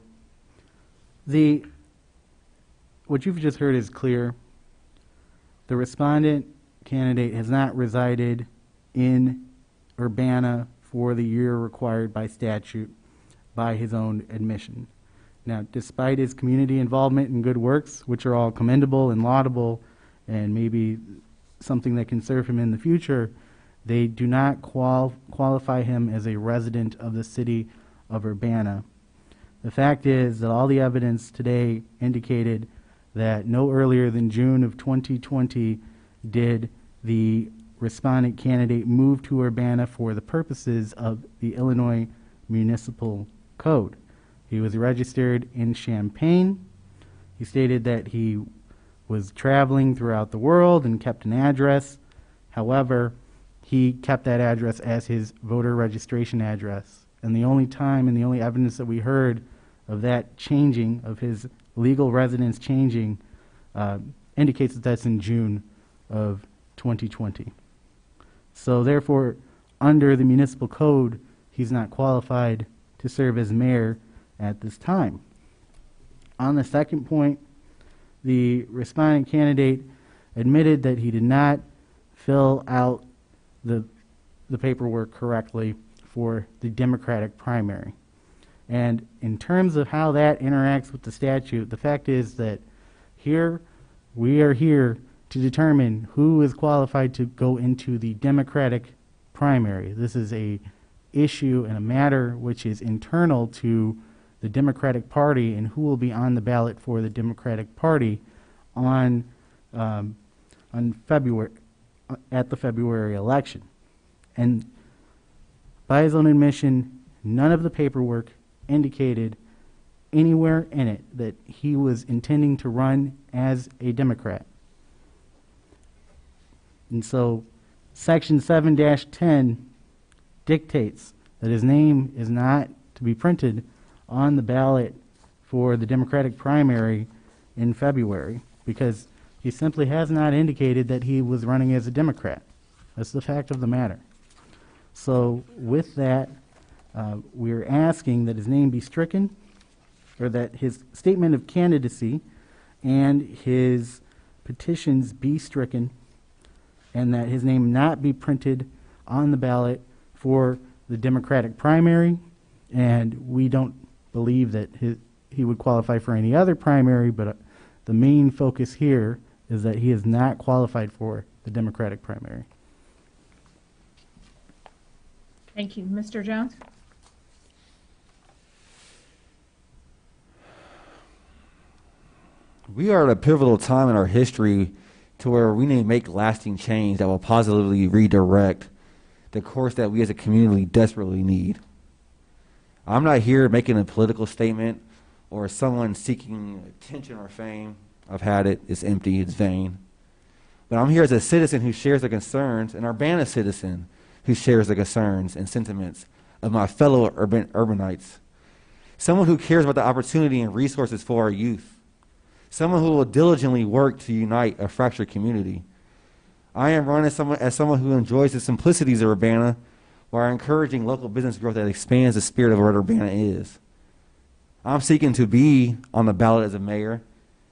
Speaker 11: what you've just heard is clear. The respondent candidate has not resided in Urbana for the year required by statute by his own admission. Now, despite his community involvement and good works, which are all commendable and laudable and maybe something that can serve him in the future, they do not qualify him as a resident of the city of Urbana. The fact is that all the evidence today indicated that no earlier than June of 2020 did the respondent candidate move to Urbana for the purposes of the Illinois Municipal Code. He was registered in Champaign. He stated that he was traveling throughout the world and kept an address. However, he kept that address as his voter registration address. And the only time and the only evidence that we heard of that changing, of his legal residence changing, indicates that that's in June of 2020. So therefore, under the municipal code, he's not qualified to serve as mayor at this time. On the second point, the responding candidate admitted that he did not fill out the paperwork correctly for the Democratic primary. And in terms of how that interacts with the statute, the fact is that we are here to determine who is qualified to go into the Democratic primary. This is a issue and a matter which is internal to the Democratic Party and who will be on the ballot for the Democratic Party on February at the February election. And by his own admission, none of the paperwork indicated anywhere in it that he was intending to run as a Democrat. And so Section 7-10 dictates that his name is not to be printed on the ballot for the Democratic primary in February because he simply has not indicated that he was running as a Democrat. That's the fact of the matter. So with that, we're asking that his name be stricken, or that his statement of candidacy and his petitions be stricken, and that his name not be printed on the ballot for the Democratic primary. And we don't believe that he would qualify for any other primary, but the main focus here is that he is not qualified for the Democratic primary.
Speaker 16: Thank you. Mr. Jones?
Speaker 13: We are at a pivotal time in our history to where we need to make lasting change that will positively redirect the course that we as a community desperately need. I'm not here making a political statement or someone seeking attention or fame. I've had it. It's empty. It's vain. But I'm here as a citizen who shares the concerns, an Urbana citizen who shares the concerns and sentiments of my fellow urbanites. Someone who cares about the opportunity and resources for our youth. Someone who will diligently work to unite a fractured community. I am running as someone who enjoys the simplicities of Urbana while encouraging local business growth that expands the spirit of what Urbana is. I'm seeking to be on the ballot as a mayor,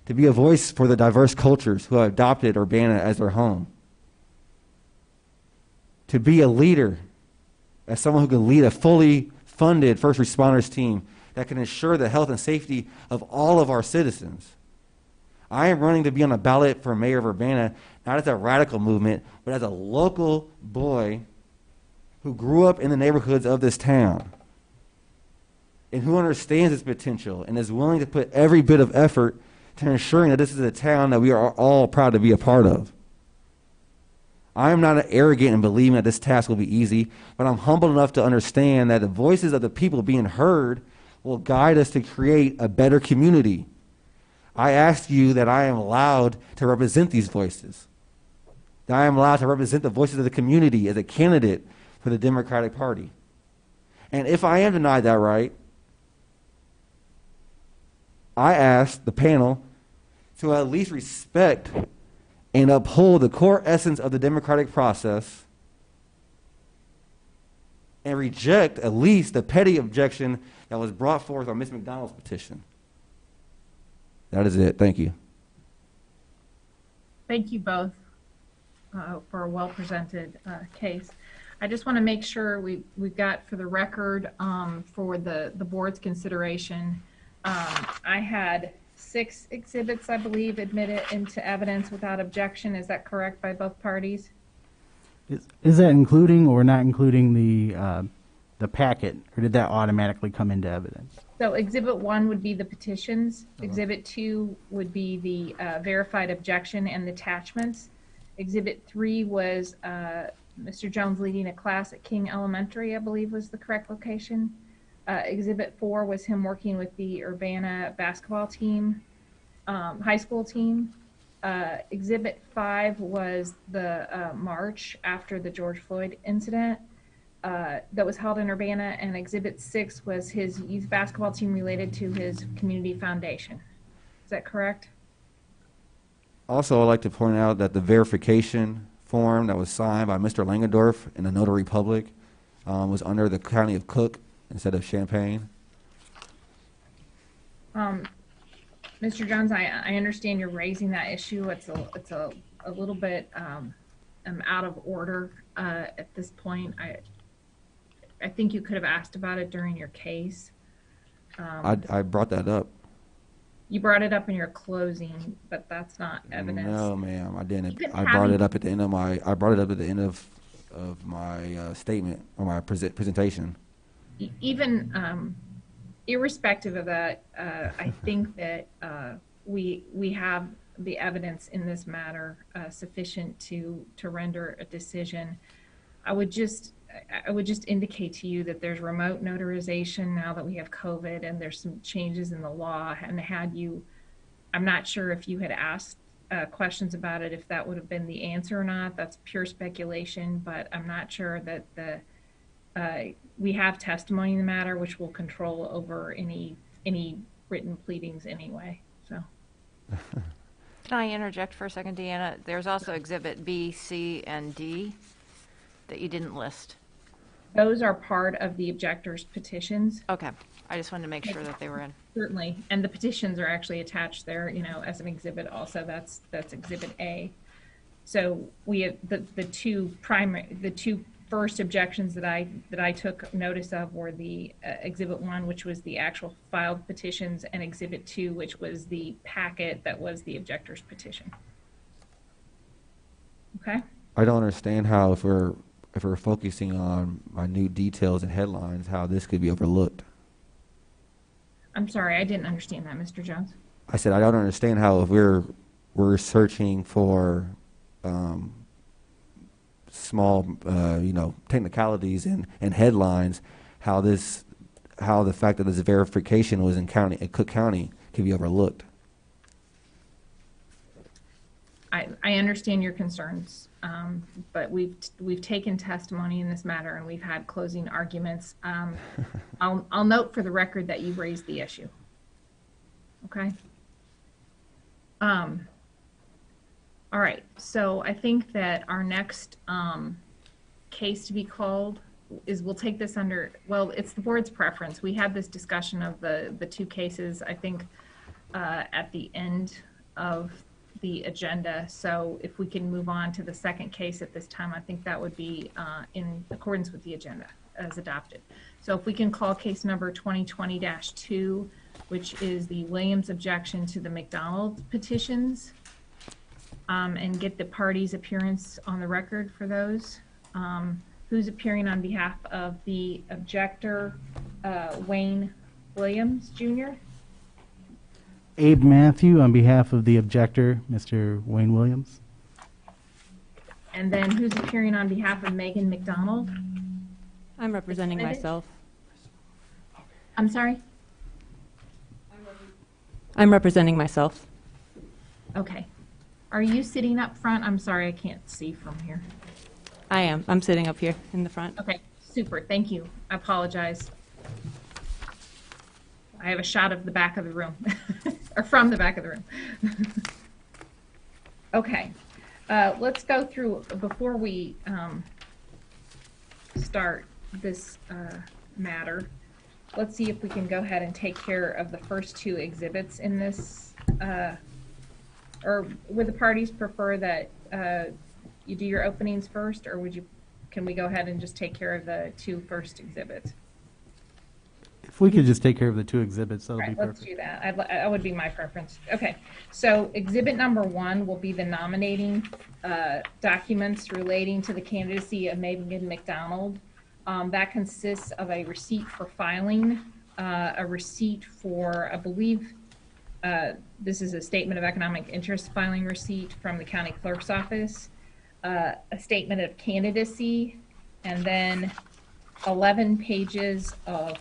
Speaker 13: to be a voice for the diverse cultures who have adopted Urbana as their home. To be a leader, as someone who can lead a fully funded first responders team that can ensure the health and safety of all of our citizens. I am running to be on the ballot for mayor of Urbana, not as a radical movement, but as a local boy who grew up in the neighborhoods of this town and who understands its potential and is willing to put every bit of effort to ensuring that this is a town that we are all proud to be a part of. I am not arrogant in believing that this task will be easy, but I'm humble enough to understand that the voices of the people being heard will guide us to create a better community. I ask you that I am allowed to represent these voices, that I am allowed to represent the voices of the community as a candidate for the Democratic Party. And if I am denied that right, I ask the panel to at least respect and uphold the core essence of the democratic process and reject at least the petty objection that was brought forth on Ms. McDonald's petition. That is it. Thank you.
Speaker 16: Thank you both for a well-presented case. I just want to make sure we've got for the record for the board's consideration. I had 6 exhibits, I believe, admitted into evidence without objection. Is that correct by both parties?
Speaker 11: Is that including or not including the packet, or did that automatically come into evidence?
Speaker 16: So Exhibit 1 would be the petitions. Exhibit 2 would be the verified objection and the attachments. Exhibit 3 was Mr. Jones leading a class at King Elementary, I believe was the correct location. Exhibit 4 was him working with the Urbana basketball team, high school team. Exhibit 5 was the march after the George Floyd incident that was held in Urbana, and Exhibit 6 was his youth basketball team related to his community foundation. Is that correct?
Speaker 13: Also, I'd like to point out that the verification form that was signed by Mr. Langendorf in the Notary Public was under the County of Cook instead of Champaign.
Speaker 16: Mr. Jones, I understand you're raising that issue. It's a little bit out of order at this point. I think you could have asked about it during your case.
Speaker 13: I brought that up.
Speaker 16: You brought it up in your closing, but that's not evidence.
Speaker 13: No, ma'am, I didn't. I brought it up at the end of my. I brought it up at the end of my statement or my presentation.
Speaker 16: Even irrespective of that, I think that we have the evidence in this matter sufficient to render a decision. I would just indicate to you that there's remote notarization now that we have COVID, and there's some changes in the law. And I'm not sure if you had asked questions about it, if that would have been the answer or not. That's pure speculation, but I'm not sure that we have testimony in the matter, which will control over any written pleadings anyway. So.
Speaker 1: Can I interject for a second, Deanna? There's also Exhibit B, C, and D that you didn't list.
Speaker 16: Those are part of the objector's petitions.
Speaker 1: Okay. I just wanted to make sure that they were in.
Speaker 16: Certainly. And the petitions are actually attached there, as an exhibit also. That's Exhibit A. So we have the two first objections that I took notice of were the Exhibit 1, which was the actual filed petitions, and Exhibit 2, which was the packet that was the objector's petition. Okay?
Speaker 13: I don't understand how if we're focusing on minute details and headlines, how this could be overlooked.
Speaker 16: I'm sorry, I didn't understand that, Mr. Jones.
Speaker 13: I said I don't understand how if we're searching for small technicalities and headlines, how the fact that this verification was in Cook County can be overlooked.
Speaker 16: I understand your concerns, but we've taken testimony in this matter, and we've had closing arguments. I'll note for the record that you raised the issue. Okay. All right. So I think that our next case to be called is we'll take this under. Well, it's the board's preference. We had this discussion of the two cases, I think, at the end of the agenda. So if we can move on to the second case at this time, I think that would be in accordance with the agenda as adopted. So if we can call case number 2020-2, which is the Williams objection to the McDonald petitions, and get the party's appearance on the record for those. Who's appearing on behalf of the objector, Wayne Williams, Jr.?
Speaker 11: Abe Matthew on behalf of the objector, Mr. Wayne Williams.
Speaker 16: And then who's appearing on behalf of Megan McDonald?
Speaker 6: I'm representing myself.
Speaker 16: I'm sorry?
Speaker 6: I'm representing myself.
Speaker 16: Okay. Are you sitting up front? I'm sorry, I can't see from here.
Speaker 6: I am. I'm sitting up here in the front.
Speaker 16: Okay, super. Thank you. I apologize. I have a shot of the back of the room, or from the back of the room. Okay, let's go through, before we start this matter, let's see if we can go ahead and take care of the first two exhibits in this, or would the parties prefer that you do your openings first, or can we go ahead and just take care of the two first exhibits?
Speaker 11: If we could just take care of the two exhibits, that'll be perfect.
Speaker 16: Let's do that. That would be my preference. Okay, so exhibit number 1 will be the nominating documents relating to the candidacy of Megan McDonald. That consists of a receipt for filing, a receipt for, I believe, this is a statement of economic interest filing receipt from the county clerk's office, a statement of candidacy, and then 11 pages of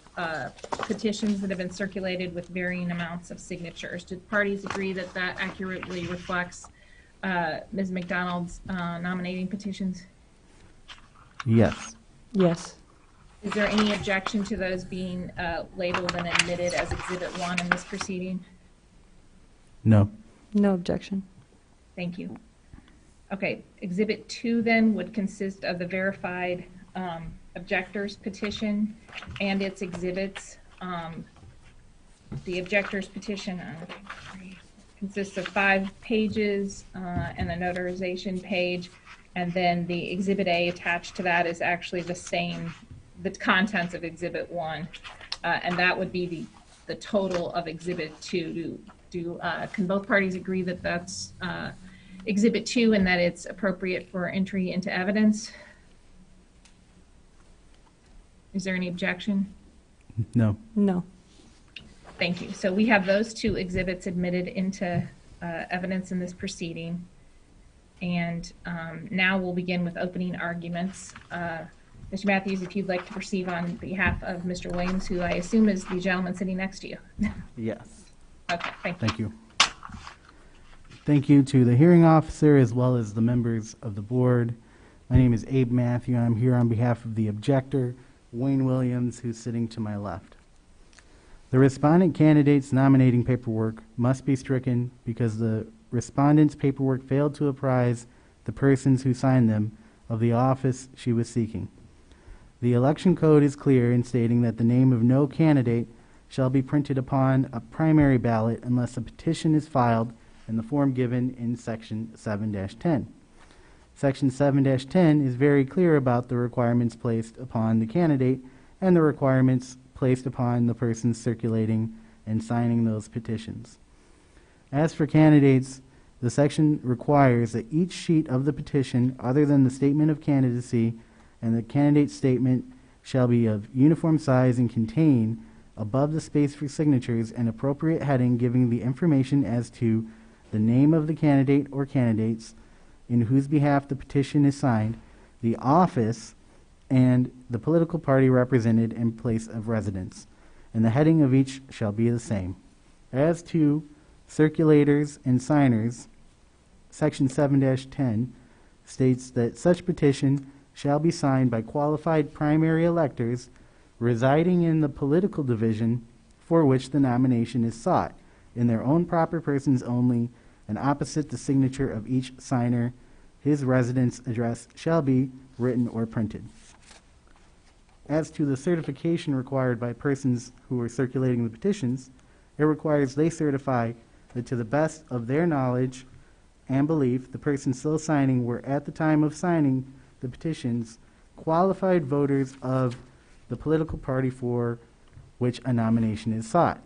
Speaker 16: petitions that have been circulated with varying amounts of signatures. Do the parties agree that that accurately reflects Ms. McDonald's nominating petitions?
Speaker 11: Yes.
Speaker 6: Yes.
Speaker 16: Is there any objection to those being labeled and admitted as Exhibit 1 in this proceeding?
Speaker 11: No.
Speaker 6: No objection.
Speaker 16: Thank you. Okay, Exhibit 2 then would consist of the verified objector's petition and its exhibits. The objector's petition consists of 5 pages and a notarization page, and then the Exhibit A attached to that is actually the same, the contents of Exhibit 1, and that would be the total of Exhibit 2. Can both parties agree that that's Exhibit 2 and that it's appropriate for entry into evidence? Is there any objection?
Speaker 11: No.
Speaker 6: No.
Speaker 16: Thank you. So we have those 2 exhibits admitted into evidence in this proceeding. And now we'll begin with opening arguments. Mr. Matthews, if you'd like to proceed on behalf of Mr. Williams, who I assume is the gentleman sitting next to you.
Speaker 11: Yes.
Speaker 16: Okay, thank you.
Speaker 11: Thank you. Thank you to the hearing officer as well as the members of the board. My name is Abe Matthew. I'm here on behalf of the objector, Wayne Williams, who's sitting to my left. The respondent candidate's nominating paperwork must be stricken because the respondent's paperwork failed to apprise the persons who signed them of the office she was seeking. The election code is clear in stating that the name of no candidate shall be printed upon a primary ballot unless a petition is filed in the form given in Section 7-10. Section 7-10 is very clear about the requirements placed upon the candidate and the requirements placed upon the persons circulating and signing those petitions. As for candidates, the section requires that each sheet of the petition, other than the statement of candidacy and the candidate's statement, shall be of uniform size and contain, above the space for signatures, an appropriate heading giving the information as to the name of the candidate or candidates in whose behalf the petition is signed, the office, and the political party represented and place of residence, and the heading of each shall be the same. As to circulators and signers, Section 7-10 states that such petition shall be signed by qualified primary electors residing in the political division for which the nomination is sought, in their own proper persons only, and opposite the signature of each signer, his residence address shall be written or printed. As to the certification required by persons who are circulating the petitions, it requires they certify that to the best of their knowledge and belief, the persons still signing were at the time of signing the petitions qualified voters of the political party for which a nomination is sought.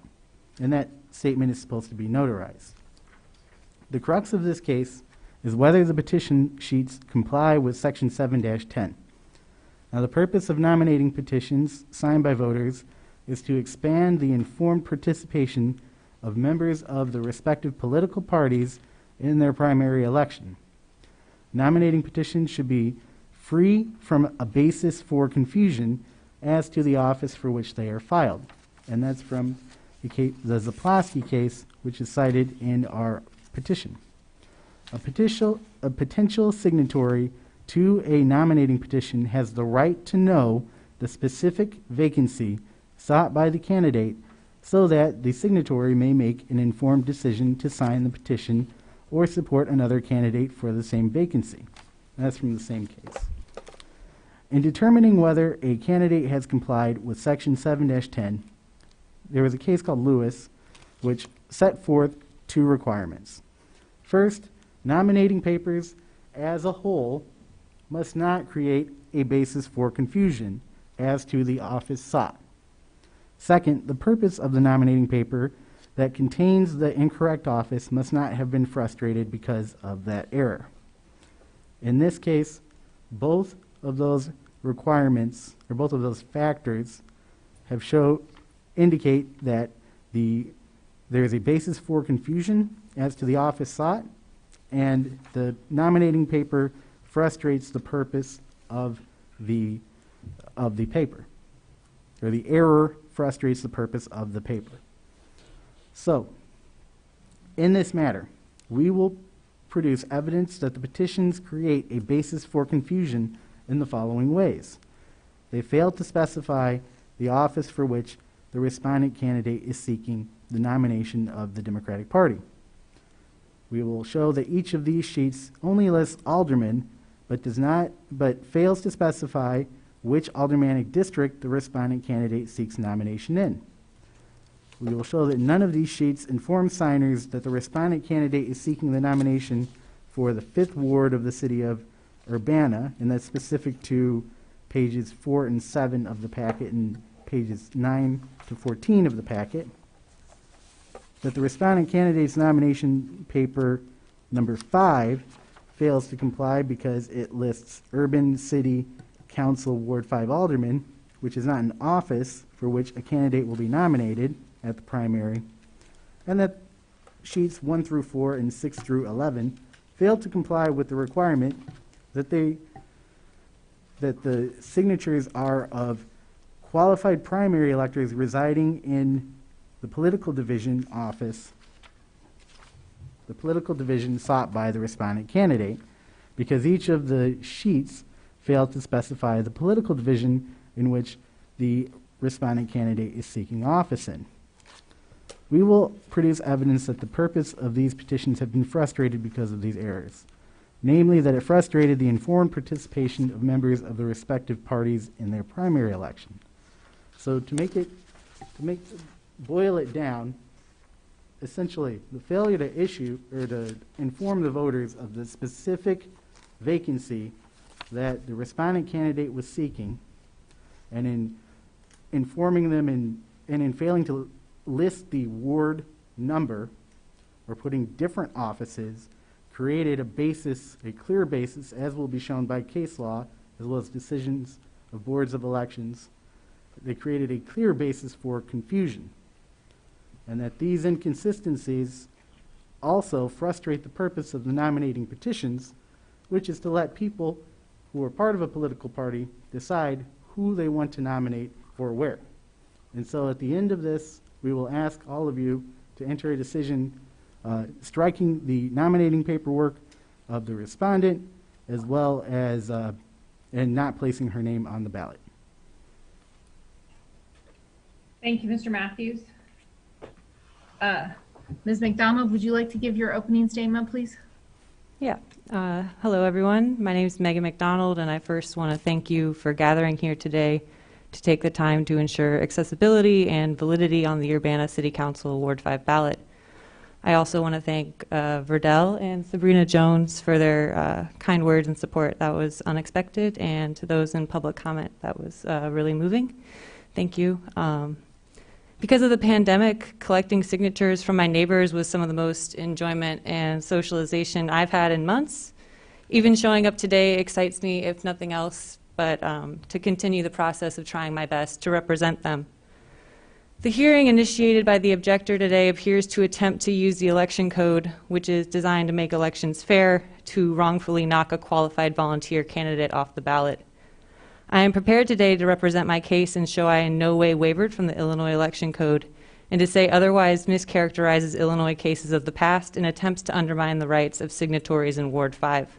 Speaker 11: And that statement is supposed to be notarized. The crux of this case is whether the petition sheets comply with Section 7-10. Now, the purpose of nominating petitions signed by voters is to expand the informed participation of members of the respective political parties in their primary election. Nominating petitions should be free from a basis for confusion as to the office for which they are filed. And that's from the Zaplowski case, which is cited in our petition. A potential signatory to a nominating petition has the right to know the specific vacancy sought by the candidate so that the signatory may make an informed decision to sign the petition or support another candidate for the same vacancy. That's from the same case. In determining whether a candidate has complied with Section 7-10, there was a case called Lewis, which set forth 2 requirements. First, nominating papers as a whole must not create a basis for confusion as to the office sought. Second, the purpose of the nominating paper that contains the incorrect office must not have been frustrated because of that error. In this case, both of those requirements, or both of those factors, have indicate that there is a basis for confusion as to the office sought, and the nominating paper frustrates the purpose of the paper, or the error frustrates the purpose of the paper. So, in this matter, we will produce evidence that the petitions create a basis for confusion in the following ways. They fail to specify the office for which the respondent candidate is seeking the nomination of the Democratic Party. We will show that each of these sheets only lists aldermen, but fails to specify which aldermanic district the respondent candidate seeks nomination in. We will show that none of these sheets inform signers that the respondent candidate is seeking the nomination for the 5th Ward of the City of Urbana, and that's specific to pages 4 and 7 of the packet and pages 9 to 14 of the packet. That the respondent candidate's nomination paper number 5 fails to comply because it lists Urban City Council Ward 5 Alderman, which is not an office for which a candidate will be nominated at the primary, and that sheets 1 through 4 and 6 through 11 fail to comply with the requirement that the signatures are of qualified primary electors residing in the political division office, the political division sought by the respondent candidate, because each of the sheets fail to specify the political division in which the respondent candidate is seeking office in. We will produce evidence that the purpose of these petitions have been frustrated because of these errors, namely that it frustrated the informed participation of members of the respective parties in their primary election. So to boil it down, essentially the failure to issue or to inform the voters of the specific vacancy that the respondent candidate was seeking, and in informing them and in failing to list the ward number or putting different offices, created a clear basis, as will be shown by case law, as well as decisions of boards of elections. They created a clear basis for confusion, and that these inconsistencies also frustrate the purpose of the nominating petitions, which is to let people who are part of a political party decide who they want to nominate for where. And so at the end of this, we will ask all of you to enter a decision striking the nominating paperwork of the respondent, as well as and not placing her name on the ballot.
Speaker 16: Thank you, Mr. Matthews. Ms. McDonald, would you like to give your opening statement, please?
Speaker 6: Yeah. Hello, everyone. My name is Megan McDonald, and I first want to thank you for gathering here today to take the time to ensure accessibility and validity on the Urbana City Council Ward 5 ballot. I also want to thank Verdell and Sabrina Jones for their kind words and support. That was unexpected, and to those in public comment, that was really moving. Thank you. Because of the pandemic, collecting signatures from my neighbors was some of the most enjoyment and socialization I've had in months. Even showing up today excites me, if nothing else, but to continue the process of trying my best to represent them. The hearing initiated by the objector today appears to attempt to use the election code, which is designed to make elections fair, to wrongfully knock a qualified volunteer candidate off the ballot. I am prepared today to represent my case and show I in no way wavered from the Illinois election code, and to say otherwise mischaracterizes Illinois cases of the past and attempts to undermine the rights of signatories in Ward 5.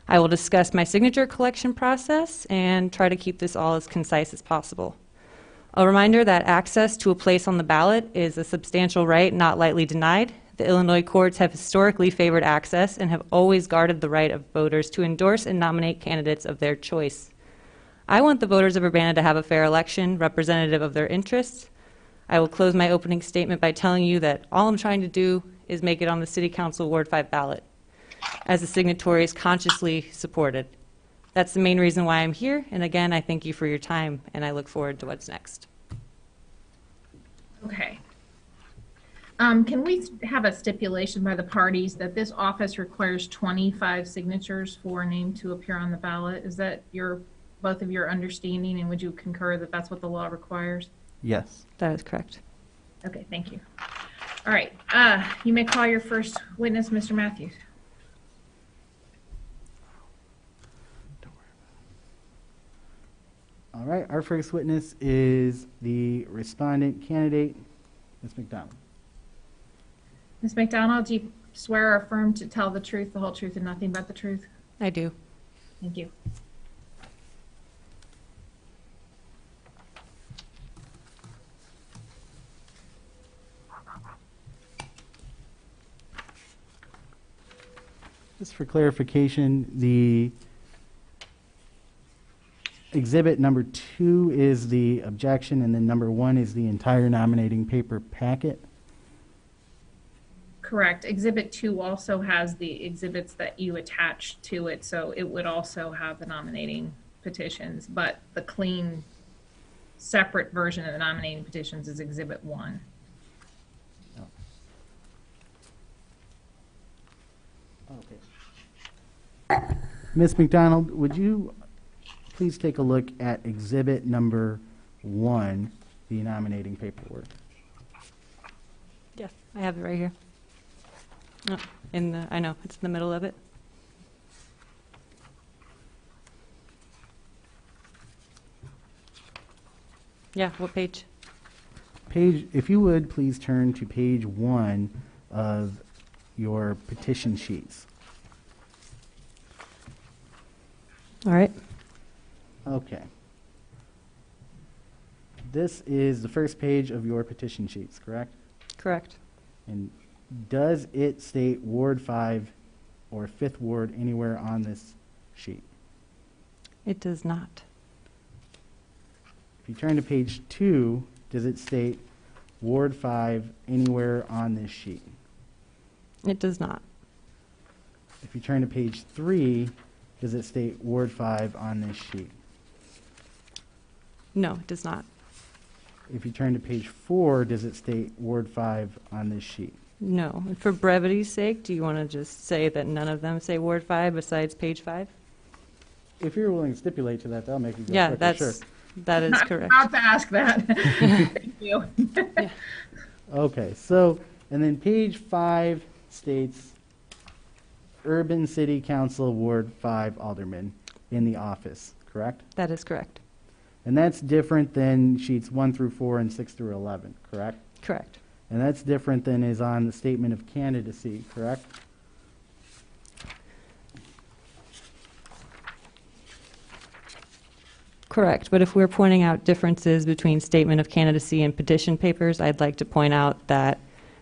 Speaker 6: I will discuss my signature collection process and try to keep this all as concise as possible. A reminder that access to a place on the ballot is a substantial right not lightly denied. The Illinois courts have historically favored access and have always guarded the right of voters to endorse and nominate candidates of their choice. I want the voters of Urbana to have a fair election representative of their interests. I will close my opening statement by telling you that all I'm trying to do is make it on the City Council Ward 5 ballot, as the signatories consciously supported. That's the main reason why I'm here, and again, I thank you for your time, and I look forward to what's next.
Speaker 16: Okay. Can we have a stipulation by the parties that this office requires 25 signatures for a name to appear on the ballot? Is that both of your understanding, and would you concur that that's what the law requires?
Speaker 11: Yes.
Speaker 6: That is correct.
Speaker 16: Okay, thank you. All right, you may call your first witness, Mr. Matthews.
Speaker 11: All right, our first witness is the respondent candidate, Ms. McDonald.
Speaker 16: Ms. McDonald, do you swear or affirm to tell the truth, the whole truth, and nothing but the truth?
Speaker 6: I do.
Speaker 16: Thank you.
Speaker 11: Just for clarification, the exhibit number 2 is the objection, and then number 1 is the entire nominating paper packet.
Speaker 16: Correct. Exhibit 2 also has the exhibits that you attached to it, so it would also have the nominating petitions, but the clean, separate version of the nominating petitions is Exhibit 1.
Speaker 11: Okay. Ms. McDonald, would you please take a look at exhibit number 1, the nominating paperwork?
Speaker 6: Yeah, I have it right here. Oh, I know, it's in the middle of it. Yeah, what page?
Speaker 11: If you would, please turn to page 1 of your petition sheets.
Speaker 6: All right.
Speaker 11: Okay. This is the first page of your petition sheets, correct?
Speaker 6: Correct.
Speaker 11: And does it state Ward 5 or 5th Ward anywhere on this sheet?
Speaker 6: It does not.
Speaker 11: If you turn to page 2, does it state Ward 5 anywhere on this sheet?
Speaker 6: It does not.
Speaker 11: If you turn to page 3, does it state Ward 5 on this sheet?
Speaker 6: No, it does not.
Speaker 11: If you turn to page 4, does it state Ward 5 on this sheet?
Speaker 6: No. And for brevity's sake, do you want to just say that none of them say Ward 5 besides page 5?
Speaker 11: If you're willing to stipulate to that, that'll make it go
Speaker 6: Yeah,
Speaker 11: quicker, sure.
Speaker 6: that is correct.
Speaker 16: About to ask that. Thank you.
Speaker 6: Yeah.
Speaker 11: Okay, so, and then page 5 states Urban City Council Ward 5 Alderman in the office, correct?
Speaker 6: That is correct.
Speaker 11: And that's different than sheets 1 through 4 and 6 through 11, correct?
Speaker 6: Correct.
Speaker 11: And that's different than is on the statement of candidacy, correct?
Speaker 6: Correct, but if we're pointing out differences between statement of candidacy and petition papers, I'd like to point out that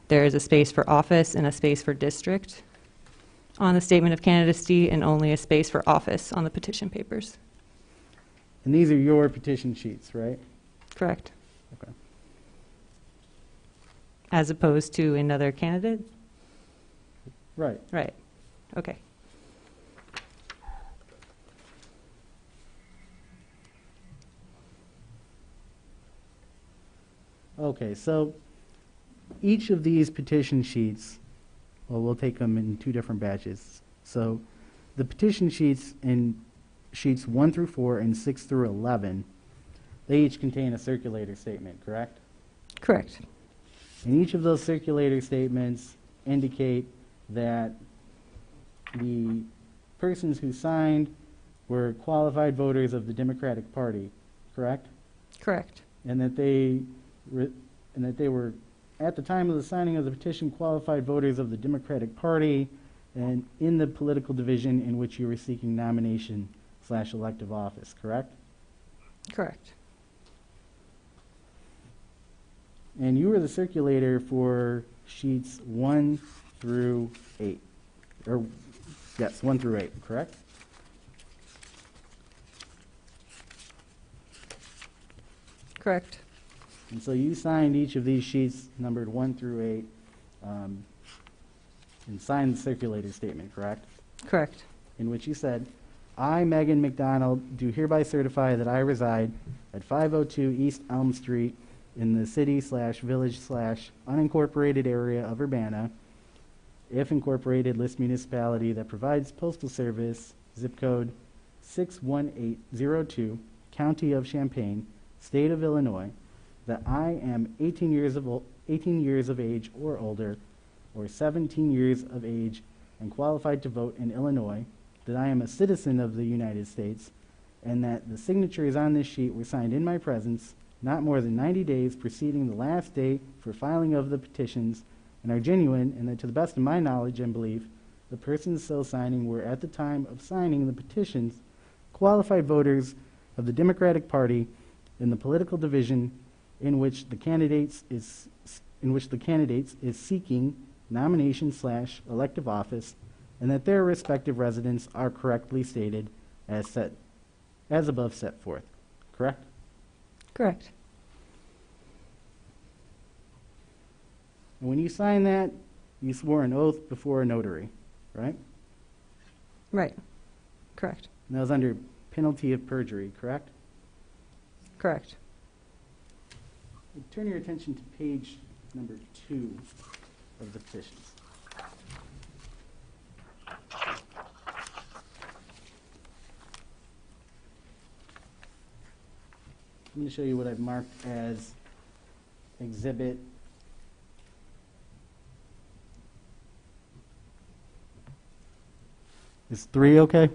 Speaker 6: there is a space for office and a space for district on the statement of candidacy and only a space for office on the petition papers.
Speaker 11: And these are your petition sheets, right?
Speaker 6: Correct.
Speaker 11: Okay.
Speaker 6: As opposed to another candidate?
Speaker 11: Right.
Speaker 6: Right. Okay.
Speaker 11: Okay, so each of these petition sheets, well, we'll take them in 2 different batches. So the petition sheets in sheets 1 through 4 and 6 through 11, they each contain a circulator statement, correct?
Speaker 6: Correct.
Speaker 11: And each of those circulator statements indicate that the persons who signed were qualified voters of the Democratic Party, correct?
Speaker 6: Correct.
Speaker 11: And that they were, at the time of the signing of the petition, qualified voters of the Democratic Party and in the political division in which you were seeking nomination/elective office, correct?
Speaker 6: Correct.
Speaker 11: And you were the circulator for sheets 1 through 8. Or, yes, 1 through 8, correct?
Speaker 6: Correct.
Speaker 11: And so you signed each of these sheets numbered 1 through 8 and signed the circulator statement, correct?
Speaker 6: Correct.
Speaker 11: In which you said, I, Megan McDonald, do hereby certify that I reside at 502 East Elm Street in the city/village/unincorporated area of Urbana, if incorporated, list municipality that provides postal service, zip code 61802, County of Champaign, State of Illinois, that I am 18 years of age or older, or 17 years of age and qualified to vote in Illinois, that I am a citizen of the United States, and that the signatures on this sheet were signed in my presence not more than 90 days preceding the last day for filing of the petitions and are genuine, and that to the best of my knowledge and belief, the persons so signing were at the time of signing the petitions qualified voters of the Democratic Party in the political division in which the candidates is seeking nomination/elective office, and that their respective residents are correctly stated as above set forth. Correct?
Speaker 6: Correct.
Speaker 11: And when you sign that, you swore an oath before a notary, right?
Speaker 6: Right. Correct.
Speaker 11: And that was under penalty of perjury, correct?
Speaker 6: Correct.
Speaker 11: Turn your attention to page number 2 of the petitions. I'm going to show you what I've marked as exhibit . Is 3 okay?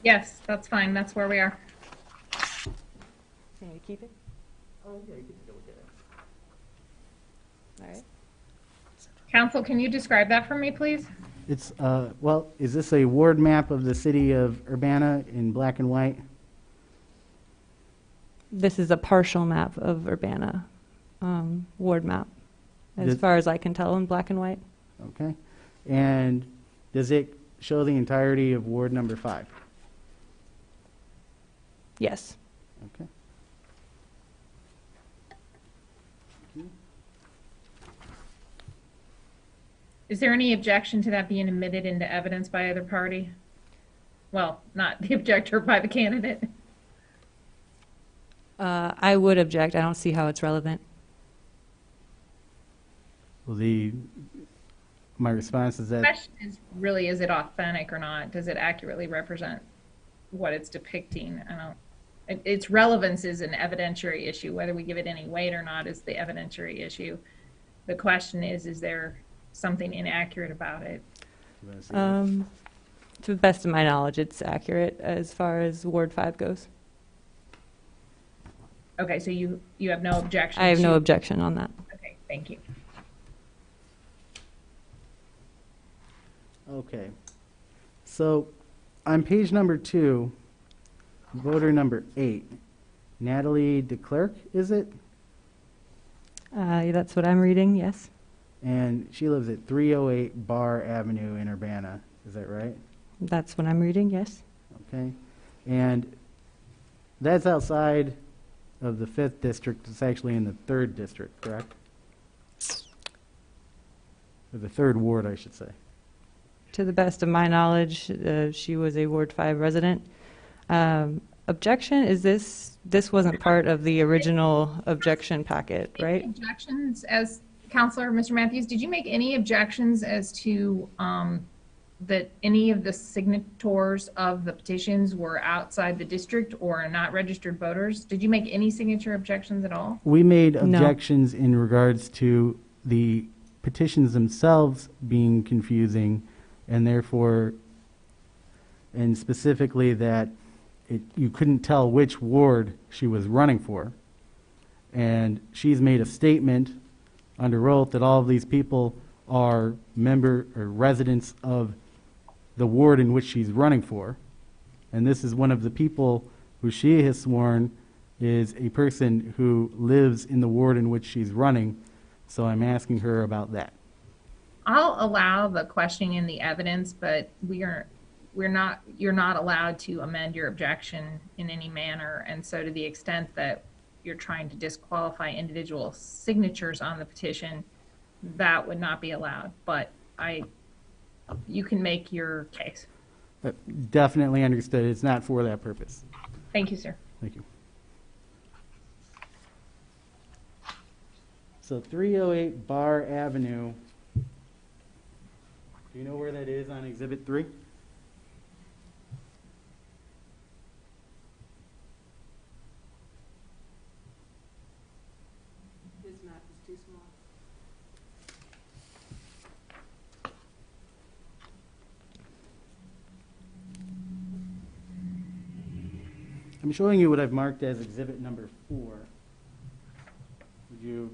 Speaker 16: Yes, that's fine. That's where we are.
Speaker 6: Can you keep it?
Speaker 11: Oh, yeah, you can take a look at it.
Speaker 6: All right.
Speaker 16: Council, can you describe that for me, please?
Speaker 11: It's, well, is this a ward map of the city of Urbana in black and white?
Speaker 6: This is a partial map of Urbana, ward map, as far as I can tell, in black and white.
Speaker 11: Okay. And does it show the entirety of ward number 5?
Speaker 6: Yes.
Speaker 11: Okay.
Speaker 16: Is there any objection to that being admitted into evidence by either party? Well, not the objector, by the candidate.
Speaker 6: I would object. I don't see how it's relevant.
Speaker 11: Well, my response is
Speaker 16: The
Speaker 11: that
Speaker 16: question is really, is it authentic or not? Does it accurately represent what it's depicting? Its relevance is an evidentiary issue. Whether we give it any weight or not is the evidentiary issue. The question is there something inaccurate about it?
Speaker 6: To the best of my knowledge, it's accurate as far as Ward 5 goes.
Speaker 16: Okay, so you have no objection?
Speaker 6: I have no objection on that.
Speaker 16: Okay, thank you.
Speaker 11: okay. So on page number 2, voter number 8, Natalie DeClerc, is it?
Speaker 6: That's what I'm reading, yes.
Speaker 11: And she lives at 308 Bar Avenue in Urbana. Is that right?
Speaker 6: That's what I'm reading, yes.
Speaker 11: Okay. And that's outside of the 5th district. It's actually in the 3rd district, correct? Or the 3rd ward, I should say.
Speaker 6: To the best of my knowledge, she was a Ward 5 resident. Objection, is this wasn't part of the original objection packet, right?
Speaker 16: Any objections, as Counselor, Mr. Matthews, did you make any objections as to that any of the signatories of the petitions were outside the district or not registered voters? Did you make any signature objections at all?
Speaker 11: We made objections in regards to the petitions themselves being confusing, and therefore, and specifically that you couldn't tell which ward she was running for. And she's made a statement under oath that all of these people are member or residents of the ward in which she's running for. And this is one of the people who she has sworn is a person who lives in the ward in which she's running. So I'm asking her about that.
Speaker 16: I'll allow the questioning in the evidence, but you're not allowed to amend your objection in any manner. And so to the extent that you're trying to disqualify individual signatures on the petition, that would not be allowed. But you can make your case.
Speaker 11: Definitely understood. It's not for that purpose.
Speaker 16: Thank you, sir.
Speaker 11: Thank you. So 308 Bar Avenue. Do you know where that is on Exhibit 3?
Speaker 6: This map is too small.
Speaker 11: I'm showing you what I've marked as exhibit number 4. Would you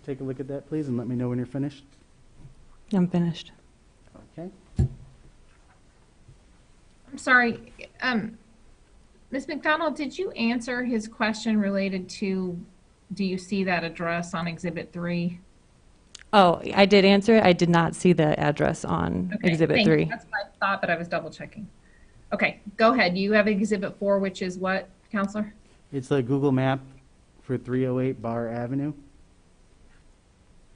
Speaker 11: take a look at that, please, and let me know when you're finished?
Speaker 6: I'm finished.
Speaker 11: Okay.
Speaker 16: I'm sorry, Ms. McDonald, did you answer his question related to, do you see that address on Exhibit 3?
Speaker 6: Oh, I did answer it. I did not see the address on
Speaker 16: Okay,
Speaker 6: Exhibit
Speaker 16: thank you.
Speaker 6: 3.
Speaker 16: That's what I thought, but I was double checking. Okay, go ahead. You have Exhibit 4, which is what, Counselor?
Speaker 11: It's a Google map for 308 Bar Avenue.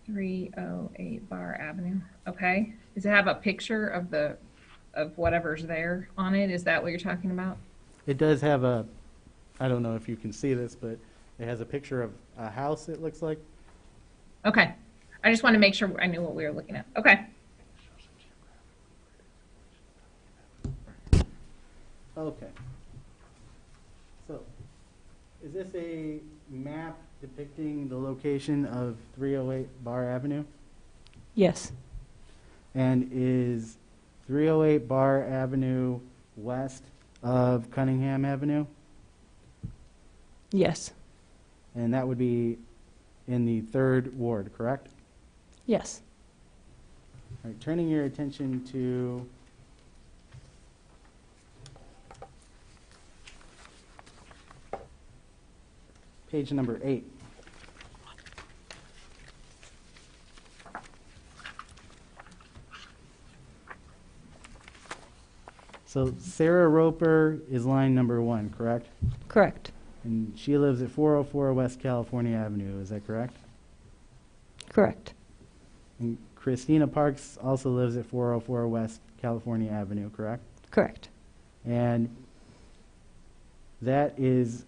Speaker 16: 308 Bar Avenue. Okay. Does it have a picture of whatever's there on it? Is that what you're talking about?
Speaker 11: It does have a, I don't know if you can see this, but it has a picture of a house, it looks like.
Speaker 16: Okay. I just want to make sure I knew what we were looking at. Okay.
Speaker 11: Okay. So, is this a map depicting the location of 308 Bar Avenue?
Speaker 6: Yes.
Speaker 11: And is 308 Bar Avenue west of Cunningham Avenue?
Speaker 6: Yes.
Speaker 11: And that would be in the 3rd Ward, correct?
Speaker 6: Yes.
Speaker 11: All right, turning your attention to page number 8. So Sarah Roper is line number 1, correct?
Speaker 6: Correct.
Speaker 11: And she lives at 404 West California Avenue, is that correct?
Speaker 6: Correct.
Speaker 11: And Christina Parks also lives at 404 West California Avenue, correct?
Speaker 6: Correct.
Speaker 11: And that is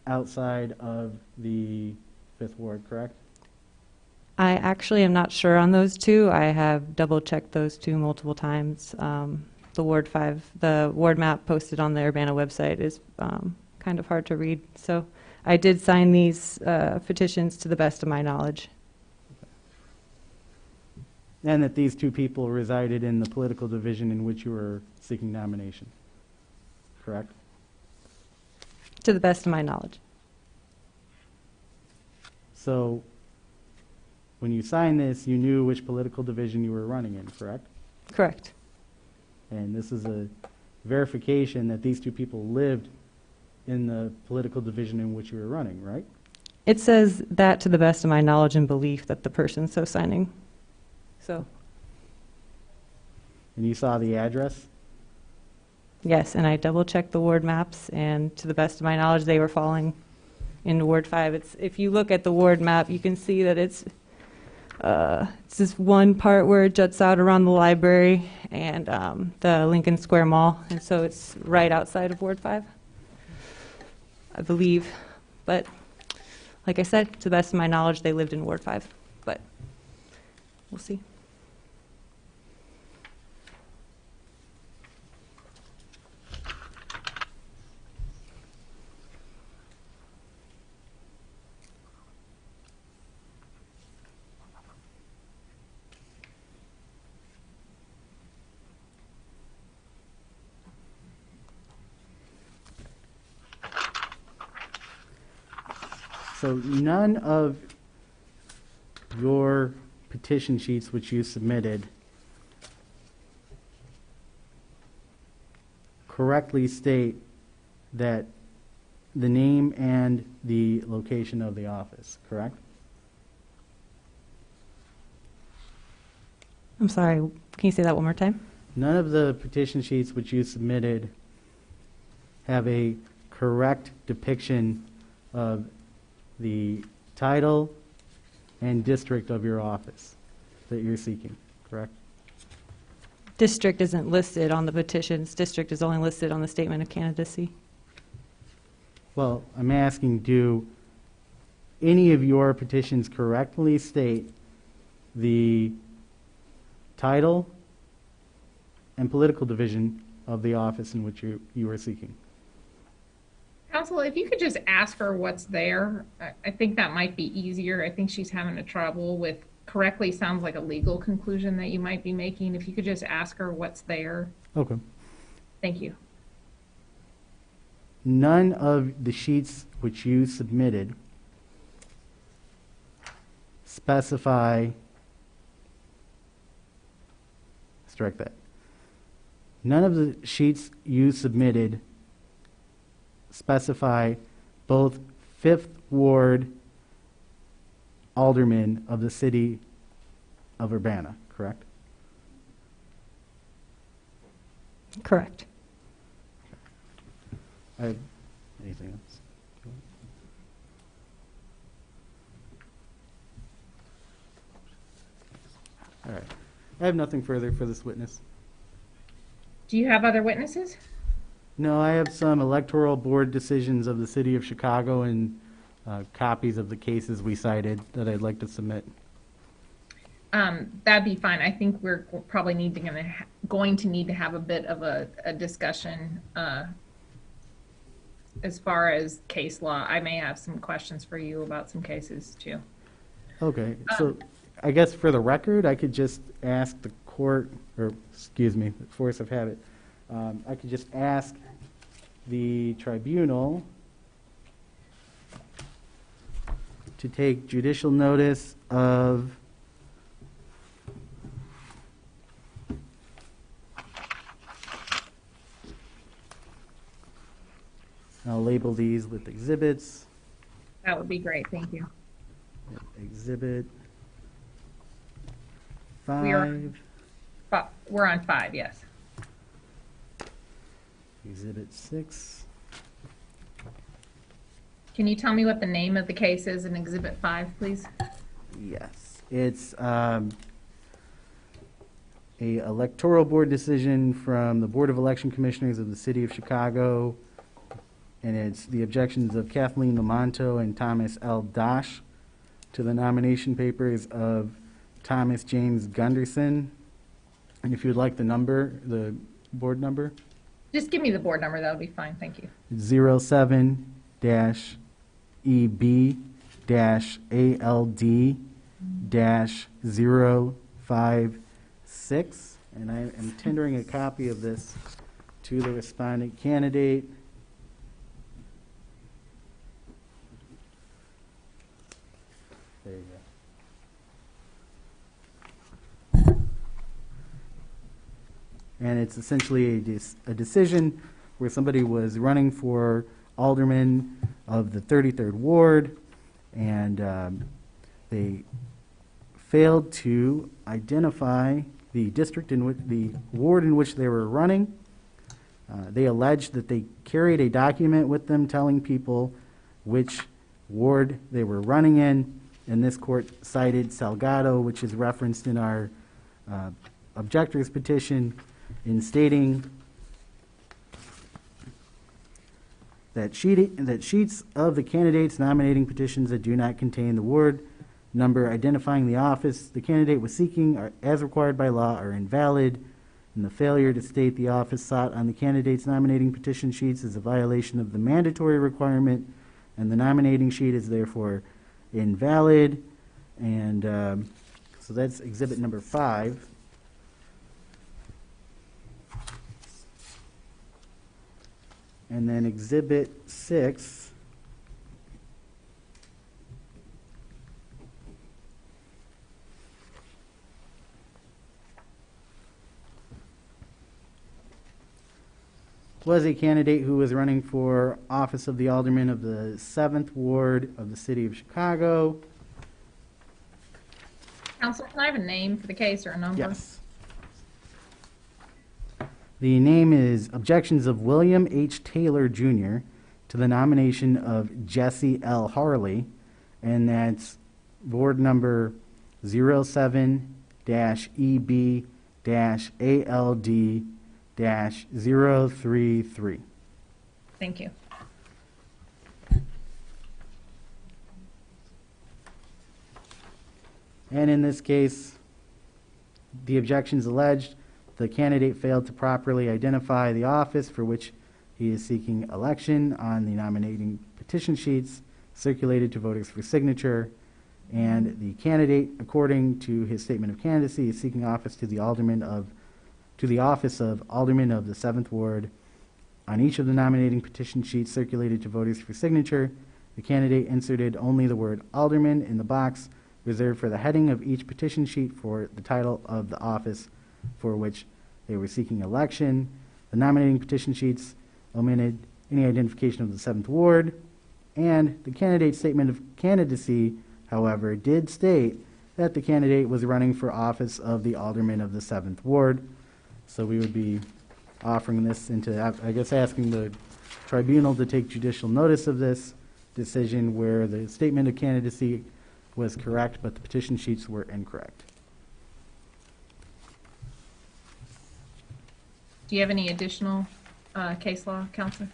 Speaker 11: outside of the 5th Ward, correct?
Speaker 6: I actually am not sure on those two. I have double checked those two multiple times. The Ward 5, the ward map posted on the Urbana website is kind of hard to read. So I did sign these petitions to the best of my knowledge.
Speaker 11: And that these two people resided in the political division in which you were seeking nomination, correct?
Speaker 6: To the best of my knowledge.
Speaker 11: So when you signed this, you knew which political division you were running in, correct?
Speaker 6: Correct.
Speaker 11: And this is a verification that these two people lived in the political division in which you were running, right?
Speaker 6: It says that to the best of my knowledge and belief that the person so signing. So.
Speaker 11: And you saw the address?
Speaker 6: Yes, and I double checked the ward maps, and to the best of my knowledge, they were falling into Ward 5. If you look at the ward map, you can see that it's this one part where it juts out around the library and the Lincoln Square Mall, and so it's right outside of Ward 5, I believe. But like I said, to the best of my knowledge, they lived in Ward 5, but we'll see.
Speaker 11: So none of your petition sheets which you submitted correctly state that the name and the location of the office, correct?
Speaker 6: I'm sorry, can you say that one more time?
Speaker 11: None of the petition sheets which you submitted have a correct depiction of the title and district of your office that you're seeking, correct?
Speaker 6: District isn't listed on the petitions. District is only listed on the statement of candidacy.
Speaker 11: Well, I'm asking, do any of your petitions correctly state the title and political division of the office in which you are seeking?
Speaker 16: Counsel, if you could just ask her what's there, I think that might be easier. I think she's having a trouble with correctly sounds like a legal conclusion that you might be making. If you could just ask her what's there.
Speaker 11: Okay.
Speaker 16: Thank you.
Speaker 11: None of the sheets which you submitted specify strike that. None of the sheets you submitted specify both 5th Ward aldermen of the city of Urbana, correct?
Speaker 1: Correct.
Speaker 11: Anything else? All right. I have nothing further for this witness.
Speaker 16: Do you have other witnesses?
Speaker 11: No, I have some electoral board decisions of the city of Chicago and copies of the cases we cited that I'd like to submit.
Speaker 16: That'd be fine. I think we're probably going to need to have a bit of a discussion as far as case law. I may have some questions for you about some cases too.
Speaker 11: Okay, so I guess for the record, I could just ask the court, or excuse me, force of habit, I could just ask the tribunal to take judicial notice of I'll label these with exhibits.
Speaker 16: That would be great. Thank you.
Speaker 11: Exhibit
Speaker 16: We're on 5, yes.
Speaker 11: Exhibit 6.
Speaker 16: Can you tell me what the name of the case is in Exhibit 5, please?
Speaker 11: Yes, it's a electoral board decision from the Board of Election Commissioners of the City of Chicago, and it's the objections of Kathleen Lamonto and Thomas L. Dosh to the nomination papers of Thomas James Gunderson. And if you would like the board number?
Speaker 16: Just give me the board number. That would be fine. Thank you.
Speaker 11: 07-EB-ALD-056. And I am tendering a copy of this to the respondent candidate. There you go. And it's essentially a decision where somebody was running for alderman of the 33rd Ward, and they failed to identify the district the ward in which they were running. They alleged that they carried a document with them telling people which ward they were running in, and this court cited Salgado, which is referenced in our objector's petition, in stating that sheets of the candidates' nominating petitions that do not contain the ward number identifying the office the candidate was seeking are, as required by law, are invalid, and the failure to state the office sought on the candidate's nominating petition sheets is a violation of the mandatory requirement, and the nominating sheet is therefore invalid. And so that's exhibit number 5. And then exhibit 6 was a candidate who was running for office of the alderman of the 7th Ward of the City of Chicago.
Speaker 16: Counsel, can I have a name for the case or a number?
Speaker 11: Yes. The name is Objections of William H. Taylor, Jr. to the nomination of Jesse L. Harley, and that's board number 07-EB-ALD-033.
Speaker 16: Thank you.
Speaker 11: And in this case, the objections alleged the candidate failed to properly identify the office for which he is seeking election on the nominating petition sheets circulated to voters for signature, and the candidate, according to his statement of candidacy, is seeking office to the office of alderman of the 7th Ward. On each of the nominating petition sheets circulated to voters for signature, the candidate inserted only the word alderman in the box reserved for the heading of each petition sheet for the title of the office for which they were seeking election. The nominating petition sheets omitted any identification of the 7th Ward, and the candidate's statement of candidacy, however, did state that the candidate was running for office of the alderman of the 7th Ward. So we would be offering this into, I guess, asking the tribunal to take judicial notice of this decision where the statement of candidacy was correct, but the petition sheets were incorrect.
Speaker 16: Do you have any additional case law, Counselor?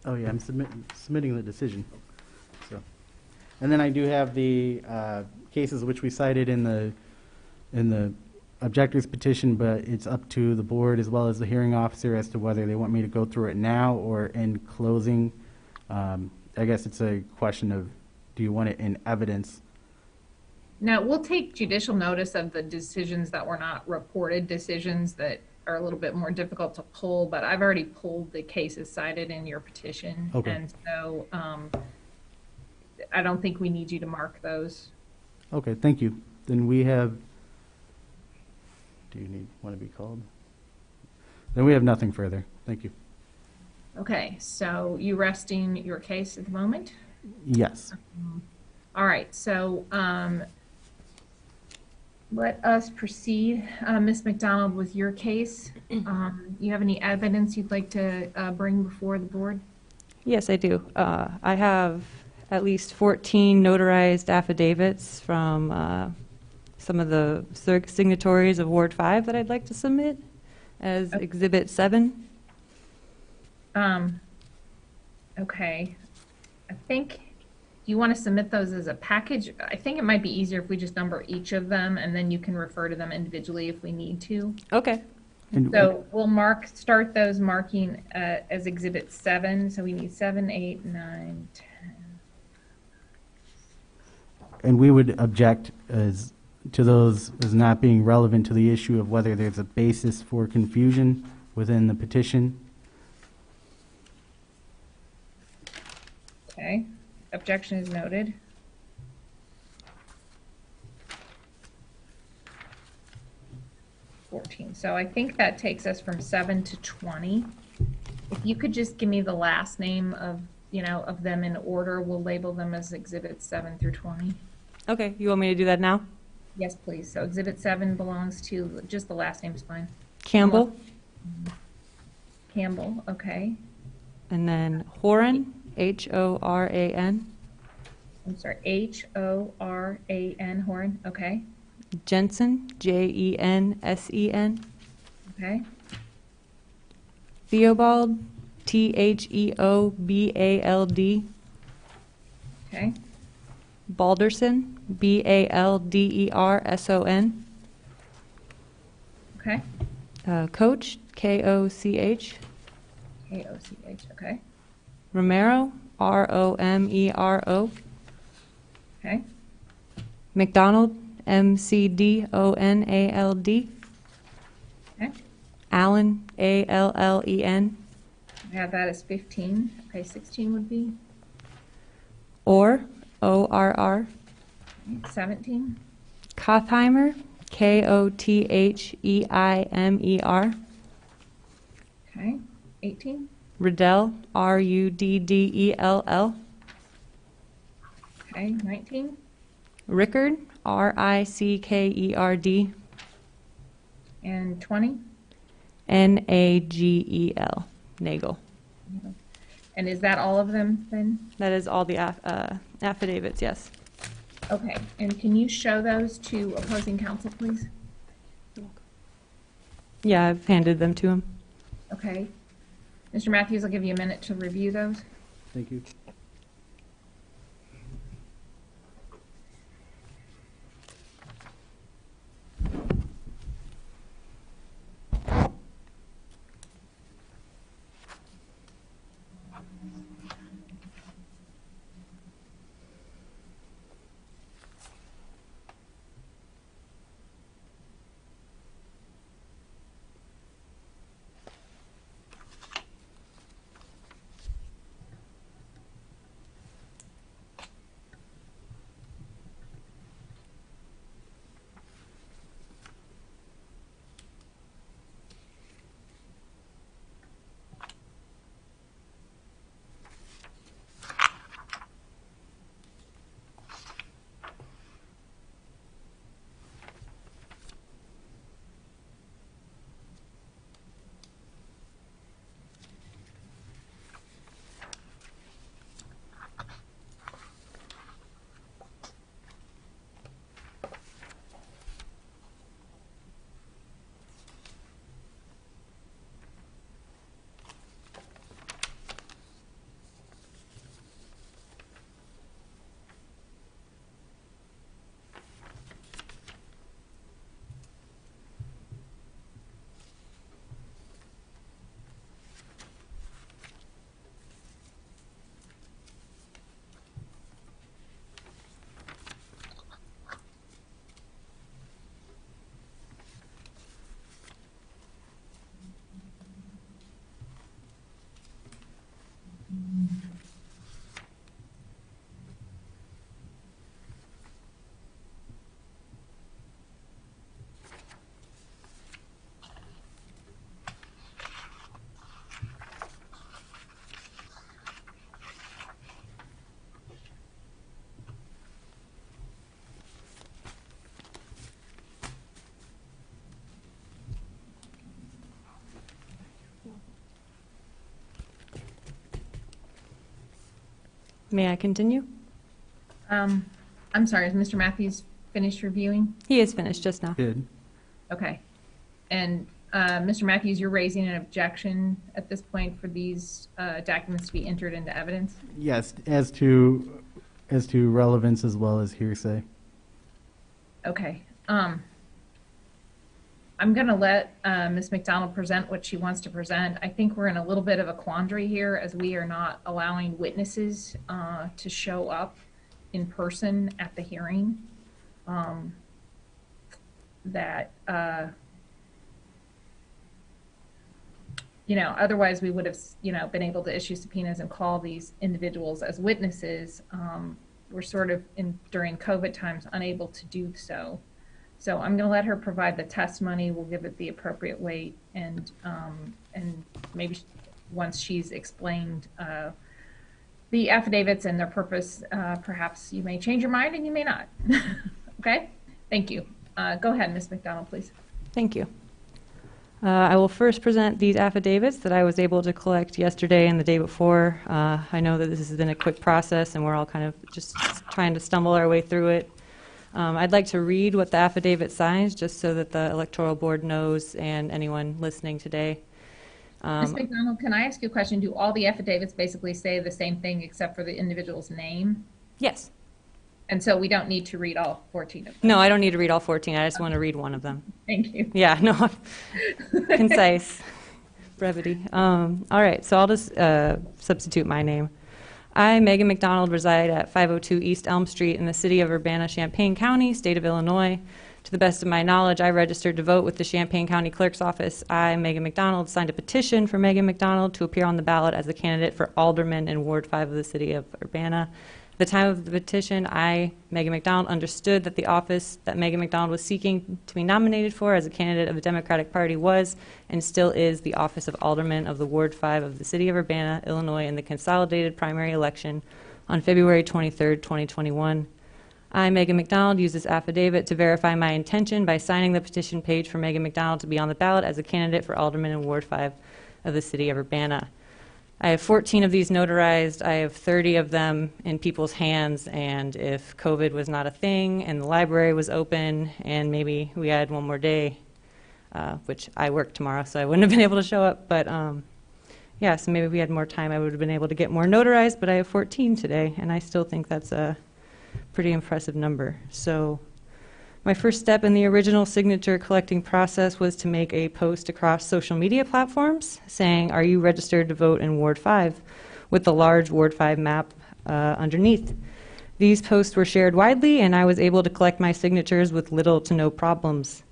Speaker 11: Oh yeah, I'm submitting the decision. So, and then I do have the cases which we cited in the objector's petition, but it's up to the board as well as the hearing officer as to whether they want me to go through it now or in closing. I guess it's a question of, do you want it in evidence?
Speaker 16: No, we'll take judicial notice of the decisions that were not reported decisions that are a little bit more difficult to pull, but I've already pulled the cases cited in your petition.
Speaker 11: Okay.
Speaker 16: And so I don't think we need you to mark those.
Speaker 11: Okay, thank you. Then we have, do you want to be called? Then we have nothing further. Thank you.
Speaker 16: Okay, so you resting your case at the moment?
Speaker 11: Yes.
Speaker 16: All right, so let us proceed. Ms. McDonald, with your case, you have any evidence you'd like to bring before the board?
Speaker 6: Yes, I do. I have at least 14 notarized affidavits from some of the signatories of Ward 5 that I'd like to submit as Exhibit 7.
Speaker 16: Okay. I think, do you want to submit those as a package? I think it might be easier if we just number each of them and then you can refer to them individually if we need to.
Speaker 6: Okay.
Speaker 16: So we'll start those marking as Exhibit 7. So we need 7, 8, 9, 10.
Speaker 11: And we would object to those as not being relevant to the issue of whether there's a basis for confusion within the petition.
Speaker 16: Okay. Objection is noted. So I think that takes us from 7 to 20. If you could just give me the last name of, of them in order, we'll label them as Exhibits 7 through 20.
Speaker 6: Okay, you want me to do that now?
Speaker 16: Yes, please. So Exhibit 7 belongs to, just the last name's fine.
Speaker 6: Campbell.
Speaker 16: Campbell, okay.
Speaker 6: And then Horan, Horan.
Speaker 16: I'm sorry, Horan, Horan, okay.
Speaker 6: Jensen, Jensen.
Speaker 16: Okay.
Speaker 6: Theobald, Theobald.
Speaker 16: Okay.
Speaker 6: Balderson, Balderson.
Speaker 16: Okay.
Speaker 6: Coach, Koch.
Speaker 16: Koch, okay.
Speaker 6: Romero, Romero.
Speaker 16: Okay.
Speaker 6: McDonald, Mcdonald.
Speaker 16: Okay.
Speaker 6: Allen, Allen.
Speaker 16: I have that as 15. Okay, 16 would be?
Speaker 6: Orr, Orr.
Speaker 16: 17.
Speaker 6: Kotheimer, Kotheimer.
Speaker 16: Okay. 18.
Speaker 6: Riddell, Ruddell.
Speaker 16: Okay, 19.
Speaker 6: Rickard, Rickerd.
Speaker 16: And 20.
Speaker 6: Nagel. Nagel.
Speaker 16: And is that all of them then?
Speaker 6: That is all the affidavits, yes.
Speaker 16: Okay, and can you show those to opposing counsel, please?
Speaker 6: Yeah, I've handed them to him.
Speaker 16: Okay. Mr. Matthews, I'll give you a minute to review those.
Speaker 11: Thank you.
Speaker 6: May I continue?
Speaker 16: I'm sorry, is Mr. Matthews finished reviewing?
Speaker 6: He is finished just now.
Speaker 11: Good.
Speaker 16: Okay. And Mr. Matthews, you're raising an objection at this point for these documents to be entered into evidence?
Speaker 11: Yes, as to relevance as well as hearsay.
Speaker 16: Okay. I'm going to let Ms. McDonald present what she wants to present. I think we're in a little bit of a quandary here as we are not allowing witnesses to show up in person at the hearing. Otherwise we would have, been able to issue subpoenas and call these individuals as witnesses. We're sort of during COVID times unable to do so. So I'm going to let her provide the testimony. We'll give it the appropriate weight, and maybe once she's explained the affidavits and their purpose, perhaps you may change your mind and you may not. Okay? Thank you. Go ahead, Ms. McDonald, please.
Speaker 6: Thank you. I will first present these affidavits that I was able to collect yesterday and the day before. I know that this has been a quick process and we're all kind of just trying to stumble our way through it. I'd like to read what the affidavit signs just so that the Electoral Board knows and anyone listening today.
Speaker 16: Ms. McDonald, can I ask you a question? Do all the affidavits basically say the same thing except for the individual's name?
Speaker 6: Yes.
Speaker 16: And so we don't need to read all 14 of them?
Speaker 6: No, I don't need to read all 14. I just want to read one of them.
Speaker 16: Thank you.
Speaker 6: Yeah, no, concise, brevity. All right, so I'll just substitute my name. I, Megan McDonald, reside at 502 East Elm Street in the city of Urbana-Champaign County, state of Illinois. To the best of my knowledge, I registered to vote with the Champaign County Clerk's Office. I, Megan McDonald, signed a petition for Megan McDonald to appear on the ballot as a candidate for alderman in Ward 5 of the city of Urbana. At the time of the petition, I, Megan McDonald, understood that the office that Megan McDonald was seeking to be nominated for as a candidate of the Democratic Party was and still is the office of alderman of the Ward 5 of the city of Urbana, Illinois, in the consolidated primary election on February 23rd, 2021. I, Megan McDonald, use this affidavit to verify my intention by signing the petition page for Megan McDonald to be on the ballot as a candidate for alderman in Ward 5 of the city of Urbana. I have 14 of these notarized. I have 30 of them in people's hands, and if COVID was not a thing and the library was open and maybe we had one more day, which I work tomorrow, so I wouldn't have been able to show up, but yeah, so maybe if we had more time, I would have been able to get more notarized, but I have 14 today, and I still think that's a pretty impressive number. So my first step in the original signature collecting process was to make a post across social media platforms saying, "Are you registered to vote in Ward 5?" with the large Ward 5 map underneath. These posts were shared widely, and I was able to collect my signatures with little to no problems.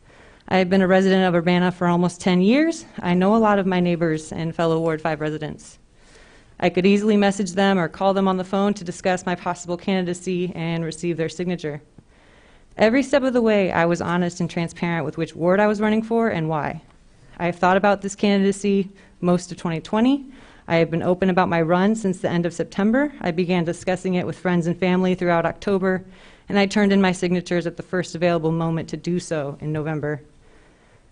Speaker 6: I have been a resident of Urbana for almost 10 years. I know a lot of my neighbors and fellow Ward 5 residents. I could easily message them or call them on the phone to discuss my possible candidacy and receive their signature. Every step of the way, I was honest and transparent with which ward I was running for and why. I have thought about this candidacy most of 2020. I have been open about my run since the end of September. I began discussing it with friends and family throughout October, and I turned in my signatures at the first available moment to do so in November.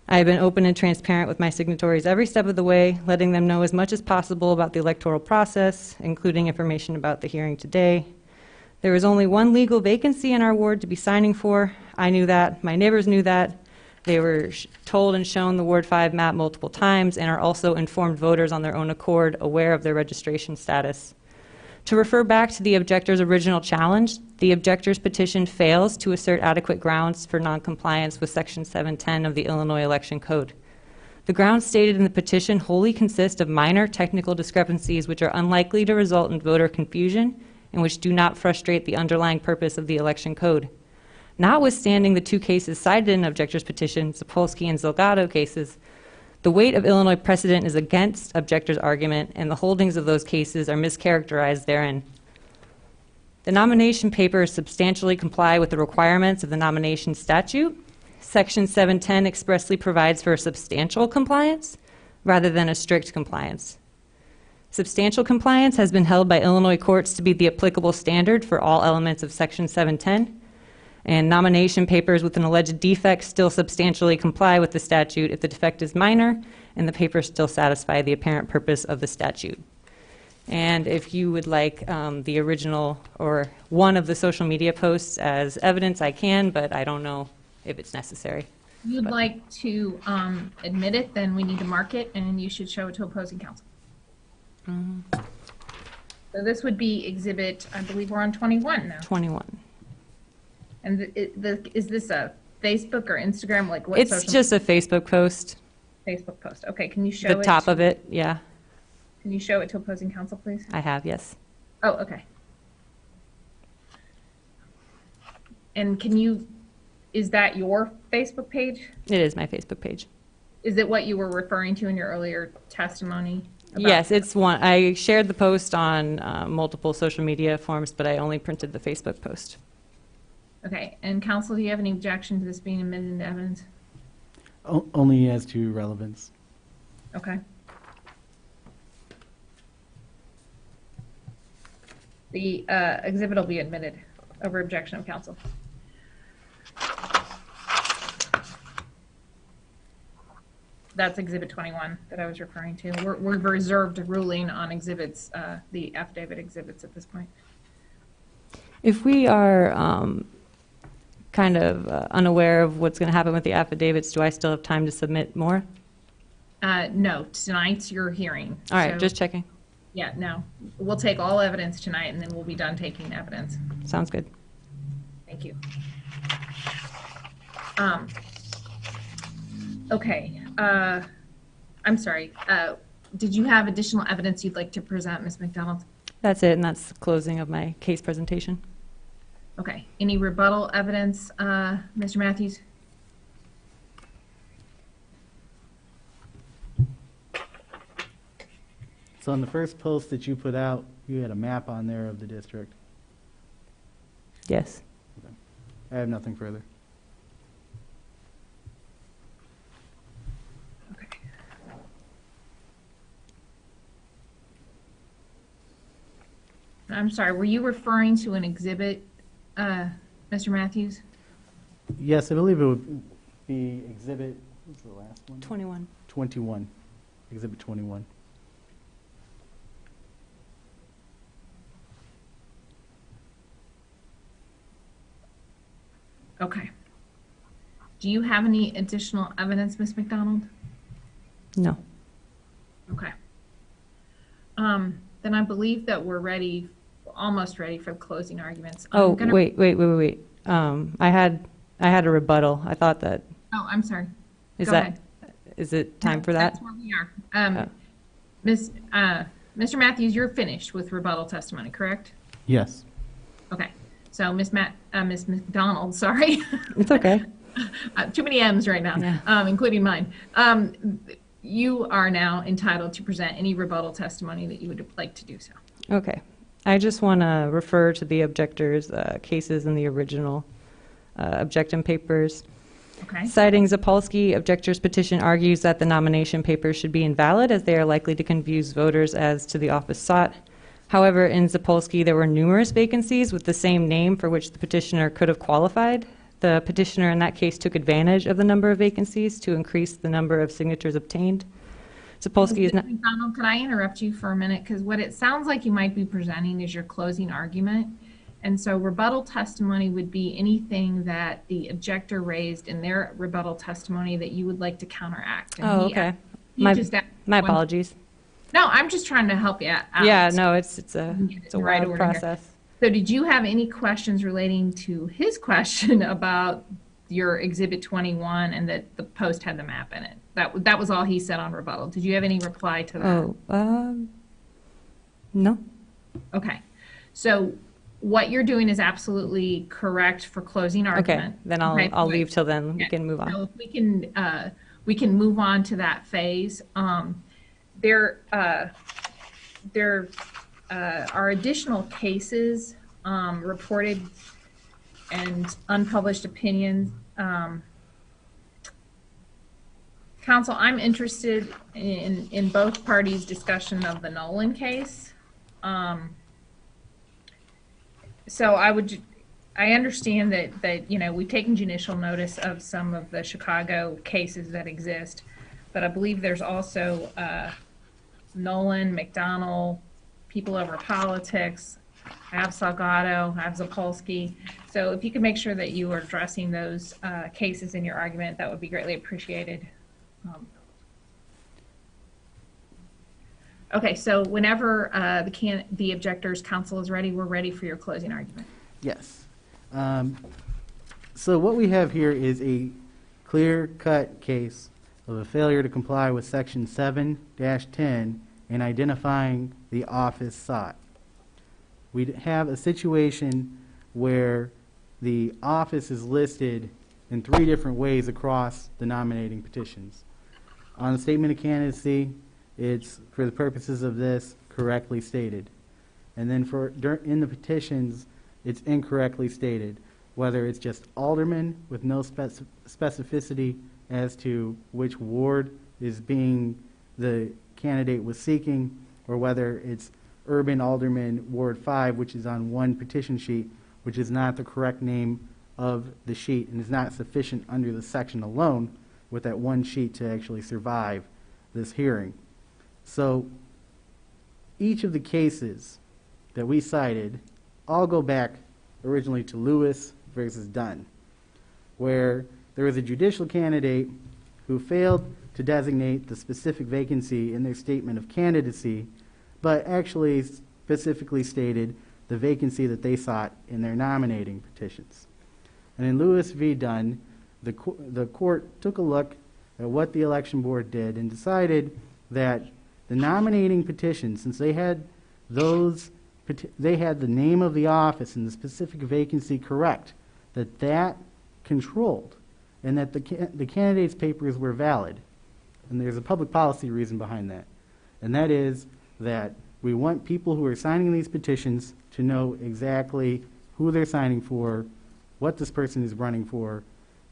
Speaker 6: I have been open and transparent with my signatories every step of the way, letting them know as much as possible about the electoral process, including information about the hearing today. There was only one legal vacancy in our ward to be signing for. I knew that. My neighbors knew that. They were told and shown the Ward 5 map multiple times and are also informed voters on their own accord, aware of their registration status. To refer back to the objector's original challenge, the objector's petition fails to assert adequate grounds for noncompliance with Section 710 of the Illinois Election Code. The grounds stated in the petition wholly consist of minor technical discrepancies which are unlikely to result in voter confusion and which do not frustrate the underlying purpose of the election code. Notwithstanding the two cases cited in the objector's petition, Sapolsky and Zelgado cases, the weight of Illinois precedent is against objector's argument, and the holdings of those cases are mischaracterized therein. The nomination papers substantially comply with the requirements of the nomination statute. Section 710 expressly provides for substantial compliance rather than a strict compliance. Substantial compliance has been held by Illinois courts to be the applicable standard for all elements of Section 710, and nomination papers with an alleged defect still substantially comply with the statute if the defect is minor and the papers still satisfy the apparent purpose of the statute. And if you would like the original or one of the social media posts as evidence, I can, but I don't know if it's necessary.
Speaker 16: If you'd like to admit it, then we need to mark it, and you should show it to opposing counsel. So this would be exhibit, I believe we're on 21 now.
Speaker 6: 21.
Speaker 16: And is this a Facebook or Instagram? Like what?
Speaker 6: It's just a Facebook post.
Speaker 16: Facebook post. Okay, can you show
Speaker 6: The
Speaker 16: it?
Speaker 6: top of it, yeah.
Speaker 16: Can you show it to opposing counsel, please?
Speaker 6: I have, yes.
Speaker 16: Oh, okay. And is that your Facebook page?
Speaker 6: It is my Facebook page.
Speaker 16: Is it what you were referring to in your earlier testimony?
Speaker 6: Yes, it's one. I shared the post on multiple social media forms, but I only printed the Facebook post.
Speaker 16: Okay, and counsel, do you have any objection to this being admitted into evidence?
Speaker 11: Only as to relevance.
Speaker 16: Okay. The exhibit will be admitted over objection of counsel. That's exhibit 21 that I was referring to. We're reserved ruling on exhibits, the affidavit exhibits at this point.
Speaker 6: If we are kind of unaware of what's going to happen with the affidavits, do I still have time to submit more?
Speaker 16: No, tonight's your hearing.
Speaker 6: All right,
Speaker 16: So-
Speaker 6: just checking.
Speaker 16: Yeah, no. We'll take all evidence tonight, and then we'll be done taking evidence.
Speaker 6: Sounds good.
Speaker 16: Thank you. Okay. I'm sorry. Did you have additional evidence you'd like to present, Ms. McDonald?
Speaker 6: That's it, and that's the closing of my case presentation.
Speaker 16: Okay. Any rebuttal evidence, Mr. Matthews?
Speaker 11: So on the first post that you put out, you had a map on there of the district.
Speaker 6: Yes.
Speaker 11: Okay. I have nothing further.
Speaker 16: I'm sorry. Were you referring to an exhibit, Mr. Matthews?
Speaker 11: Yes, I believe it would be exhibit, what's the last one?
Speaker 6: 21.
Speaker 11: 21. Exhibit 21.
Speaker 16: Okay. Do you have any additional evidence, Ms. McDonald?
Speaker 6: No.
Speaker 16: Okay. Then I believe that we're ready, almost ready for the closing arguments.
Speaker 6: Oh, wait. I had a rebuttal. I thought that.
Speaker 16: Oh, I'm sorry.
Speaker 6: Is
Speaker 16: Go
Speaker 6: that?
Speaker 16: ahead.
Speaker 6: Is it time for that?
Speaker 16: That's where we are. Mr. Matthews, you're finished with rebuttal testimony, correct?
Speaker 11: Yes.
Speaker 16: Okay. So Ms. McDonald, sorry.
Speaker 6: It's okay.
Speaker 16: Too many M's right now,
Speaker 6: Yeah.
Speaker 16: including mine. You are now entitled to present any rebuttal testimony that you would like to do so.
Speaker 6: Okay. I just want to refer to the objector's cases in the original objection papers.
Speaker 16: Okay.
Speaker 6: Citing Zapolsky, objector's petition argues that the nomination papers should be invalid as they are likely to confuse voters as to the office sought. However, in Zapolsky, there were numerous vacancies with the same name for which the petitioner could have qualified. The petitioner in that case took advantage of the number of vacancies to increase the number of signatures obtained. Zapolsky is not.
Speaker 16: McDonald, could I interrupt you for a minute? Because what it sounds like you might be presenting is your closing argument. And so rebuttal testimony would be anything that the objector raised in their rebuttal testimony that you would like to counteract. And
Speaker 6: Oh, okay. My apologies.
Speaker 16: No, I'm just trying to help you out.
Speaker 6: Yeah, no, it's a
Speaker 16: Right
Speaker 6: wild
Speaker 16: order here.
Speaker 6: process.
Speaker 16: So did you have any questions relating to his question about your Exhibit 21 and that the post had the map in it? That was all he said on rebuttal. Did you have any reply to that?
Speaker 6: Oh, no.
Speaker 16: Okay. So what you're doing is absolutely correct for closing argument.
Speaker 6: Okay, then I'll leave till then. We can move on.
Speaker 16: So if we can move on to that phase. There are additional cases reported and unpublished opinions. Counsel, I'm interested in both parties' discussion of the Nolan case. So I understand that we've taken judicial notice of some of the Chicago cases that exist, but I believe there's also Nolan, McDonald, People Over Politics, I have Salgado, I have Zapolsky. So if you could make sure that you are addressing those cases in your argument, that would be greatly appreciated. Okay, so whenever the objector's counsel is ready, we're ready for your closing argument.
Speaker 11: Yes. So what we have here is a clear-cut case of a failure to comply with Section 7-10 in identifying the office sought. We have a situation where the office is listed in 3 different ways across the nominating petitions. On the statement of candidacy, it's, for the purposes of this, correctly stated. And then in the petitions, it's incorrectly stated, whether it's just alderman with no specificity as to which ward is being the candidate was seeking, or whether it's urban alderman Ward 5, which is on one petition sheet, which is not the correct name of the sheet and is not sufficient under the section alone with that one sheet to actually survive this hearing. So each of the cases that we cited all go back originally to Lewis versus Dunn, where there was a judicial candidate who failed to designate the specific vacancy in their statement of candidacy, but actually specifically stated the vacancy that they sought in their nominating petitions. And in Lewis v. Dunn, the court took a look at what the election board did and decided that the nominating petition, since they had the name of the office and the specific vacancy correct, that controlled, and that the candidate's papers were valid. And there's a public policy reason behind that. And that is that we want people who are signing these petitions to know exactly who they're signing for, what this person is running for,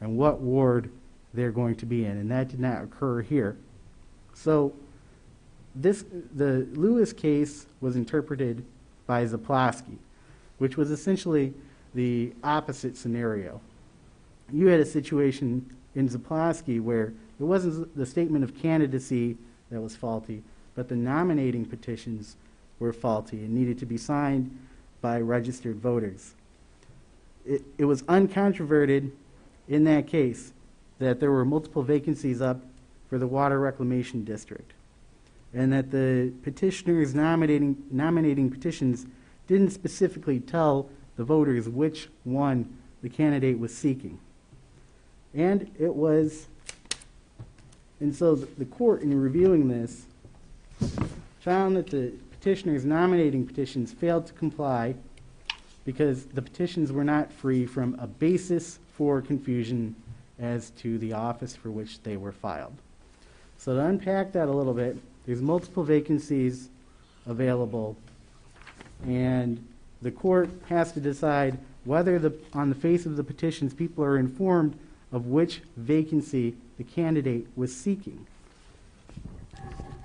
Speaker 11: and what ward they're going to be in. And that did not occur here. So the Lewis case was interpreted by Zapolsky, which was essentially the opposite scenario. You had a situation in Zapolsky where it wasn't the statement of candidacy that was faulty, but the nominating petitions were faulty and needed to be signed by registered voters. It was uncontroverted in that case that there were multiple vacancies up for the Water Reclamation District, and that the petitioners' nominating petitions didn't specifically tell the voters which one the candidate was seeking. And so the court, in reviewing this, found that the petitioners' nominating petitions failed to comply because the petitions were not free from a basis for confusion as to the office for which they were filed. So to unpack that a little bit, there's multiple vacancies available, and the court has to decide whether on the face of the petitions people are informed of which vacancy the candidate was seeking.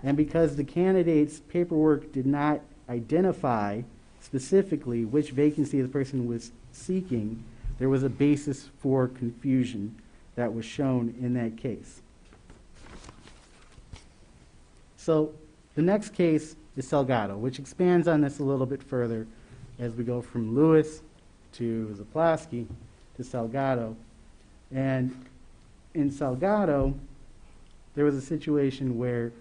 Speaker 11: And because the candidate's paperwork did not identify specifically which vacancy the person was seeking, there was a basis for confusion that was shown in that case. So the next case is Salgado, which expands on this a little bit further as we go from Lewis to Zapolsky to Salgado. And in Salgado, there was a situation where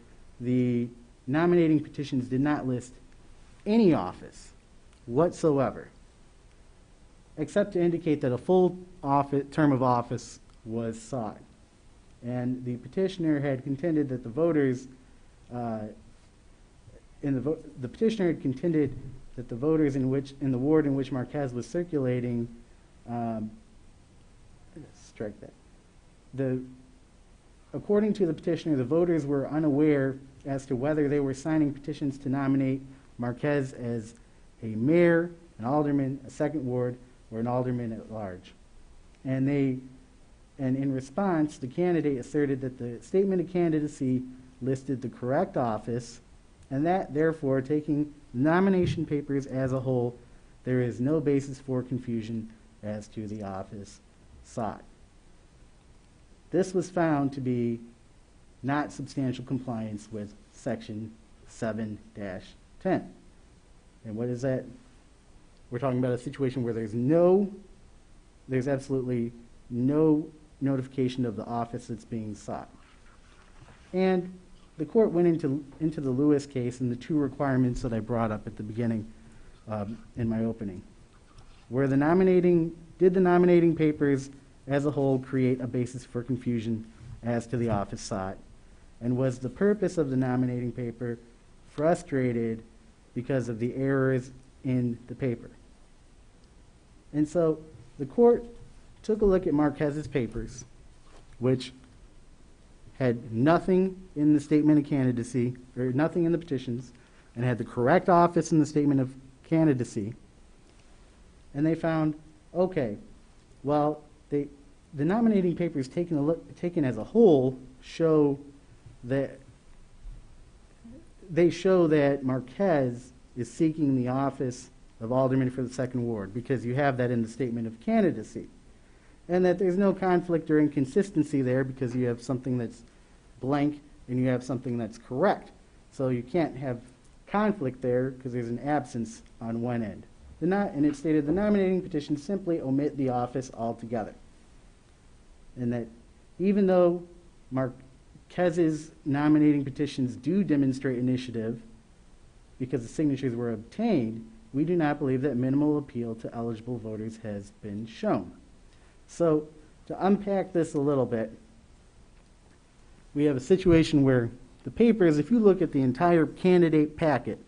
Speaker 11: the nominating petitions did not list any office whatsoever, except to indicate that a full term of office was sought. And the petitioner had contended that the voters the petitioner had contended that the voters in the ward in which Marquez was circulating, strike that. According to the petitioner, the voters were unaware as to whether they were signing petitions to nominate Marquez as a mayor, an alderman, a second ward, or an alderman at large. And in response, the candidate asserted that the statement of candidacy listed the correct office, and that, therefore, taking nomination papers as a whole, there is no basis for confusion as to the office sought. This was found to be not substantial compliance with Section 7-10. And what is that? We're talking about a situation where there's absolutely no notification of the office that's being sought. And the court went into the Lewis case and the two requirements that I brought up at the beginning in my opening, where did the nominating papers as a whole create a basis for confusion as to the office sought, and was the purpose of the nominating paper frustrated because of the errors in the paper. And so the court took a look at Marquez's papers, which had nothing in the statement of candidacy, or nothing in the petitions, and had the correct office in the statement of candidacy. And they found, okay, well, the nominating papers taken as a whole show that Marquez is seeking the office of alderman for the 2nd Ward, because you have that in the statement of candidacy. And that there's no conflict or inconsistency there because you have something that's blank and you have something that's correct. So you can't have conflict there because there's an absence on one end. And it stated the nominating petition simply omit the office altogether. And that even though Marquez's nominating petitions do demonstrate initiative because the signatures were obtained, we do not believe that minimal appeal to eligible voters has been shown. So to unpack this a little bit, we have a situation where the papers, if you look at the entire candidate packet,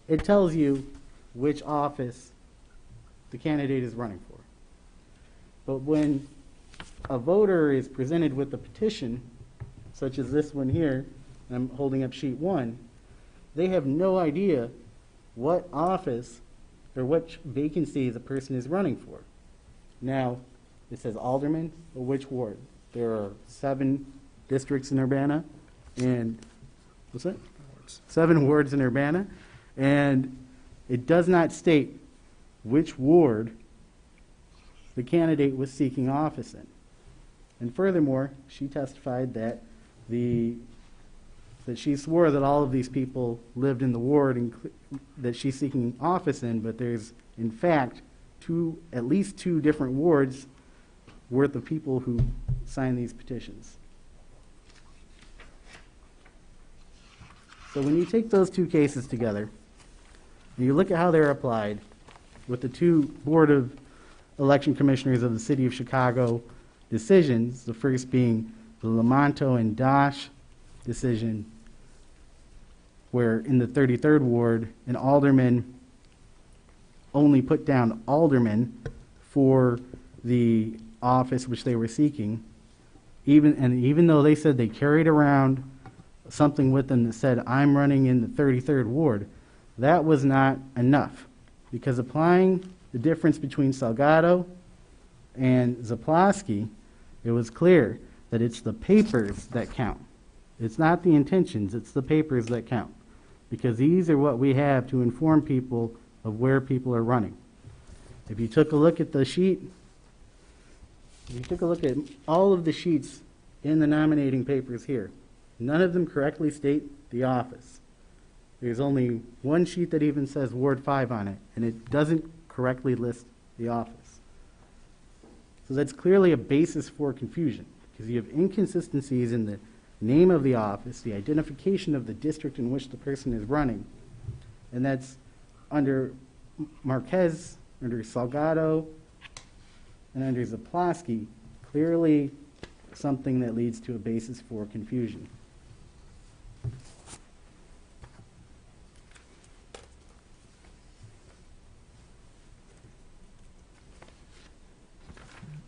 Speaker 11: it tells you which office the candidate is running for. But when a voter is presented with a petition, such as this one here, and I'm holding up sheet 1, they have no idea what office or which vacancy the person is running for. Now, it says alderman, or which ward? There are 7 districts in Urbana, and what's that? 7 wards in Urbana, and it does not state which ward the candidate was seeking office in. And furthermore, she testified that that she swore that all of these people lived in the ward that she's seeking office in, but there's in fact at least 2 different wards worth of people who signed these petitions. So when you take those 2 cases together, and you look at how they're applied with the 2 Board of Election Commissioners of the City of Chicago decisions, the first being the Lamonto and Dosh decision, where in the 33rd Ward, an alderman only put down alderman for the office which they were seeking, even though they said they carried around something with them that said, I'm running in the 33rd Ward, that was not enough, because applying the difference between Salgado and Zapolsky, it was clear that it's the papers that count. It's not the intentions, it's the papers that count, because these are what we have to inform people of where people are running. If you took a look at the sheet, if you took a look at all of the sheets in the nominating papers here, none of them correctly state the office. There's only one sheet that even says Ward 5 on it, and it doesn't correctly list the office. So that's clearly a basis for confusion, because you have inconsistencies in the name of the office, the identification of the district in which the person is running, and that's under Marquez, under Salgado, and under Zapolsky, clearly something that leads to a basis for confusion.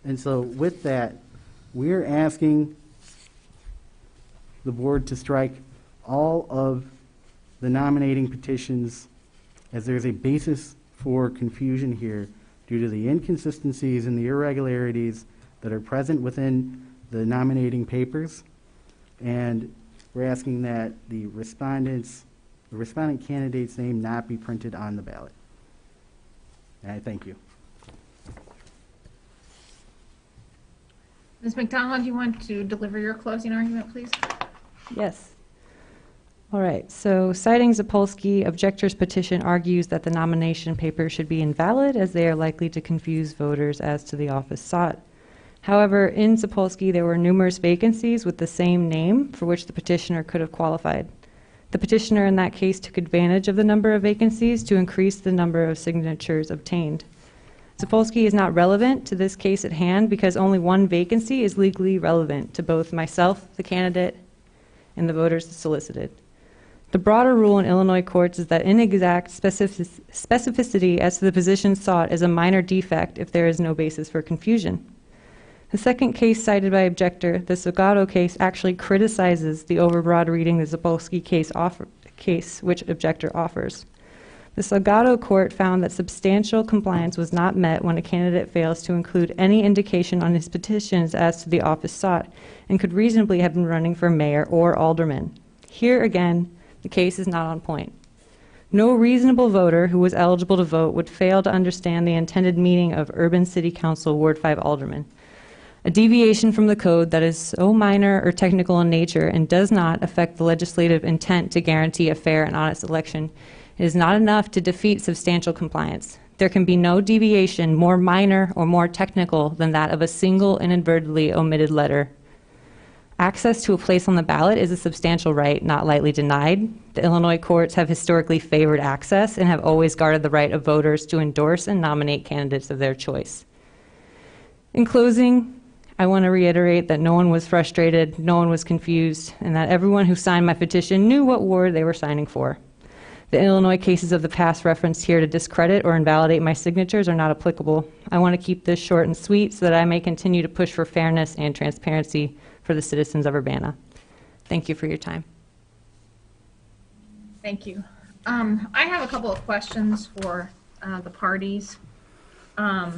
Speaker 11: And so with that, we're asking the board to strike all of the nominating petitions, as there's a basis for confusion here due to the inconsistencies and the irregularities that are present within the nominating papers. And we're asking that the respondent candidate's name not be printed on the ballot. And I thank you.
Speaker 16: Ms. McDonald, do you want to deliver your closing argument, please?
Speaker 6: Yes. All right, so citing Zapolsky, objector's petition argues that the nomination papers should be invalid as they are likely to confuse voters as to the office sought. However, in Zapolsky, there were numerous vacancies with the same name for which the petitioner could have qualified. The petitioner in that case took advantage of the number of vacancies to increase the number of signatures obtained. Zapolsky is not relevant to this case at hand because only one vacancy is legally relevant to both myself, the candidate, and the voters solicited. The broader rule in Illinois courts is that inexact specificity as to the position sought is a minor defect if there is no basis for confusion. The second case cited by objector, the Salgado case, actually criticizes the overbroad reading the Zapolsky case which objector offers. The Salgado court found that substantial compliance was not met when a candidate fails to include any indication on his petitions as to the office sought and could reasonably have been running for mayor or alderman. Here again, the case is not on point. No reasonable voter who was eligible to vote would fail to understand the intended meaning of Urban City Council Ward 5 alderman. A deviation from the code that is so minor or technical in nature and does not affect the legislative intent to guarantee a fair and honest election is not enough to defeat substantial compliance. There can be no deviation more minor or more technical than that of a single inadvertently omitted letter. Access to a place on the ballot is a substantial right not lightly denied. The Illinois courts have historically favored access and have always guarded the right of voters to endorse and nominate candidates of their choice. In closing, I want to reiterate that no one was frustrated, no one was confused, and that everyone who signed my petition knew what ward they were signing for. The Illinois cases of the past referenced here to discredit or invalidate my signatures are not applicable. I want to keep this short and sweet so that I may continue to push for fairness and transparency for the citizens of Urbana. Thank you for your time.
Speaker 16: Thank you. I have a couple of questions for the parties. Are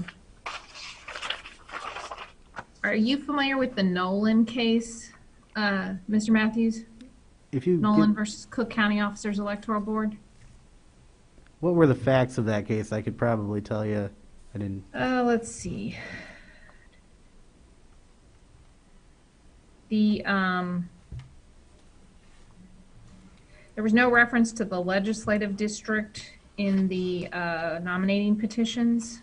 Speaker 16: you familiar with the Nolan case, Mr. Matthews? Nolan versus Cook County Officers Electoral Board?
Speaker 11: What were the facts of that case? I could probably tell you. I didn't.
Speaker 16: Let's see. There was no reference to the legislative district in the nominating petitions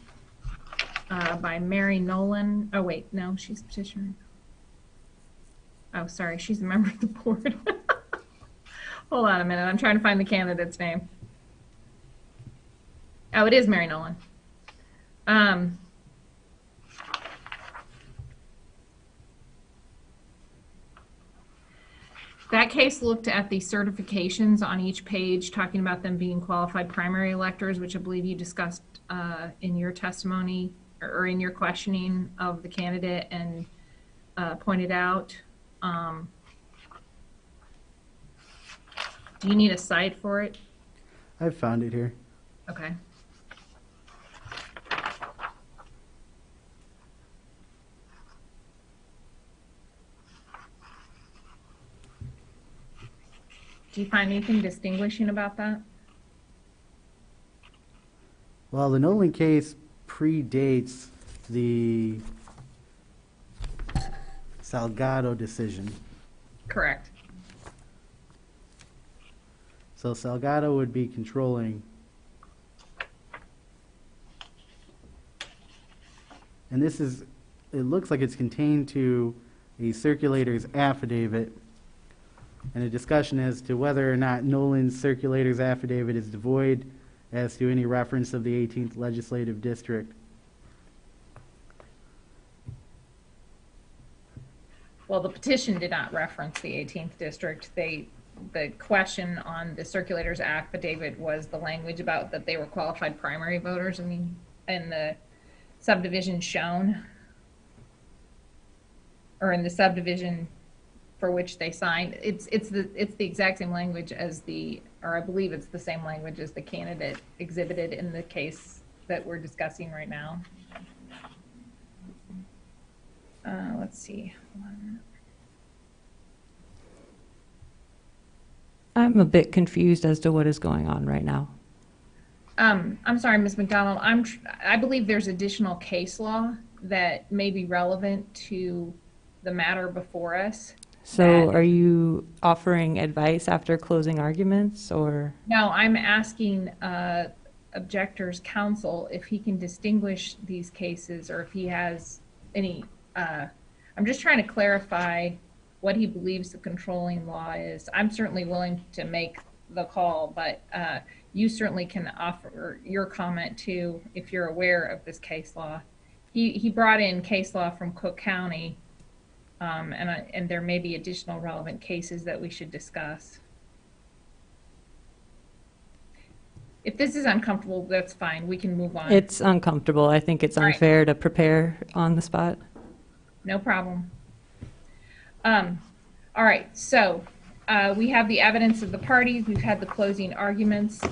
Speaker 16: by Mary Nolan. Oh, wait, no, she's petitioner. Oh, sorry, she's a member of the board. Hold on a minute, I'm trying to find the candidate's name. Oh, it is Mary Nolan. That case looked at the certifications on each page, talking about them being qualified primary electors, which I believe you discussed in your testimony or in your questioning of the candidate and pointed out. Do you need a site for it?
Speaker 11: I've found it here.
Speaker 16: Okay. Do you find anything distinguishing about that?
Speaker 11: Well, the Nolan case predates the Salgado decision.
Speaker 16: Correct.
Speaker 11: So Salgado would be controlling. And this is, it looks like it's contained to a circulator's affidavit and a discussion as to whether or not Nolan's circulator's affidavit is devoid as to any reference of the 18th legislative district.
Speaker 16: Well, the petition did not reference the 18th district. The question on the circulator's affidavit was the language about that they were qualified primary voters. I mean, in the subdivision shown, or in the subdivision for which they signed, it's the exact same language as or I believe it's the same language as the candidate exhibited in the case that we're discussing right now. Let's see.
Speaker 6: I'm a bit confused as to what is going on right now.
Speaker 16: I'm sorry, Ms. McDonald. I believe there's additional case law that may be relevant to the matter before us.
Speaker 6: So are you offering advice after closing arguments, or?
Speaker 16: No, I'm asking objector's counsel if he can distinguish these cases or if he has any, I'm just trying to clarify what he believes the controlling law is. I'm certainly willing to make the call, but you certainly can offer your comment too if you're aware of this case law. He brought in case law from Cook County, and there may be additional relevant cases that we should discuss. If this is uncomfortable, that's fine. We can move on.
Speaker 6: It's uncomfortable. I think it's unfair to prepare on the spot.
Speaker 16: No problem. All right, so we have the evidence of the parties. We've had the closing arguments.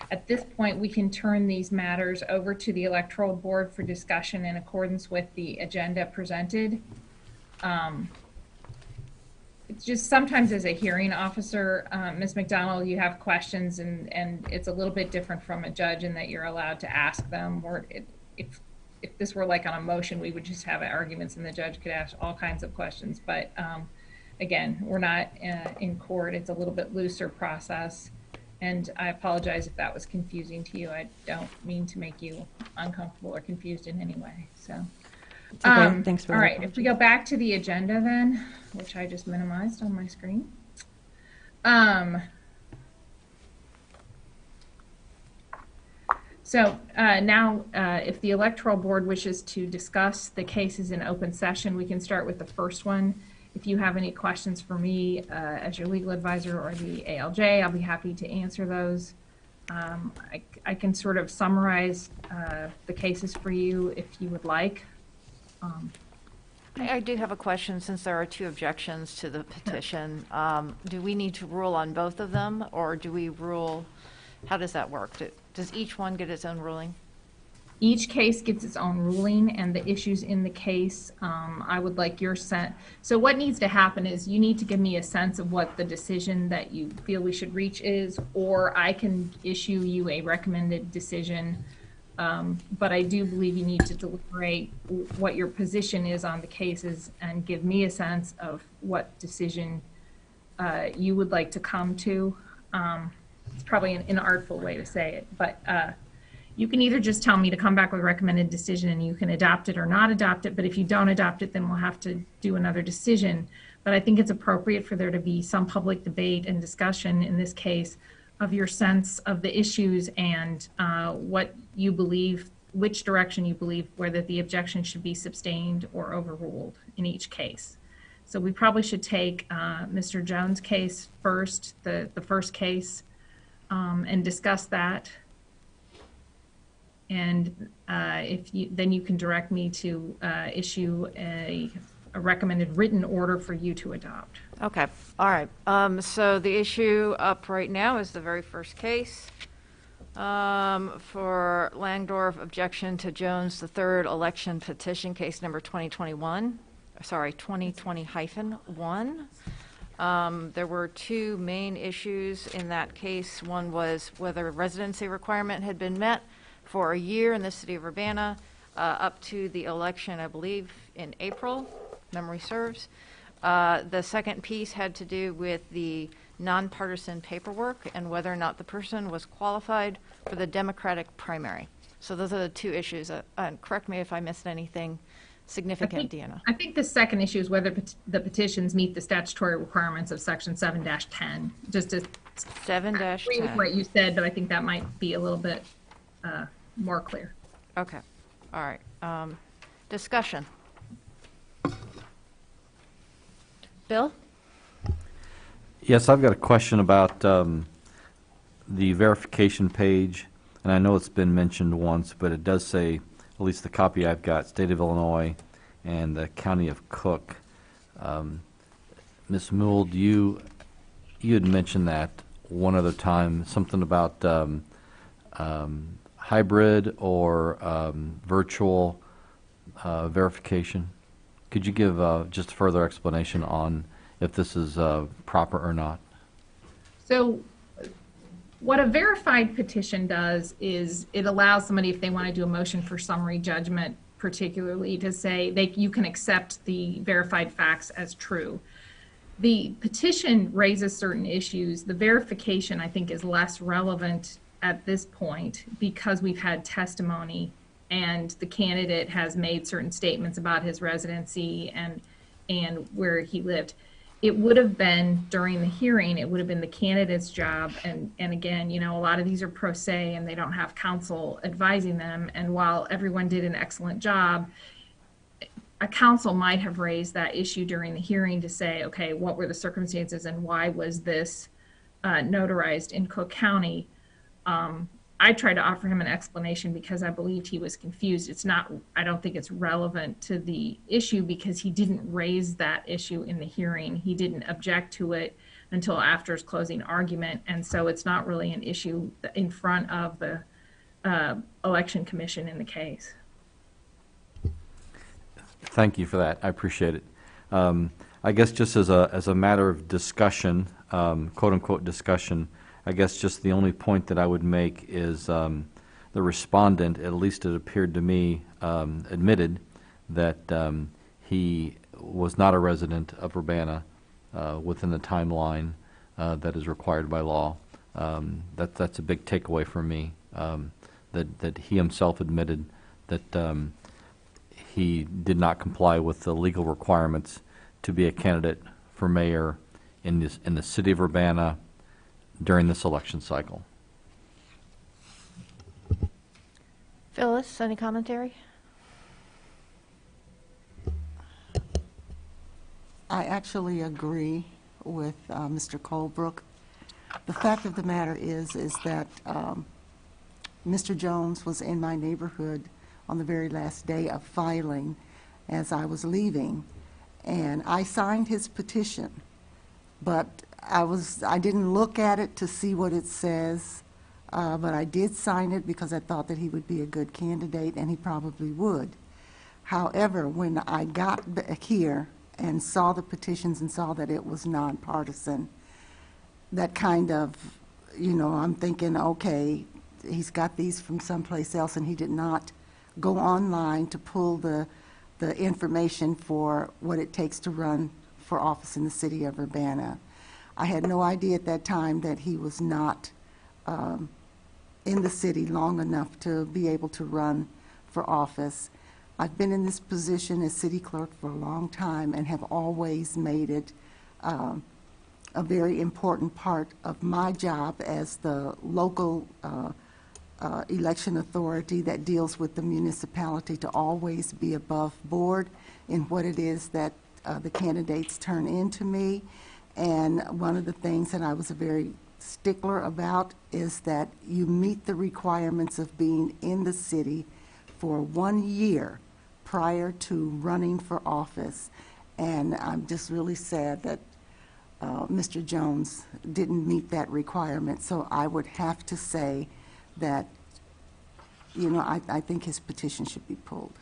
Speaker 16: At this point, we can turn these matters over to the Electoral Board for discussion in accordance with the agenda presented. It's just sometimes as a hearing officer, Ms. McDonald, you have questions and it's a little bit different from a judge in that you're allowed to ask them. Or if this were like on a motion, we would just have arguments and the judge could ask all kinds of questions. But again, we're not in court. It's a little bit looser process. And I apologize if that was confusing to you. I don't mean to make you uncomfortable or confused in any way. So,
Speaker 6: okay. Thanks for
Speaker 16: all right. If we go back to the agenda then, which I just minimized on my screen. So now, if the Electoral Board wishes to discuss the cases in open session, we can start with the first one. If you have any questions for me as your legal advisor or the ALJ, I'll be happy to answer those. I can sort of summarize the cases for you if you would like.
Speaker 1: I do have a question since there are 2 objections to the petition. Do we need to rule on both of them, or do we rule, how does that work? Does each one get its own ruling?
Speaker 16: Each case gets its own ruling, and the issues in the case, I would like your sense. So what needs to happen is you need to give me a sense of what the decision that you feel we should reach is, or I can issue you a recommended decision. But I do believe you need to deliberate what your position is on the cases and give me a sense of what decision you would like to come to. It's probably an inartful way to say it, but you can either just tell me to come back with a recommended decision and you can adopt it or not adopt it. But if you don't adopt it, then we'll have to do another decision. But I think it's appropriate for there to be some public debate and discussion in this case of your sense of the issues and what you believe, which direction you believe, whether the objection should be sustained or overruled in each case. So we probably should take Mr. Jones' case first, the first case, and discuss that. And then you can direct me to issue a recommended written order for you to adopt.
Speaker 1: Okay, all right. So the issue up right now is the very first case for Langdorf objection to Jones the third election petition, case number 2020-1. There were 2 main issues in that case. One was whether a residency requirement had been met for a year in the city of Urbana up to the election, I believe, in April, memory serves. The second piece had to do with the nonpartisan paperwork and whether or not the person was qualified for the Democratic primary. So those are the 2 issues. Correct me if I missed anything significant, Deanna.
Speaker 16: I think the second issue is whether the petitions meet the statutory requirements of section 7-10. Just to
Speaker 1: 7-10.
Speaker 16: agree with what you said, but I think that might be a little bit more clear.
Speaker 1: Okay. All right. Discussion. Bill?
Speaker 7: Yes, I've got a question about the verification page, and I know it's been mentioned once, but it does say, at least the copy I've got, State of Illinois and the County of Cook. Ms. Mould, you had mentioned that one other time, something about hybrid or virtual verification. Could you give just further explanation on if this is proper or not?
Speaker 16: So what a verified petition does is it allows somebody, if they want to do a motion for summary judgment, particularly to say you can accept the verified facts as true. The petition raises certain issues. The verification, I think, is less relevant at this point because we've had testimony and the candidate has made certain statements about his residency and where he lived. It would have been during the hearing, it would have been the candidate's job. And again, you know, a lot of these are pro se and they don't have counsel advising them. And while everyone did an excellent job, a counsel might have raised that issue during the hearing to say, okay, what were the circumstances and why was this notarized in Cook County? I tried to offer him an explanation because I believed he was confused. It's not, I don't think it's relevant to the issue because he didn't raise that issue in the hearing. He didn't object to it until after his closing argument. And so it's not really an issue in front of the Election Commission in the case.
Speaker 7: Thank you for that. I appreciate it. I guess just as a matter of discussion, quote unquote discussion, I guess just the only point that I would make is the respondent, at least it appeared to me, admitted that he was not a resident of Urbana within the timeline that is required by law. That's a big takeaway for me, that he himself admitted that he did not comply with the legal requirements to be a candidate for mayor in the city of Urbana during this election cycle.
Speaker 1: Phyllis, any commentary?
Speaker 8: I actually agree with Mr. Colebrook. The fact of the matter is that Mr. Jones was in my neighborhood on the very last day of filing as I was leaving, and I signed his petition, but I didn't look at it to see what it says, but I did sign it because I thought that he would be a good candidate, and he probably would. However, when I got back here and saw the petitions and saw that it was nonpartisan, that kind of, you know, I'm thinking, okay, he's got these from someplace else, and he did not go online to pull the information for what it takes to run for office in the city of Urbana. I had no idea at that time that he was not in the city long enough to be able to run for office. I've been in this position as city clerk for a long time and have always made it a very important part of my job as the local election authority that deals with the municipality to always be above board in what it is that the candidates turn into me. And one of the things that I was a very stickler about is that you meet the requirements of being in the city for 1 year prior to running for office. And I'm just really sad that Mr. Jones didn't meet that requirement. So I would have to say that, you know, I think his petition should be pulled.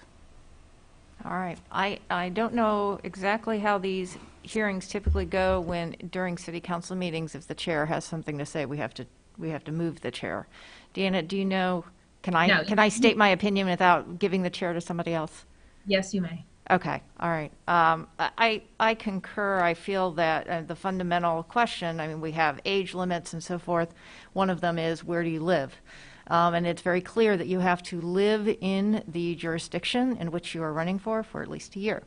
Speaker 1: All right. I don't know exactly how these hearings typically go when during city council meetings. If the chair has something to say, we have to move the chair. Deanna, do you know? Can I state my opinion without giving the chair to somebody else?
Speaker 16: Yes, you may.
Speaker 1: Okay. All right. I concur. I feel that the fundamental question. I mean, we have age limits and so forth. One of them is, where do you live? And it's very clear that you have to live in the jurisdiction in which you are running for at least a year.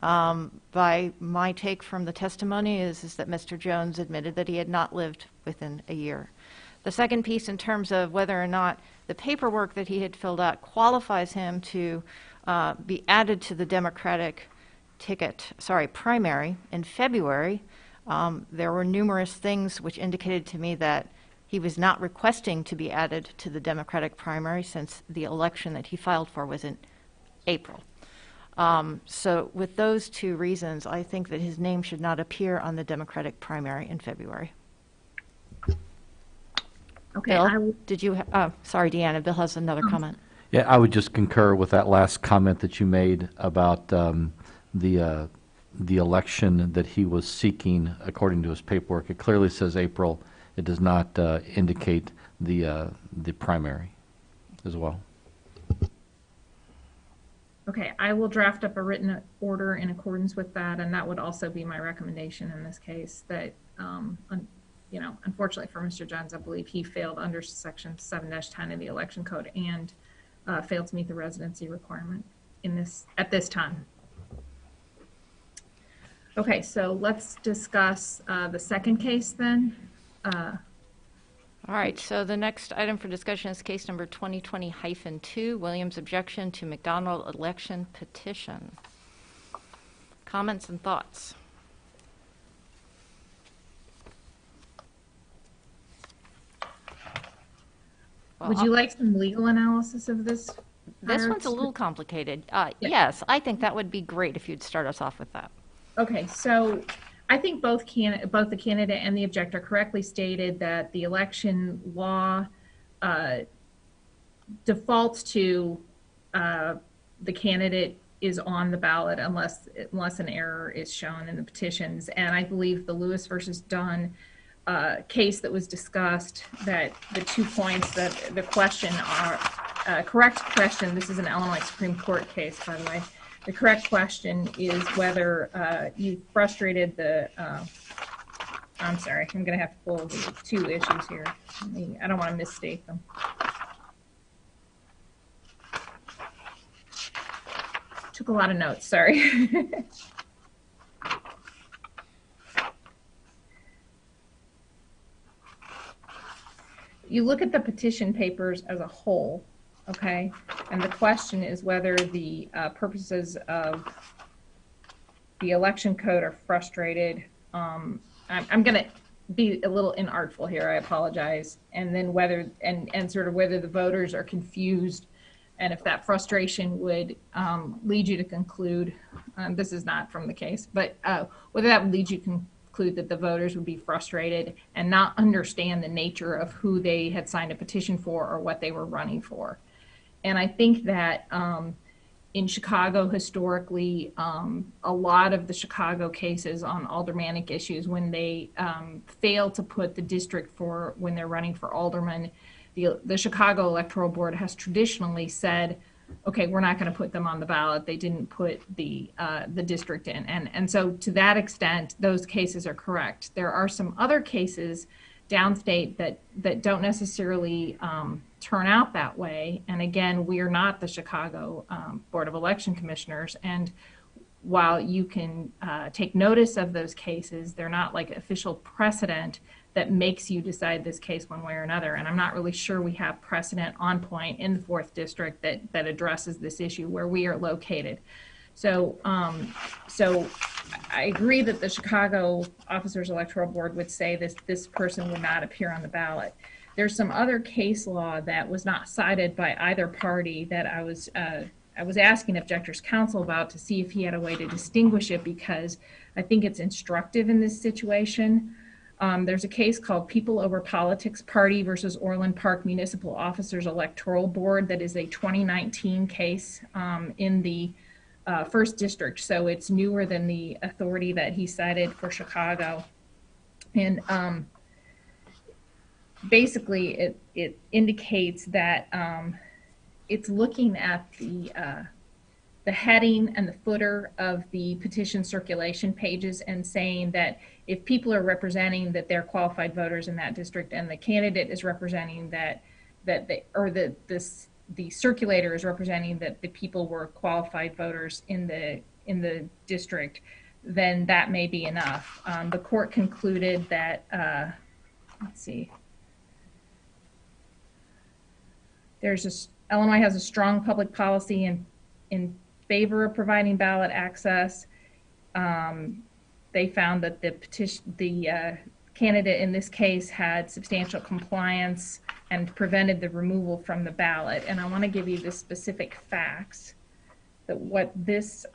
Speaker 1: By my take from the testimony is that Mr. Jones admitted that he had not lived within a year. The second piece, in terms of whether or not the paperwork that he had filled out qualifies him to be added to the Democratic primary in February, there were numerous things which indicated to me that he was not requesting to be added to the Democratic primary since the election that he filed for was in April. So with those two reasons, I think that his name should not appear on the Democratic primary in February.
Speaker 16: Okay.
Speaker 1: Bill, did you? Sorry, Deanna. Bill has another comment.
Speaker 7: Yeah, I would just concur with that last comment that you made about the election that he was seeking according to his paperwork. It clearly says April. It does not indicate the primary as well.
Speaker 16: Okay, I will draft up a written order in accordance with that, and that would also be my recommendation in this case, that, unfortunately for Mr. Jones, I believe he failed under section 7-10 of the election code and failed to meet the residency requirement at this time. Okay, so let's discuss the second case then.
Speaker 1: All right, so the next item for discussion is case number 2020-2, Williams' objection to McDonald election petition. Comments and thoughts?
Speaker 16: Would you like some legal analysis of this?
Speaker 1: This one's a little complicated. Yes, I think that would be great if you'd start us off with that.
Speaker 16: Okay, so I think both the candidate and the objector correctly stated that the election law defaults to the candidate is on the ballot unless an error is shown in the petitions. And I believe the Lewis versus Dunn case that was discussed, that the 2 points that the question are correct question. This is an Illinois Supreme Court case, by the way. The correct question is whether you frustrated the, I'm sorry, I'm going to have to pull the 2 issues here. I don't want to misstate them. Took a lot of notes, sorry. You look at the petition papers as a whole, okay? And the question is whether the purposes of the election code are frustrated. I'm going to be a little inartful here, I apologize. And then whether, and sort of whether the voters are confused, and if that frustration would lead you to conclude, this is not from the case, but whether that would lead you to conclude that the voters would be frustrated and not understand the nature of who they had signed a petition for or what they were running for. And I think that in Chicago, historically, a lot of the Chicago cases on aldermanic issues, when they fail to put the district for when they're running for alderman, the Chicago Electoral Board has traditionally said, okay, we're not going to put them on the ballot. They didn't put the district in. And so to that extent, those cases are correct. There are some other cases downstate that don't necessarily turn out that way. And again, we are not the Chicago Board of Election Commissioners. And while you can take notice of those cases, they're not like official precedent that makes you decide this case one way or another. And I'm not really sure we have precedent on point in the 4th District that addresses this issue where we are located. So I agree that the Chicago Officers Electoral Board would say this person would not appear on the ballot. There's some other case law that was not cited by either party that I was asking Objectors Counsel about to see if he had a way to distinguish it, because I think it's instructive in this situation. There's a case called People Over Politics Party versus Orland Park Municipal Officers Electoral Board that is a 2019 case in the 1st District. So it's newer than the authority that he cited for Chicago. And basically it indicates that it's looking at the heading and the footer of the petition circulation pages and saying that if people are representing that they're qualified voters in that district and the candidate is representing the circulator is representing that the people were qualified voters in the district, then that may be enough. The court concluded that, let's see, Illinois has a strong public policy in favor of providing ballot access. They found that the candidate in this case had substantial compliance and prevented the removal from the ballot. And I want to give you the specific facts that what this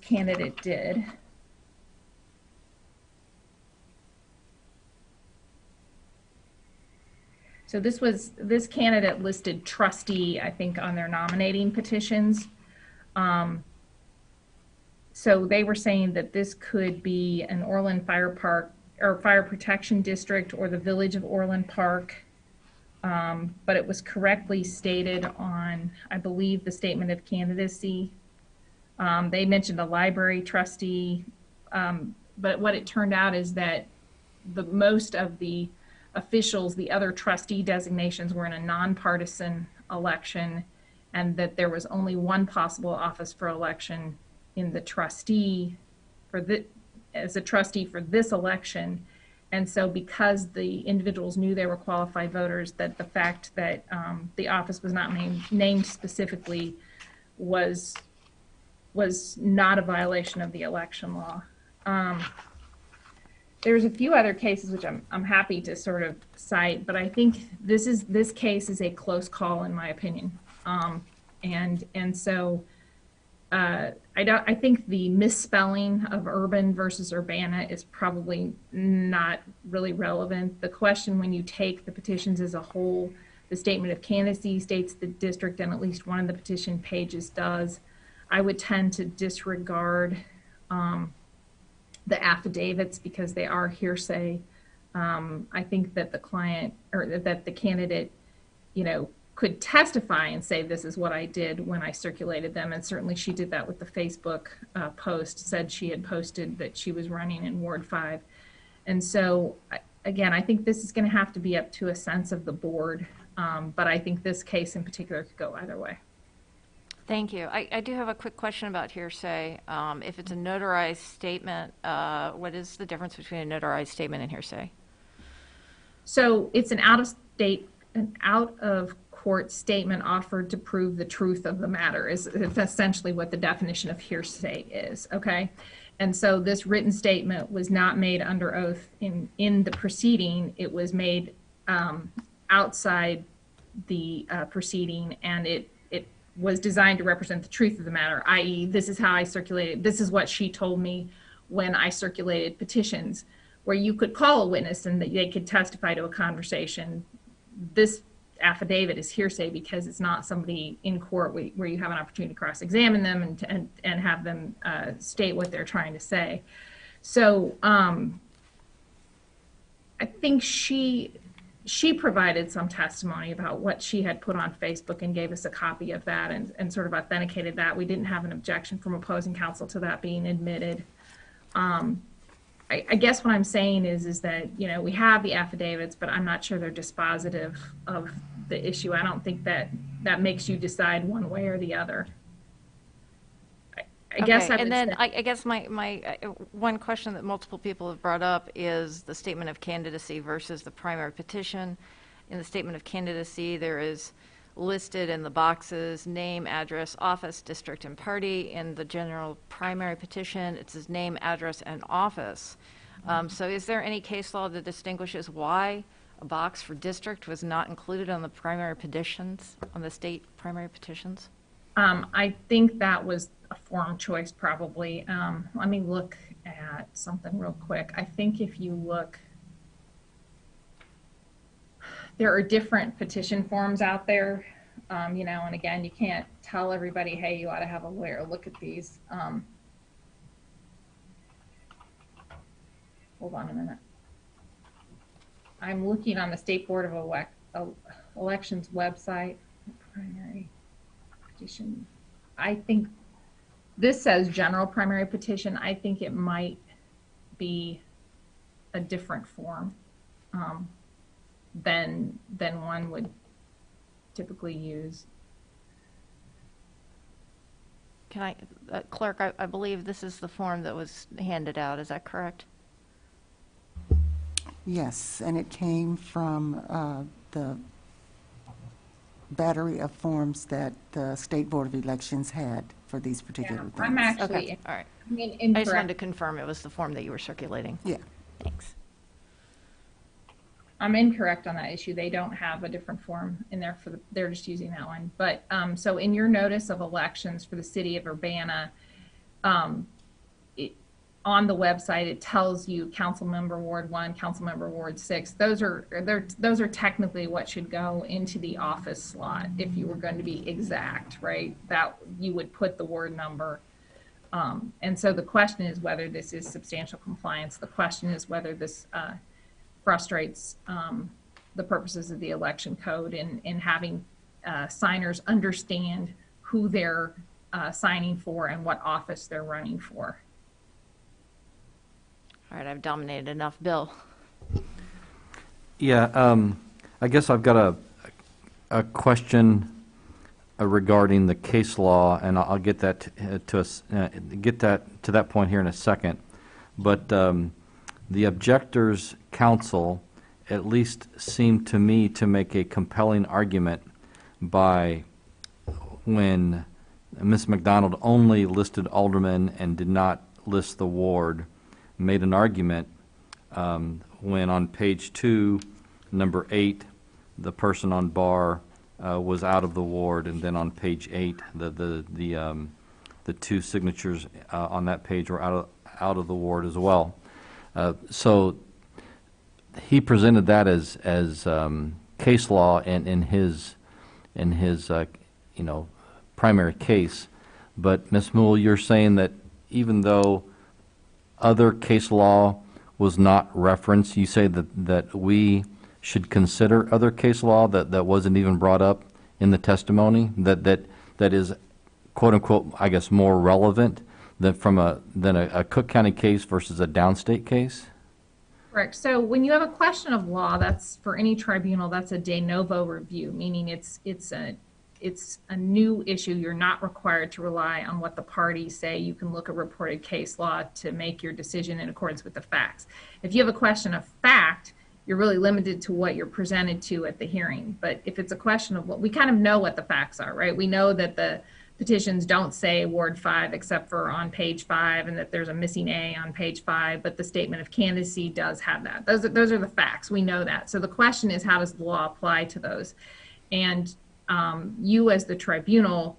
Speaker 16: candidate did. So this candidate listed trustee, I think, on their nominating petitions. So they were saying that this could be an Orland Fire Park or Fire Protection District or the Village of Orland Park. but it was correctly stated on, I believe, the statement of candidacy. They mentioned a library trustee, but what it turned out is that most of the officials, the other trustee designations, were in a nonpartisan election, and that there was only one possible office for election in the trustee as a trustee for this election. And so because the individuals knew they were qualified voters, that the fact that the office was not named specifically was not a violation of the election law. There's a few other cases which I'm happy to sort of cite, but I think this case is a close call in my opinion. So I think the misspelling of urban versus Urbana is probably not really relevant. The question, when you take the petitions as a whole, the statement of candidacy states the district, and at least one of the petition pages does. I would tend to disregard the affidavits because they are hearsay. I think that the client, or that the candidate, could testify and say, this is what I did when I circulated them. And certainly she did that with the Facebook post, said she had posted that she was running in Ward 5. And so, again, I think this is going to have to be up to a sense of the board. But I think this case in particular could go either way.
Speaker 1: Thank you. I do have a quick question about hearsay. If it's a notarized statement, what is the difference between a notarized statement and hearsay?
Speaker 16: So it's an out-of-court statement offered to prove the truth of the matter is essentially what the definition of hearsay is, okay? And so this written statement was not made under oath in the proceeding. It was made outside the proceeding, and it was designed to represent the truth of the matter, i.e. this is how I circulated, this is what she told me when I circulated petitions, where you could call a witness and they could testify to a conversation. This affidavit is hearsay because it's not somebody in court where you have an opportunity to cross-examine them and have them state what they're trying to say. So I think she provided some testimony about what she had put on Facebook and gave us a copy of that and sort of authenticated that. We didn't have an objection from opposing counsel to that being admitted. I guess what I'm saying is that, we have the affidavits, but I'm not sure they're dispositive of the issue. I don't think that makes you decide one way or the other. I guess my one question that multiple people have brought up is the statement of candidacy versus the primary petition. In the statement of candidacy, there is listed in the boxes name, address, office, district, and party. In the general primary petition, it says name, address, and office. So is there any case law that distinguishes why a box for district was not included on the primary petitions, on the state primary petitions? I think that was a form choice probably. Let me look at something real quick. I think if you look, there are different petition forms out there, and again, you can't tell everybody, hey, you ought to have a lawyer look at these. Hold on a minute. I'm looking on the State Board of Elections website, primary petition. I think this says general primary petition. I think it might be a different form than one would typically use.
Speaker 1: Can I, clerk, I believe this is the form that was handed out. Is that correct?
Speaker 8: Yes, and it came from the battery of forms that the State Board of Elections had for these particular things.
Speaker 16: I'm actually,
Speaker 1: okay. All right.
Speaker 16: Incorrect.
Speaker 1: I just wanted to confirm it was the form that you were circulating.
Speaker 8: Yeah.
Speaker 1: Thanks.
Speaker 16: I'm incorrect on that issue. They don't have a different form in there they're just using that one. But so in your notice of elections for the city of Urbana, on the website, it tells you council member Ward 1, council member Ward 6. Those are technically what should go into the office slot if you were going to be exact, right? That you would put the ward number. And so the question is whether this is substantial compliance. The question is whether this frustrates the purposes of the election code and having signers understand who they're signing for and what office they're running for.
Speaker 1: All right, I've dominated enough. Bill?
Speaker 7: Yeah, I guess I've got a question regarding the case law, and I'll get that to that point here in a second. But the objectors' counsel at least seemed to me to make a compelling argument by when Ms. McDonald only listed aldermen and did not list the ward, made an argument when on page 2, number 8, the person on bar was out of the ward, and then on page 8, the two signatures on that page were out of the ward as well. So he presented that as case law in his primary case. But Ms. Moole, you're saying that even though other case law was not referenced, you say that we should consider other case law that wasn't even brought up in the testimony, that is, quote unquote, I guess, more relevant than a Cook County case versus a downstate case?
Speaker 16: Correct. So when you have a question of law, that's for any tribunal, that's a de novo review, meaning it's a new issue. You're not required to rely on what the parties say. You can look at reported case law to make your decision in accordance with the facts. If you have a question of fact, you're really limited to what you're presented to at the hearing. But if it's a question of what, we kind of know what the facts are, right? We know that the petitions don't say Ward 5 except for on page 5, and that there's a missing A on page 5, but the statement of candidacy does have that. Those are the facts. We know that. So the question is, how does the law apply to those? And you as the tribunal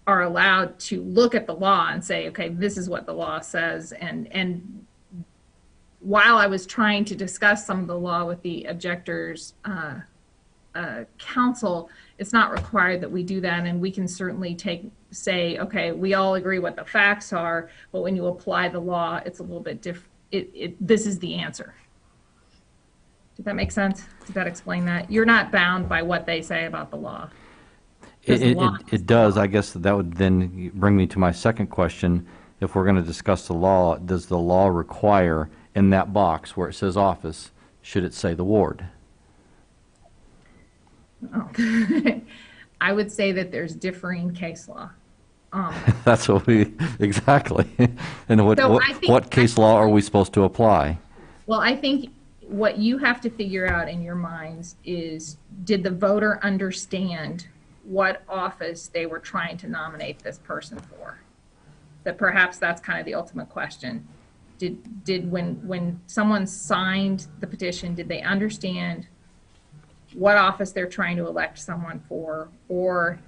Speaker 16: are allowed to look at the law and say, okay, this is what the law says. And while I was trying to discuss some of the law with the objectors' counsel, it's not required that we do that, and we can certainly say, okay, we all agree what the facts are, but when you apply the law, it's a little bit different. This is the answer. Did that make sense? Did that explain that? You're not bound by what they say about the law.
Speaker 7: It does. I guess that would then bring me to my second question. If we're going to discuss the law, does the law require in that box where it says office, should it say the ward?
Speaker 16: Oh. I would say that there's differing case law.
Speaker 7: That's what exactly. And what case law are we supposed to apply?
Speaker 16: Well, I think what you have to figure out in your minds is, did the voter understand what office they were trying to nominate this person for? That perhaps that's kind of the ultimate question. Did when someone signed the petition, did they understand what office they're trying to elect someone for, or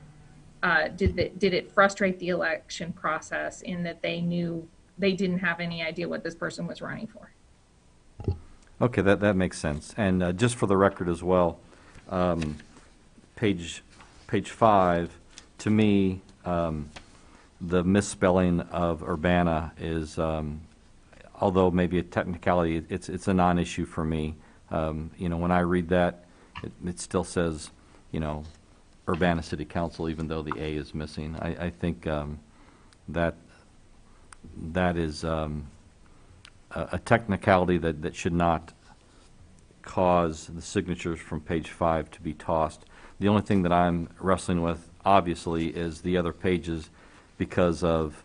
Speaker 16: did it frustrate the election process in that they didn't have any idea what this person was running for?
Speaker 7: Okay, that makes sense. And just for the record as well, page 5, to me, the misspelling of Urbana is, although maybe a technicality, it's a non-issue for me. When I read that, it still says, Urbana City Council, even though the A is missing. I think that is a technicality that should not cause the signatures from page 5 to be tossed. The only thing that I'm wrestling with, obviously, is the other pages because of,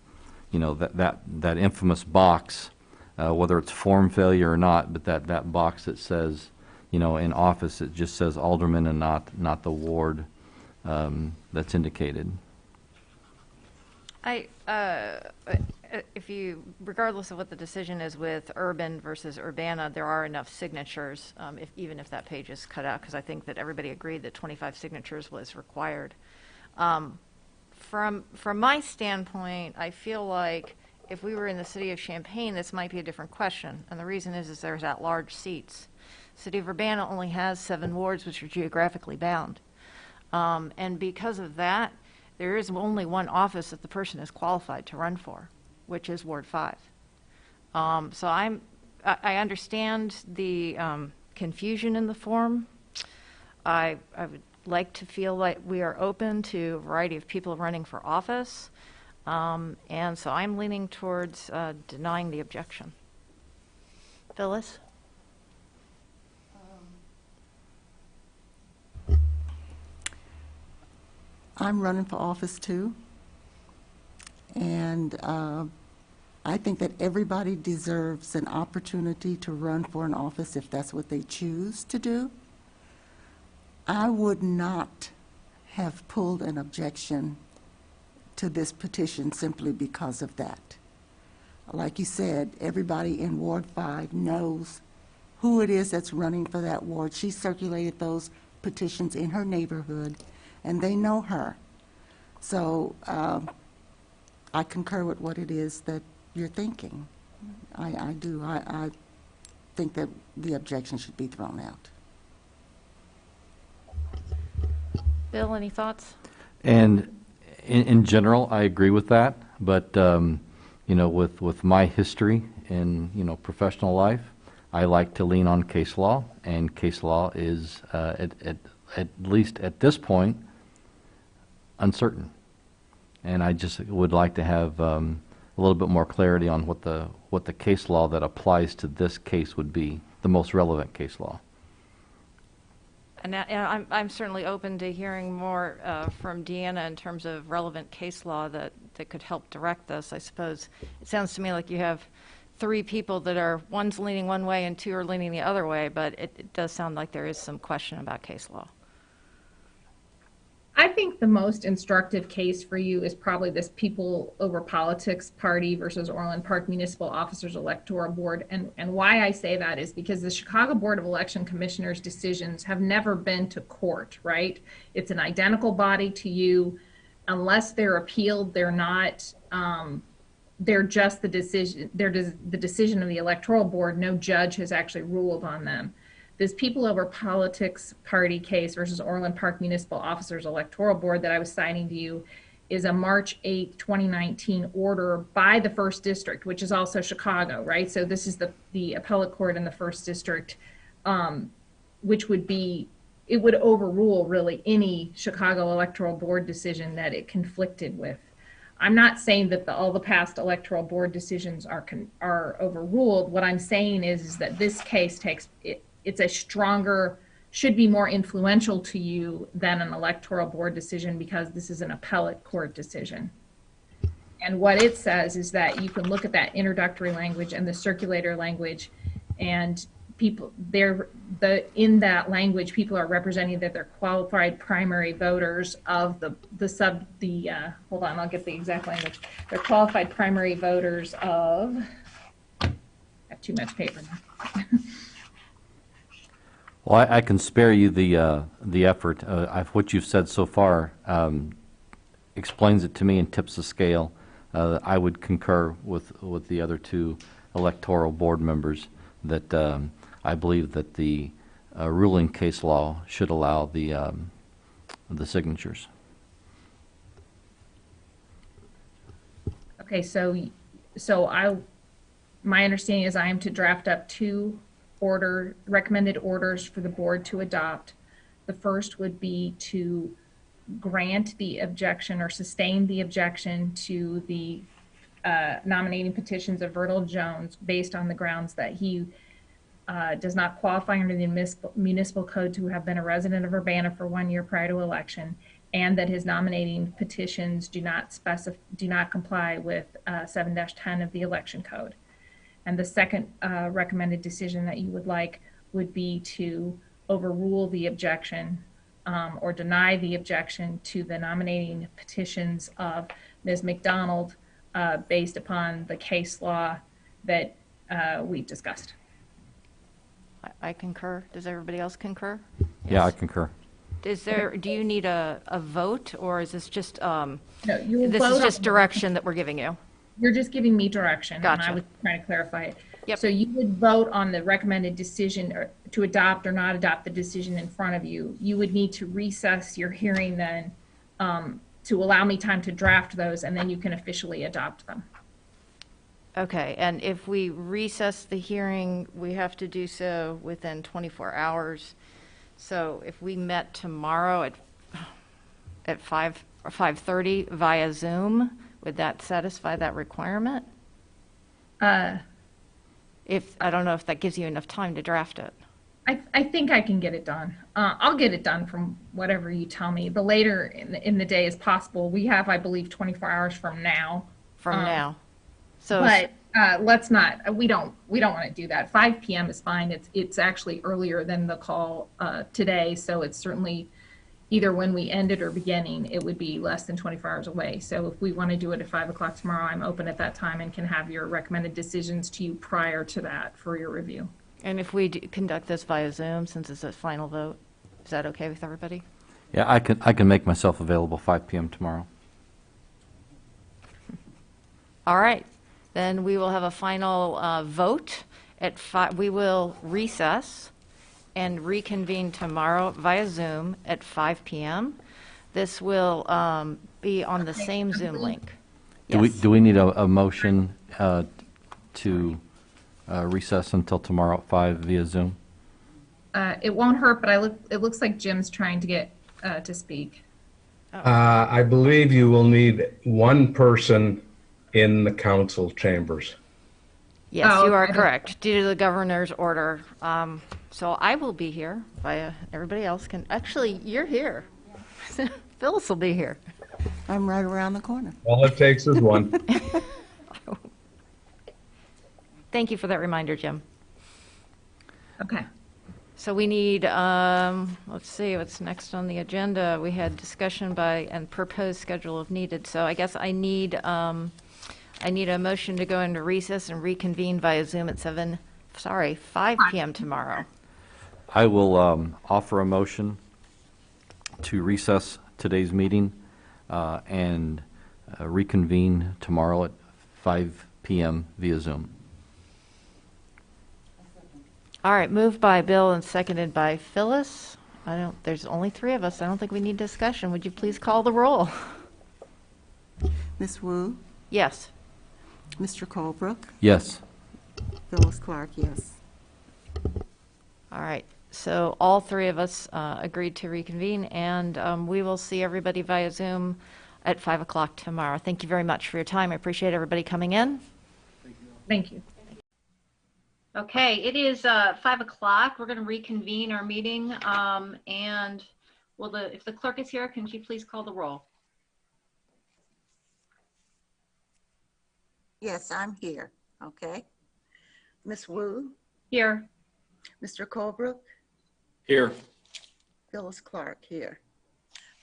Speaker 7: that infamous box, whether it's form failure or not, but that box that says, in office, it just says alderman and not the ward that's indicated.
Speaker 1: Regardless of what the decision is with urban versus Urbana, there are enough signatures, even if that page is cut out, because I think that everybody agreed that 25 signatures was required. From my standpoint, I feel like if we were in the city of Champaign, this might be a different question, and the reason is there's at-large seats. City of Urbana only has 7 wards, which are geographically bound, and because of that, there is only one office that the person is qualified to run for, which is Ward 5. So I understand the confusion in the form. I would like to feel like we are open to a variety of people running for office. And so I'm leaning towards denying the objection. Phyllis?
Speaker 8: I'm running for office too. And I think that everybody deserves an opportunity to run for an office if that's what they choose to do. I would not have pulled an objection to this petition simply because of that. Like you said, everybody in Ward 5 knows who it is that's running for that ward. She circulated those petitions in her neighborhood, and they know her. So I concur with what it is that you're thinking. I do. I think that the objection should be thrown out.
Speaker 1: Bill, any thoughts?
Speaker 7: And in general, I agree with that. But, you know, with my history in, professional life, I like to lean on case law. And case law is, at least at this point, uncertain. And I just would like to have a little bit more clarity on what the case law that applies to this case would be, the most relevant case law.
Speaker 1: And I'm certainly open to hearing more from Deanna in terms of relevant case law that could help direct this. I suppose it sounds to me like you have 3 people that are, one's leaning one way and 2 are leaning the other way, but it does sound like there is some question about case law.
Speaker 16: I think the most instructive case for you is probably this People Over Politics Party versus Orland Park Municipal Officers Electoral Board. And why I say that is because the Chicago Board of Election Commissioners' decisions have never been to court, right? It's an identical body to you. Unless they're appealed, they're not, they're just the decision, they're the decision of the Electoral Board. No judge has actually ruled on them. This People Over Politics Party case versus Orland Park Municipal Officers Electoral Board that I was citing to you is a March 8, 2019 order by the 1st District, which is also Chicago, right? So this is the appellate court in the 1st District, which would be, it would overrule really any Chicago Electoral Board decision that it conflicted with. I'm not saying that all the past Electoral Board decisions are overruled. What I'm saying is that this case it's a stronger, should be more influential to you than an Electoral Board decision because this is an appellate court decision. And what it says is that you can look at that introductory language and the circulator language, and people, in that language, people are representing that they're qualified primary voters of hold on, I'll get the exact language. They're qualified primary voters of, I have too much paper now.
Speaker 7: Well, I can spare you the effort. What you've said so far explains it to me and tips the scale. I would concur with the other 2 electoral board members that I believe that the ruling case law should allow the signatures.
Speaker 16: Okay, so my understanding is I am to draft up 2 recommended orders for the board to adopt. The first would be to grant the objection or sustain the objection to the nominating petitions of Virgil Jones based on the grounds that he does not qualify under the municipal code to have been a resident of Urbana for 1 year prior to election, and that his nominating petitions do not comply with 7-10 of the election code. And the second recommended decision that you would like would be to overrule the objection or deny the objection to the nominating petitions of Ms. McDonald based upon the case law that we've discussed.
Speaker 1: I concur. Does everybody else concur?
Speaker 7: Yeah, I concur.
Speaker 1: Do you need a vote, or is this just
Speaker 16: no,
Speaker 1: this is just direction that we're giving you?
Speaker 16: You're just giving me direction,
Speaker 1: Gotcha.
Speaker 16: and I was trying to clarify it.
Speaker 1: Yep.
Speaker 16: So you would vote on the recommended decision or to adopt or not adopt the decision in front of you. You would need to recess your hearing then to allow me time to draft those, and then you can officially adopt them.
Speaker 1: Okay, and if we recess the hearing, we have to do so within 24 hours. So if we met tomorrow at 5 or 5:30 via Zoom, would that satisfy that requirement? If, I don't know if that gives you enough time to draft it.
Speaker 16: I think I can get it done. I'll get it done from whatever you tell me. The later in the day is possible. We have, I believe, 24 hours from now.
Speaker 1: So,
Speaker 16: but let's not. We don't want to do that. 5 p.m. is fine. It's actually earlier than the call today, so it's certainly either when we end it or beginning. It would be less than 24 hours away. So if we want to do it at 5 o'clock tomorrow, I'm open at that time and can have your recommended decisions to you prior to that for your review.
Speaker 1: and if we conduct this via Zoom, since it's a final vote, is that okay with everybody?
Speaker 7: Yeah, I can make myself available 5 p.m. tomorrow.
Speaker 1: All right, then we will have a final vote at 5. We will recess and reconvene tomorrow via Zoom at 5 p.m. This will be on the same Zoom link.
Speaker 7: Do we need a motion to recess until tomorrow at 5 via Zoom?
Speaker 16: It won't hurt, but it looks like Jim's trying to get to speak.
Speaker 12: I believe you will need one person in the council chambers.
Speaker 1: Yes, you are correct, due to the governor's order. So I will be here. Everybody else can. Actually, you're here. Phyllis will be here.
Speaker 8: I'm right around the corner.
Speaker 12: All it takes is one.
Speaker 1: Thank you for that reminder, Jim.
Speaker 16: Okay.
Speaker 1: So we need, let's see, what's next on the agenda? We had discussion and proposed schedule if needed. So I guess I need a motion to go into recess and reconvene via Zoom at 5 p.m. tomorrow.
Speaker 7: I will offer a motion to recess today's meeting and reconvene tomorrow at 5 p.m. via Zoom.
Speaker 1: All right, moved by Bill and seconded by Phyllis. There's only 3 of us. I don't think we need discussion. Would you please call the roll?
Speaker 8: Ms. Wu?
Speaker 1: Yes.
Speaker 8: Mr. Colebrook?
Speaker 7: Yes.
Speaker 8: Phyllis Clark, yes.
Speaker 1: All right, so all 3 of us agreed to reconvene, and we will see everybody via Zoom at 5 o'clock tomorrow. Thank you very much for your time. I appreciate everybody coming in.
Speaker 16: Thank you.
Speaker 1: Okay, it is 5 o'clock. We're going to reconvene our meeting, and if the clerk is here, can she please call the roll?
Speaker 8: Yes, I'm here. Okay. Ms. Wu?
Speaker 1: Here.
Speaker 8: Mr. Colebrook?
Speaker 7: Here.
Speaker 8: Phyllis Clark here.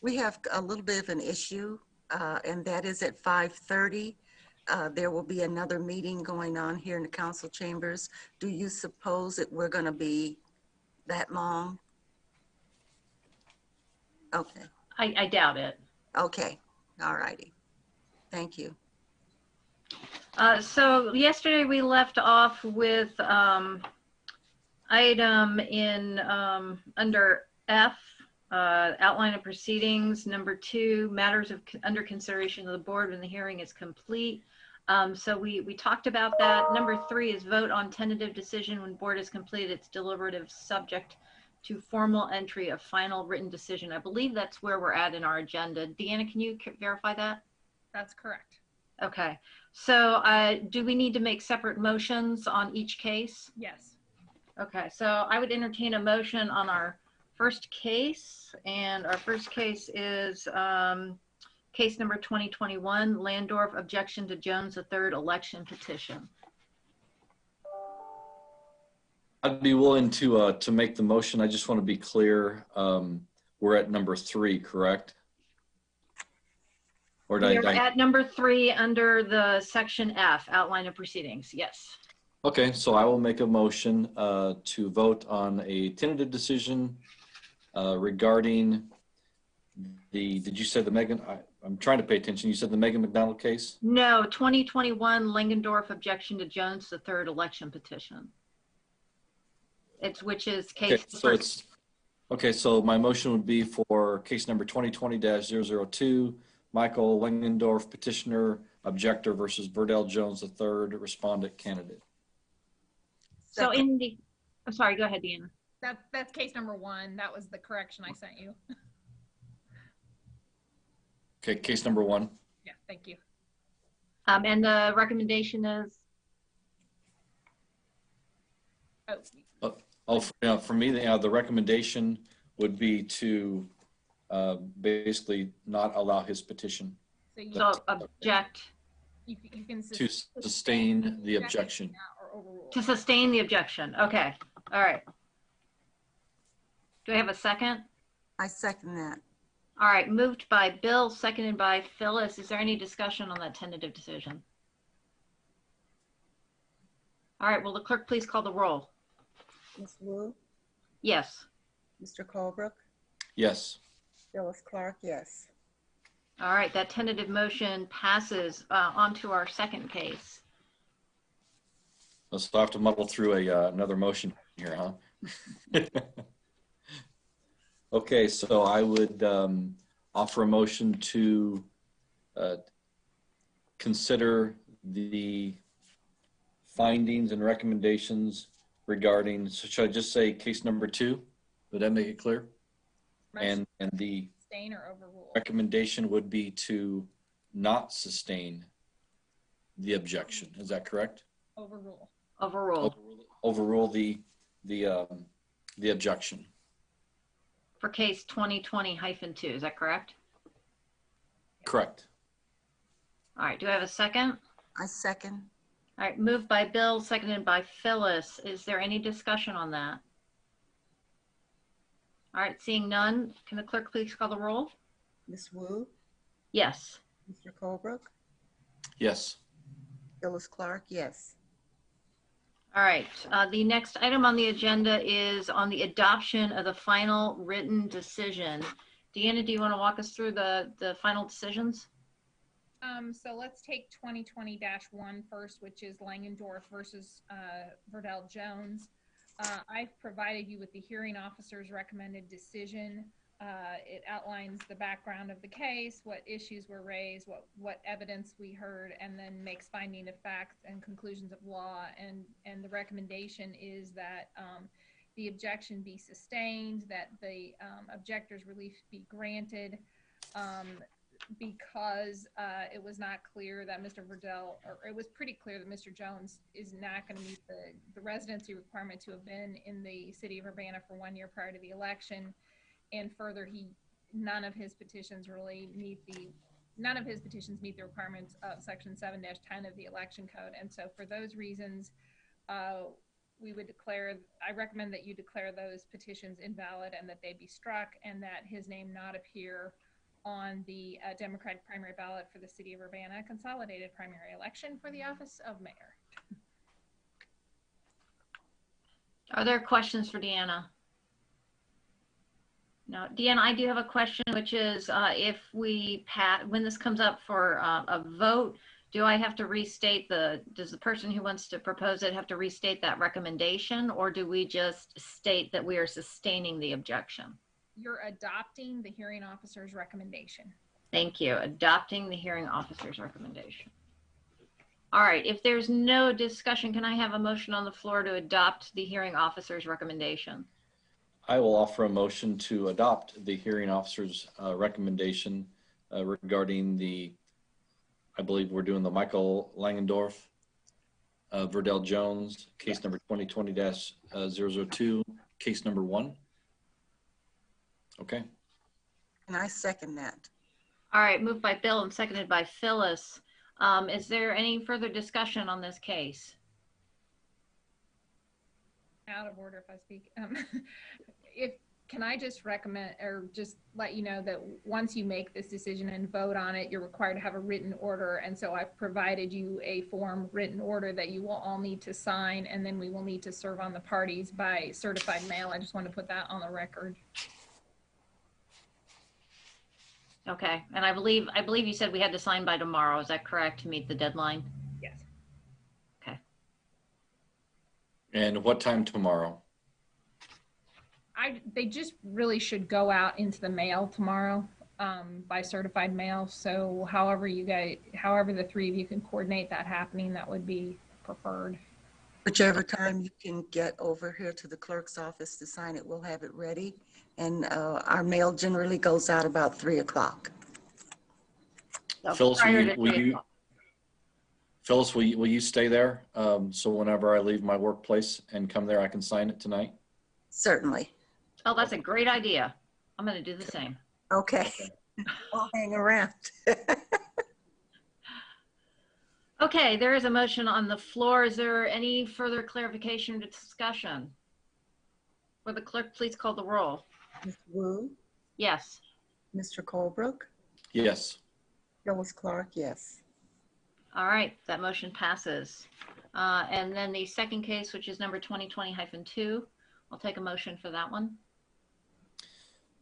Speaker 8: We have a little bit of an issue, and that is at 5:30. There will be another meeting going on here in the council chambers. Do you suppose that we're going to be that long? Okay.
Speaker 1: I doubt it.
Speaker 8: Okay. All righty. Thank you.
Speaker 1: So yesterday we left off with item in under F, outline of proceedings. Number 2, matters under consideration of the board when the hearing is complete. So we talked about that. Number 3 is vote on tentative decision when board has completed its deliberative subject to formal entry of final written decision. I believe that's where we're at in our agenda. Deanna, can you verify that?
Speaker 16: That's correct.
Speaker 1: Okay. So do we need to make separate motions on each case?
Speaker 16: Yes.
Speaker 1: Okay. So I would entertain a motion on our first case. And our first case is case number 2021, Landorf objection to Jones III election petition.
Speaker 15: I'd be willing to make the motion. I just want to be clear. We're at number 3, correct? Or
Speaker 1: We're at number 3 under the section F, outline of proceedings. Yes.
Speaker 15: Okay, so I will make a motion to vote on a tentative decision regarding did you say the Megan, I'm trying to pay attention. You said the Megan McDonald case?
Speaker 1: No, 2021 Langendorf objection to Jones III election petition. Which is case.
Speaker 15: Okay, so my motion would be for case number 2020-002, Michael Langendorf, petitioner, objector versus Verdell Jones III, respondent candidate.
Speaker 1: So I'm sorry, go ahead, Deanna.
Speaker 16: That's case number 1. That was the correction I sent you.
Speaker 15: Okay, case number 1.
Speaker 16: Yeah, thank you.
Speaker 1: And the recommendation is?
Speaker 15: For me, the recommendation would be to basically not allow his petition.
Speaker 1: So object.
Speaker 16: You can
Speaker 15: To sustain the objection.
Speaker 1: To sustain the objection. Okay. All right. Do I have a second?
Speaker 8: I second that.
Speaker 1: All right. Moved by Bill, seconded by Phyllis. Is there any discussion on that tentative decision? All right. Will the clerk please call the roll?
Speaker 14: Ms. Wu?
Speaker 1: Yes.
Speaker 14: Mr. Colebrook?
Speaker 15: Yes.
Speaker 14: Phyllis Clark, yes.
Speaker 1: All right. That tentative motion passes. On to our second case.
Speaker 15: Let's have to muddle through another motion here, huh? Okay, so I would offer a motion to consider the findings and recommendations regarding, so should I just say case number 2? Would that make it clear? And the
Speaker 16: sustain or overrule.
Speaker 15: Recommendation would be to not sustain the objection. Is that correct?
Speaker 16: Overrule.
Speaker 1: Overrule
Speaker 15: the objection.
Speaker 1: For case 2020-2, is that correct?
Speaker 15: Correct.
Speaker 1: All right, do I have a second?
Speaker 8: I second.
Speaker 1: All right, moved by Bill, seconded by Phyllis. Is there any discussion on that? All right, seeing none, can the clerk please call the roll?
Speaker 14: Ms. Wu?
Speaker 1: Yes.
Speaker 14: Mr. Colebrook?
Speaker 15: Yes.
Speaker 14: Phyllis Clark, yes.
Speaker 1: All right, the next item on the agenda is on the adoption of the final written decision. Deanna, do you want to walk us through the final decisions?
Speaker 16: So let's take 2020-1 first, which is Langendorf versus Verdell Jones. I've provided you with the hearing officer's recommended decision. It outlines the background of the case, what issues were raised, what evidence we heard, and then makes finding of facts and conclusions of law. And the recommendation is that the objection be sustained, that the objector's relief be granted, because it was not clear that Mr. Verdell, or it was pretty clear that Mr. Jones is not going to meet the residency requirement to have been in the city of Urbana for 1 year prior to the election. And further, none of his petitions meet the requirements of section 7-10 of the election code. And so for those reasons, I recommend that you declare those petitions invalid and that they be struck, and that his name not appear on the Democratic primary ballot for the city of Urbana consolidated primary election for the office of mayor.
Speaker 1: Are there questions for Deanna? No, Deanna, I do have a question, which is when this comes up for a vote, do I have to restate does the person who wants to propose it have to restate that recommendation, or do we just state that we are sustaining the objection?
Speaker 16: You're adopting the hearing officer's recommendation.
Speaker 1: Thank you. Adopting the hearing officer's recommendation. All right. If there's no discussion, can I have a motion on the floor to adopt the hearing officer's recommendation?
Speaker 15: I will offer a motion to adopt the hearing officer's recommendation regarding I believe we're doing the Michael Langendorf, Verdell Jones, case number 2020-002, case number 1. Okay.
Speaker 8: And I second that.
Speaker 1: All right, moved by Bill and seconded by Phyllis. Is there any further discussion on this case?
Speaker 16: Out of order if I speak. Can I just recommend or just let you know that once you make this decision and vote on it, you're required to have a written order. And so I've provided you a form written order that you will all need to sign, and then we will need to serve on the parties by certified mail. I just want to put that on the record.
Speaker 1: Okay, and I believe you said we had to sign by tomorrow. Is that correct, to meet the deadline?
Speaker 16: Yes.
Speaker 1: Okay.
Speaker 15: And what time tomorrow?
Speaker 16: They just really should go out into the mail tomorrow by certified mail. So however the three of you can coordinate that happening, that would be preferred.
Speaker 14: Whichever time you can get over here to the clerk's office to sign it, we'll have it ready. And our mail generally goes out about 3 o'clock.
Speaker 15: Phyllis, will you stay there? So whenever I leave my workplace and come there, I can sign it tonight?
Speaker 14: Certainly.
Speaker 17: Oh, that's a great idea. I'm going to do the same.
Speaker 14: Okay. I'll hang around.
Speaker 17: Okay, there is a motion on the floor. Is there any further clarification or discussion? Will the clerk please call the roll?
Speaker 14: Ms. Wu?
Speaker 17: Yes.
Speaker 14: Mr. Colebrook?
Speaker 15: Yes.
Speaker 14: Phyllis Clark, yes.
Speaker 17: All right, that motion passes. And then the second case, which is number 2020-2, I'll take a motion for that one.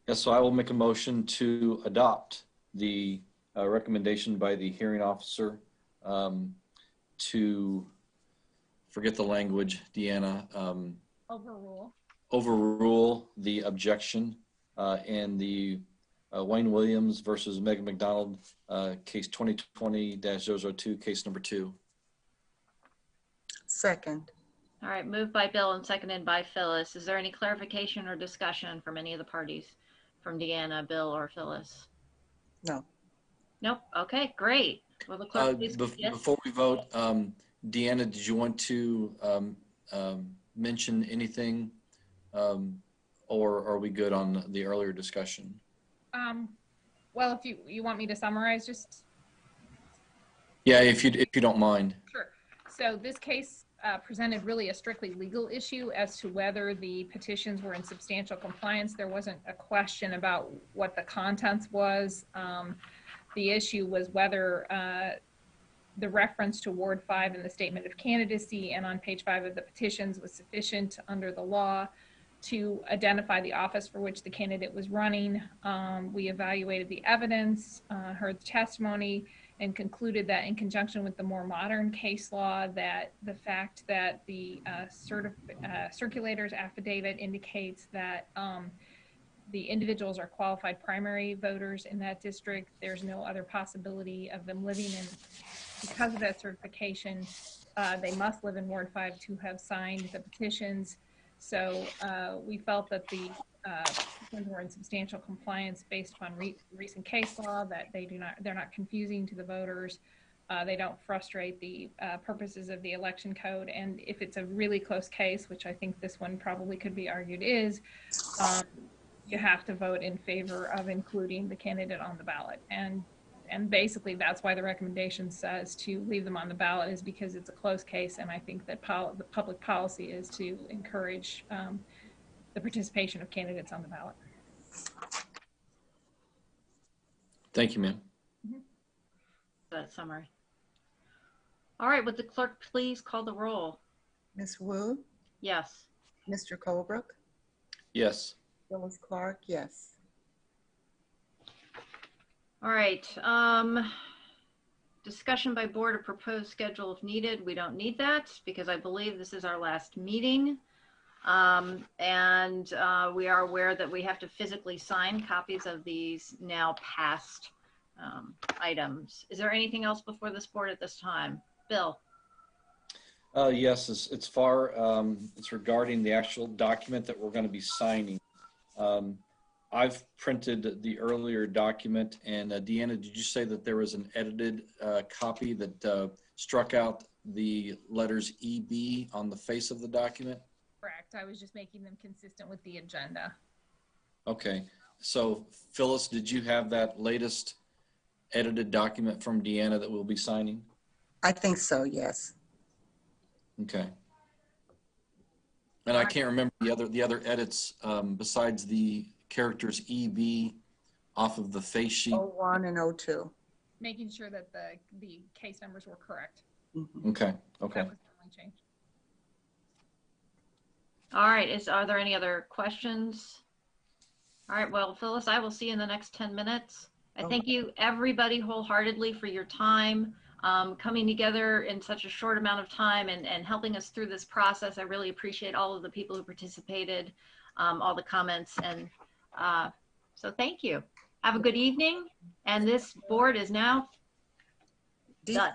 Speaker 15: Yes, so I will make a motion to adopt the recommendation by the hearing officer to, forget the language, Deanna, overrule the objection in the Wayne Williams versus Megan McDonald case 2020-002, case number 2.
Speaker 14: Second.
Speaker 17: All right, moved by Bill and seconded by Phyllis. Is there any clarification or discussion from any of the parties, from Deanna, Bill, or Phyllis?
Speaker 14: No.
Speaker 17: Nope. Okay, great. Will the clerk please? Yes?
Speaker 15: Before we vote, Deanna, did you want to mention anything, or are we good on the earlier discussion?
Speaker 16: Well, if you want me to summarize, just.
Speaker 15: Yeah, if you don't mind.
Speaker 16: Sure. So this case presented really a strictly legal issue as to whether the petitions were in substantial compliance. There wasn't a question about what the contents was. The issue was whether the reference to Ward 5 in the statement of candidacy and on page 5 of the petitions was sufficient under the law to identify the office for which the candidate was running. We evaluated the evidence, heard the testimony, and concluded that in conjunction with the more modern case law, that the fact that the circulator's affidavit indicates that the individuals are qualified primary voters in that district, there's no other possibility of them living in, because of that certification, they must live in Ward 5 to have signed the petitions. So we felt that the petitions were in substantial compliance based upon recent case law, that they're not confusing to the voters. They don't frustrate the purposes of the election code. And if it's a really close case, which I think this one probably could be argued is, you have to vote in favor of including the candidate on the ballot. And basically that's why the recommendation says to leave them on the ballot, is because it's a close case. And I think that the public policy is to encourage the participation of candidates on the ballot.
Speaker 15: Thank you, ma'am.
Speaker 17: That summary. All right, would the clerk please call the roll?
Speaker 14: Ms. Wu?
Speaker 17: Yes.
Speaker 14: Mr. Colebrook?
Speaker 15: Yes.
Speaker 14: Phyllis Clark, yes.
Speaker 17: All right. Discussion by board of proposed schedule if needed. We don't need that because I believe this is our last meeting. And we are aware that we have to physically sign copies of these now passed items. Is there anything else before this board at this time? Bill?
Speaker 15: Yes, it's regarding the actual document that we're going to be signing. I've printed the earlier document, and Deanna, did you say that there was an edited copy that struck out the letters EB on the face of the document?
Speaker 16: Correct. I was just making them consistent with the agenda.
Speaker 15: Okay. So, Phyllis, did you have that latest edited document from Deanna that we'll be signing?
Speaker 14: I think so, yes.
Speaker 15: Okay. And I can't remember the other edits besides the characters EB off of the face sheet.
Speaker 14: 01 and 02.
Speaker 16: Making sure that the case numbers were correct.
Speaker 14: Mm-hmm.
Speaker 15: Okay. Okay.
Speaker 16: That was the only change.
Speaker 17: All right. Are there any other questions? All right. Well, Phyllis, I will see you in the next 10 minutes. I thank you, everybody, wholeheartedly for your time, coming together in such a short amount of time and helping us through this process. I really appreciate all of the people who participated, all the comments. And so thank you. Have a good evening. And this board is now done.